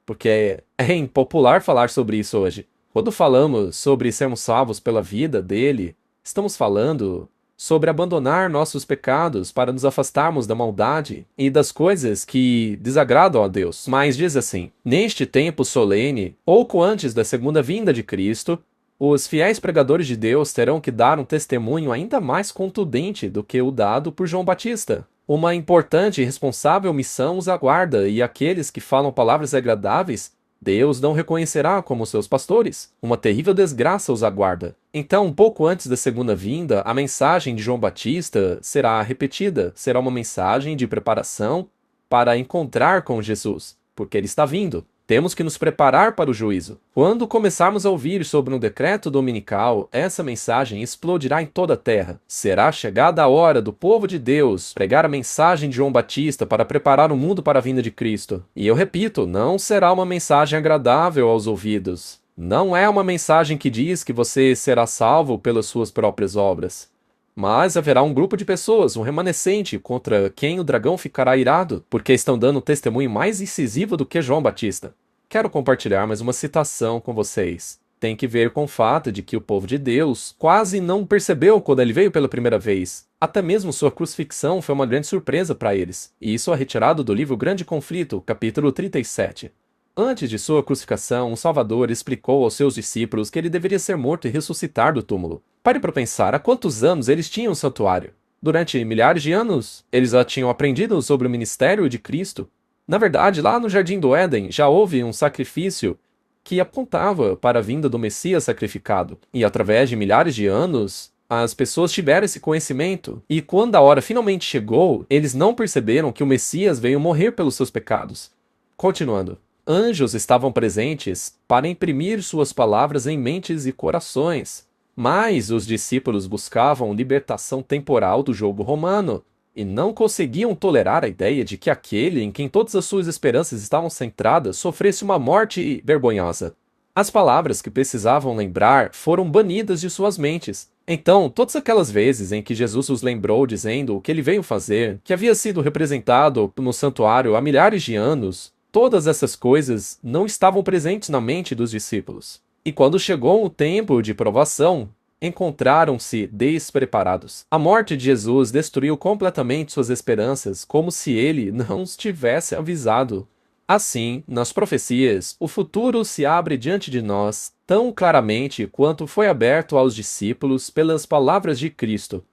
Porque é impopular falar sobre isso hoje. Quando falamos sobre sermos salvos pela vida dele, estamos falando sobre abandonar nossos pecados para nos afastarmos da maldade e das coisas que desagradam a Deus. Mas diz assim: neste tempo solene, pouco antes da segunda vinda de Cristo, os fiéis pregadores de Deus terão que dar um testemunho ainda mais contundente do que o dado por João Batista. Uma importante e responsável missão os aguarda, e aqueles que falam palavras agradáveis, Deus não reconhecerá como seus pastores. Uma terrível desgraça os aguarda. Então, um pouco antes da segunda vinda, a mensagem de João Batista será repetida. Será uma mensagem de preparação para encontrar com Jesus, porque ele está vindo. Temos que nos preparar para o juízo. Quando começarmos a ouvir sobre um decreto dominical, essa mensagem explodirá em toda a terra. Será chegada a hora do povo de Deus pregar a mensagem de João Batista para preparar o mundo para a vinda de Cristo. E eu repito, não será uma mensagem agradável aos ouvidos. Não é uma mensagem que diz que você será salvo pelas suas próprias obras. Mas haverá um grupo de pessoas, um remanescente, contra quem o dragão ficará irado, porque estão dando um testemunho mais incisivo do que João Batista. Quero compartilhar mais uma citação com vocês. Tem que ver com o fato de que o povo de Deus quase não percebeu quando ele veio pela primeira vez. Até mesmo sua crucifixão foi uma grande surpresa para eles. E isso é retirado do livro Grande Conflito, capítulo 37. Antes de sua crucificação, o Salvador explicou aos seus discípulos que ele deveria ser morto e ressuscitar do túmulo. Pare para pensar, há quantos anos eles tinham o santuário? Durante milhares de anos, eles já tinham aprendido sobre o ministério de Cristo. Na verdade, lá no Jardim do Éden, já houve um sacrifício que apontava para a vinda do Messias sacrificado. E através de milhares de anos, as pessoas tiveram esse conhecimento. E quando a hora finalmente chegou, eles não perceberam que o Messias veio morrer pelos seus pecados. Continuando. Anjos estavam presentes para imprimir suas palavras em mentes e corações. Mas os discípulos buscavam libertação temporal do jogo romano e não conseguiam tolerar a ideia de que aquele em quem todas as suas esperanças estavam centradas sofresse uma morte vergonhosa. As palavras que precisavam lembrar foram banidas de suas mentes. Então, todas aquelas vezes em que Jesus os lembrou dizendo o que ele veio fazer, que havia sido representado no santuário há milhares de anos, todas essas coisas não estavam presentes na mente dos discípulos. E quando chegou o tempo de provação, encontraram-se despreparados. A morte de Jesus destruiu completamente suas esperanças, como se ele não os tivesse avisado. Assim, nas profecias, o futuro se abre diante de nós tão claramente quanto foi aberto aos discípulos pelas palavras de Cristo.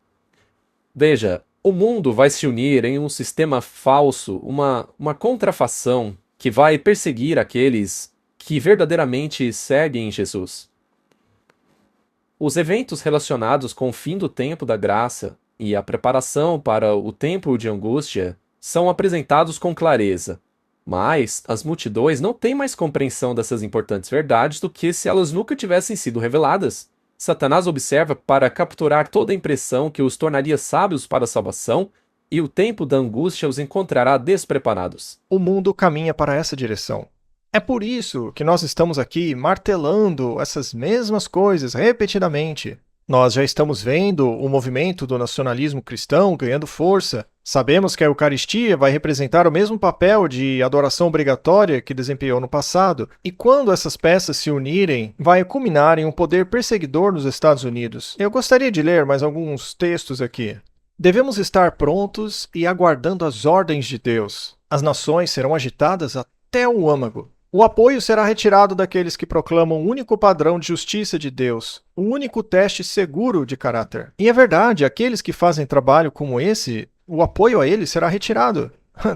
Veja, o mundo vai se unir em um sistema falso, uma contrafação que vai perseguir aqueles que verdadeiramente seguem Jesus. Os eventos relacionados com o fim do tempo da graça e a preparação para o tempo de angústia são apresentados com clareza, mas as multidões não têm mais compreensão dessas importantes verdades do que se elas nunca tivessem sido reveladas. Satanás observa para capturar toda a impressão que os tornaria sábios para a salvação, e o tempo da angústia os encontrará despreparados. O mundo caminha para essa direção. É por isso que nós estamos aqui martelando essas mesmas coisas repetidamente. Nós já estamos vendo o movimento do nacionalismo cristão ganhando força. Sabemos que a Eucaristia vai representar o mesmo papel de adoração obrigatória que desempenhou no passado, e quando essas peças se unirem, vai culminar em um poder perseguidor nos Estados Unidos. Eu gostaria de ler mais alguns textos aqui. Devemos estar prontos e aguardando as ordens de Deus. As nações serão agitadas até o âmago. O apoio será retirado daqueles que proclamam o único padrão de justiça de Deus, o único teste seguro de caráter. E é verdade, aqueles que fazem trabalho como esse, o apoio a eles será retirado.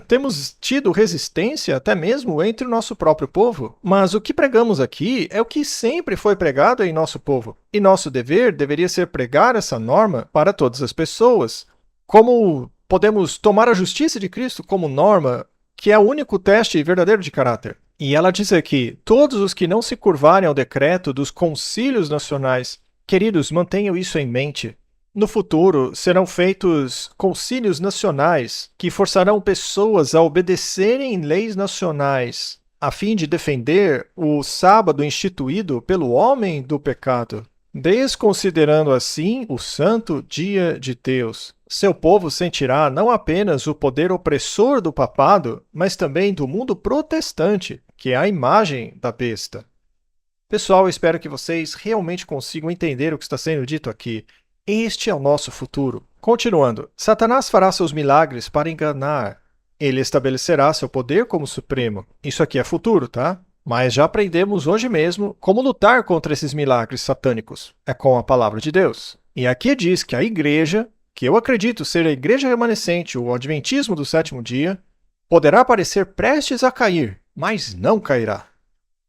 Temos tido resistência até mesmo entre o nosso próprio povo, mas o que pregamos aqui é o que sempre foi pregado em nosso povo. E nosso dever deveria ser pregar essa norma para todas as pessoas. Como podemos tomar a justiça de Cristo como norma, que é o único teste verdadeiro de caráter? E ela diz aqui, todos os que não se curvarem ao decreto dos concílios nacionais, queridos, mantenham isso em mente. No futuro, serão feitos concílios nacionais que forçarão pessoas a obedecerem leis nacionais, a fim de defender o sábado instituído pelo homem do pecado, desconsiderando assim o santo dia de Deus. Seu povo sentirá não apenas o poder opressor do papado, mas também do mundo protestante, que é a imagem da besta. Pessoal, eu espero que vocês realmente consigam entender o que está sendo dito aqui. Este é o nosso futuro. Continuando, Satanás fará seus milagres para enganar. Ele estabelecerá seu poder como supremo. Isso aqui é futuro, tá? Mas já aprendemos hoje mesmo como lutar contra esses milagres satânicos. É com a palavra de Deus. E aqui diz que a igreja, que eu acredito ser a igreja remanescente, o adventismo do sétimo dia, poderá parecer prestes a cair, mas não cairá.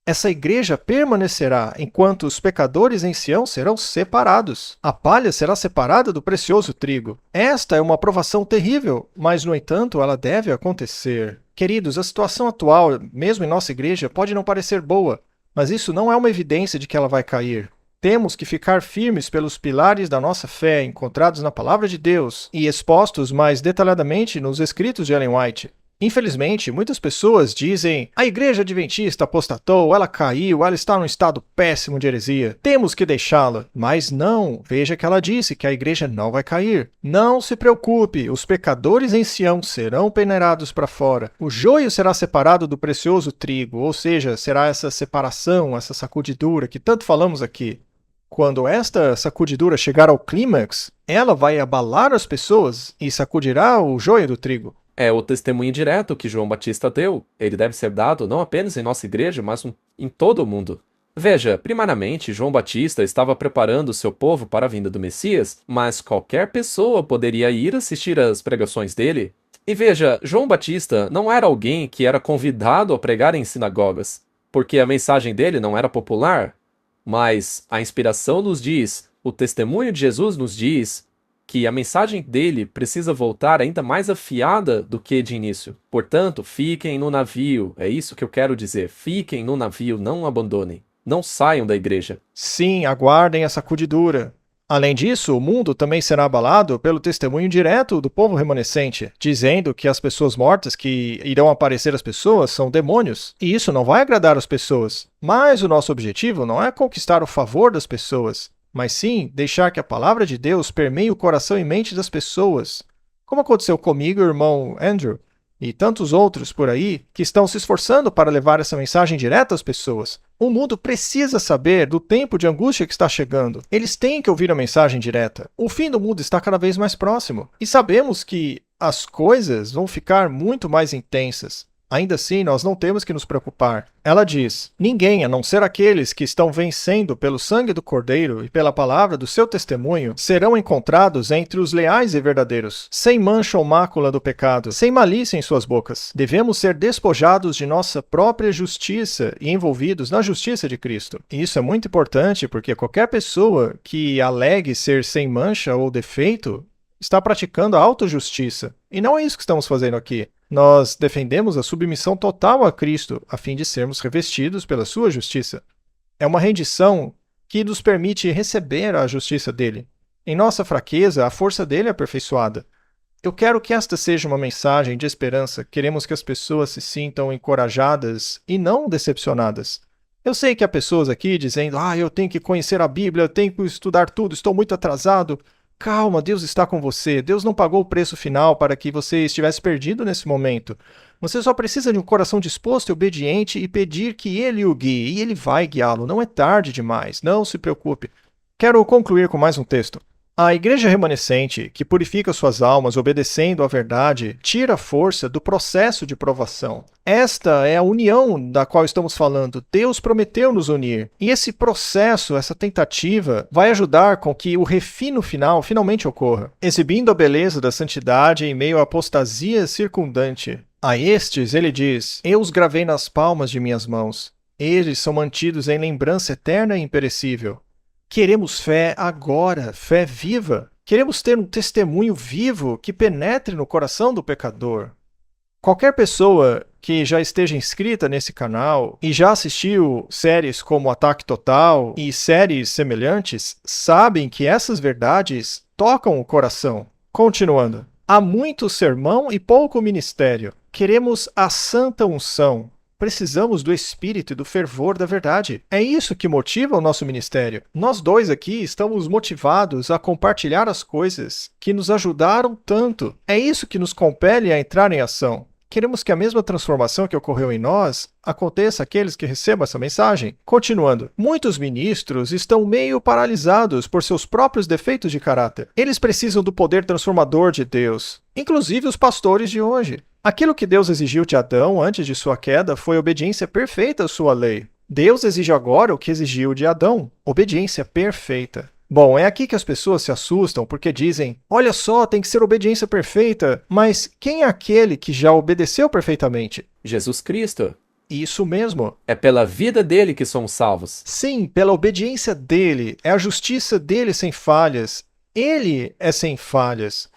Essa igreja permanecerá enquanto os pecadores em Sião serão separados. A palha será separada do precioso trigo. Esta é uma provação terrível, mas, no entanto, ela deve acontecer. Queridos, a situação atual, mesmo em nossa igreja, pode não parecer boa, mas isso não é uma evidência de que ela vai cair. Temos que ficar firmes pelos pilares da nossa fé encontrados na Palavra de Deus e expostos mais detalhadamente nos escritos de Ellen White. Infelizmente, muitas pessoas dizem a igreja adventista apostatou, ela caiu, ela está num estado péssimo de heresia. Temos que deixá-la. Mas não, veja que ela disse que a igreja não vai cair. Não se preocupe, os pecadores em Sião serão peneirados para fora. O joio será separado do precioso trigo, ou seja, será essa separação, essa sacudidura que tanto falamos aqui. Quando esta sacudidura chegar ao clímax, ela vai abalar as pessoas e sacudirá o joio do trigo. É o testemunho direto que João Batista deu. Ele deve ser dado não apenas em nossa igreja, mas em todo o mundo. Veja, primariamente, João Batista estava preparando o seu povo para a vinda do Messias, mas qualquer pessoa poderia ir assistir às pregações dele. E veja, João Batista não era alguém que era convidado a pregar em sinagogas, porque a mensagem dele não era popular. Mas a inspiração nos diz, o testemunho de Jesus nos diz, que a mensagem dele precisa voltar ainda mais afiada do que de início. Portanto, fiquem no navio. É isso que eu quero dizer. Fiquem no navio, não abandonem. Não saiam da igreja. Sim, aguardem a sacudidura. Além disso, o mundo também será abalado pelo testemunho direto do povo remanescente, dizendo que as pessoas mortas que irão aparecer às pessoas são demônios. E isso não vai agradar as pessoas. Mas o nosso objetivo não é conquistar o favor das pessoas, mas sim deixar que a palavra de Deus permeie o coração e mente das pessoas. Como aconteceu comigo e o irmão Andrew. e tantos outros por aí que estão se esforçando para levar essa mensagem direta às pessoas. O mundo precisa saber do tempo de angústia que está chegando. Eles têm que ouvir a mensagem direta. O fim do mundo está cada vez mais próximo. E sabemos que as coisas vão ficar muito mais intensas. Ainda assim, nós não temos que nos preocupar. Ela diz: ninguém, a não ser aqueles que estão vencendo pelo sangue do Cordeiro e pela palavra do seu testemunho, serão encontrados entre os leais e verdadeiros, sem mancha ou mácula do pecado, sem malícia em suas bocas. Devemos ser despojados de nossa própria justiça e envolvidos na justiça de Cristo. E isso é muito importante porque qualquer pessoa que alegue ser sem mancha ou defeito está praticando a autojustiça. E não é isso que estamos fazendo aqui. Nós defendemos a submissão total a Cristo, a fim de sermos revestidos pela sua justiça. É uma rendição que nos permite receber a justiça dele. Em nossa fraqueza, a força dele é aperfeiçoada. Eu quero que esta seja uma mensagem de esperança. Queremos que as pessoas se sintam encorajadas e não decepcionadas. Eu sei que há pessoas aqui dizendo: eu tenho que conhecer a Bíblia, eu tenho que estudar tudo, estou muito atrasado. Calma, Deus está com você. Deus não pagou o preço final para que você estivesse perdido nesse momento. Você só precisa de um coração disposto e obediente e pedir que Ele o guie, e Ele vai guiá-lo. Não é tarde demais, não se preocupe. Quero concluir com mais um texto. A igreja remanescente, que purifica suas almas obedecendo à verdade, tira a força do processo de provação. Esta é a união da qual estamos falando. Deus prometeu nos unir. E esse processo, essa tentativa, vai ajudar com que o refino final finalmente ocorra, exibindo a beleza da santidade em meio à apostasia circundante. A estes ele diz: eu os gravei nas palmas de minhas mãos. Eles são mantidos em lembrança eterna e imperecível. Queremos fé agora, fé viva. Queremos ter um testemunho vivo que penetre no coração do pecador. Qualquer pessoa que já esteja inscrita nesse canal e já assistiu séries como Ataque Total e séries semelhantes, sabem que essas verdades tocam o coração. Continuando. Há muito sermão e pouco ministério. Queremos a santa unção. Precisamos do espírito e do fervor da verdade. É isso que motiva o nosso ministério. Nós dois aqui estamos motivados a compartilhar as coisas que nos ajudaram tanto. É isso que nos compele a entrar em ação. Queremos que a mesma transformação que ocorreu em nós aconteça àqueles que recebam essa mensagem. Continuando, muitos ministros estão meio paralisados por seus próprios defeitos de caráter. Eles precisam do poder transformador de Deus, inclusive os pastores de hoje. Aquilo que Deus exigiu de Adão antes de sua queda foi obediência perfeita à sua lei. Deus exige agora o que exigiu de Adão, obediência perfeita. Bom, é aqui que as pessoas se assustam porque dizem: olha só, tem que ser obediência perfeita. Mas quem é aquele que já obedeceu perfeitamente? Jesus Cristo. Isso mesmo. É pela vida dele que somos salvos. Sim, pela obediência dele. É a justiça dele sem falhas. Ele é sem falhas.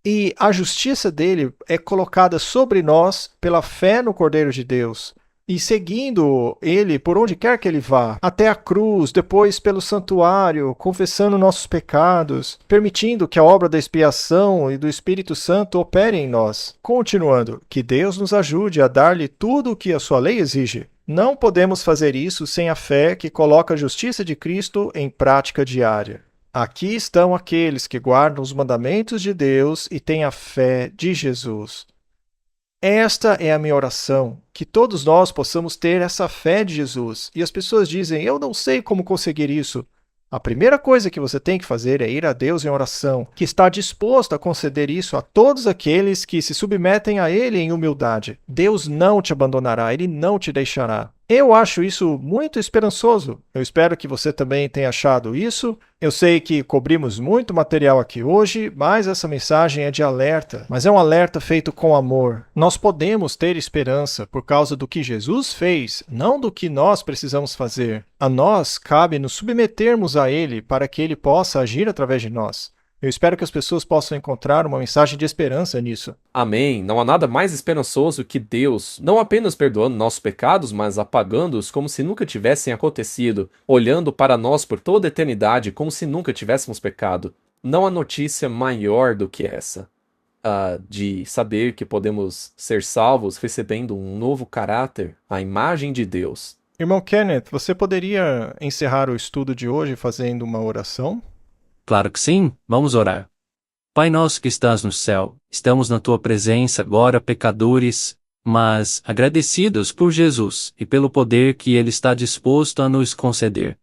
E a justiça dele é colocada sobre nós pela fé no Cordeiro de Deus. E seguindo ele por onde quer que ele vá, até a cruz, depois pelo santuário, confessando nossos pecados, permitindo que a obra da expiação e do Espírito Santo opere em nós. Continuando, que Deus nos ajude a dar-lhe tudo o que a sua lei exige. Não podemos fazer isso sem a fé que coloca a justiça de Cristo em prática diária. Aqui estão aqueles que guardam os mandamentos de Deus e têm a fé de Jesus. Esta é a minha oração, que todos nós possamos ter essa fé de Jesus. E as pessoas dizem: eu não sei como conseguir isso. A primeira coisa que você tem que fazer é ir a Deus em oração, que está disposto a conceder isso a todos aqueles que se submetem a Ele em humildade. Deus não te abandonará, Ele não te deixará. Eu acho isso muito esperançoso. Eu espero que você também tenha achado isso. Eu sei que cobrimos muito material aqui hoje, mas essa mensagem é de alerta. Mas é um alerta feito com amor. Nós podemos ter esperança por causa do que Jesus fez, não do que nós precisamos fazer. A nós cabe nos submetermos a Ele para que Ele possa agir através de nós. Eu espero que as pessoas possam encontrar uma mensagem de esperança nisso. Amém. Não há nada mais esperançoso que Deus, não apenas perdoando nossos pecados, mas apagando-os como se nunca tivessem acontecido, olhando para nós por toda a eternidade como se nunca tivéssemos pecado. Não há notícia maior do que essa, de saber que podemos ser salvos recebendo um novo caráter, a imagem de Deus. Irmão Kenneth, você poderia encerrar o estudo de hoje fazendo uma oração? Claro que sim, vamos orar. Pai nosso que estás no céu, estamos na tua presença agora, pecadores, mas agradecidos por Jesus e pelo poder que ele está disposto a nos conceder.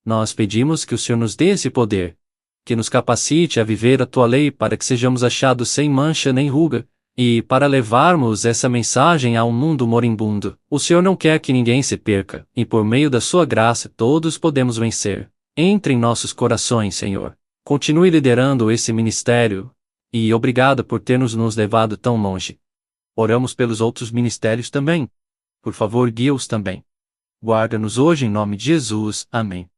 Nós pedimos que o Senhor nos dê esse poder, que nos capacite a viver a tua lei para que sejamos achados sem mancha nem ruga, e para levarmos essa mensagem a um mundo moribundo. O Senhor não quer que ninguém se perca, e por meio da sua graça todos podemos vencer. Entre em nossos corações, Senhor. Continue liderando esse ministério, e obrigado por ter nos levado tão longe. Oramos pelos outros ministérios também. Por favor, guia-os também. Guarda-nos hoje em nome de Jesus. Amém.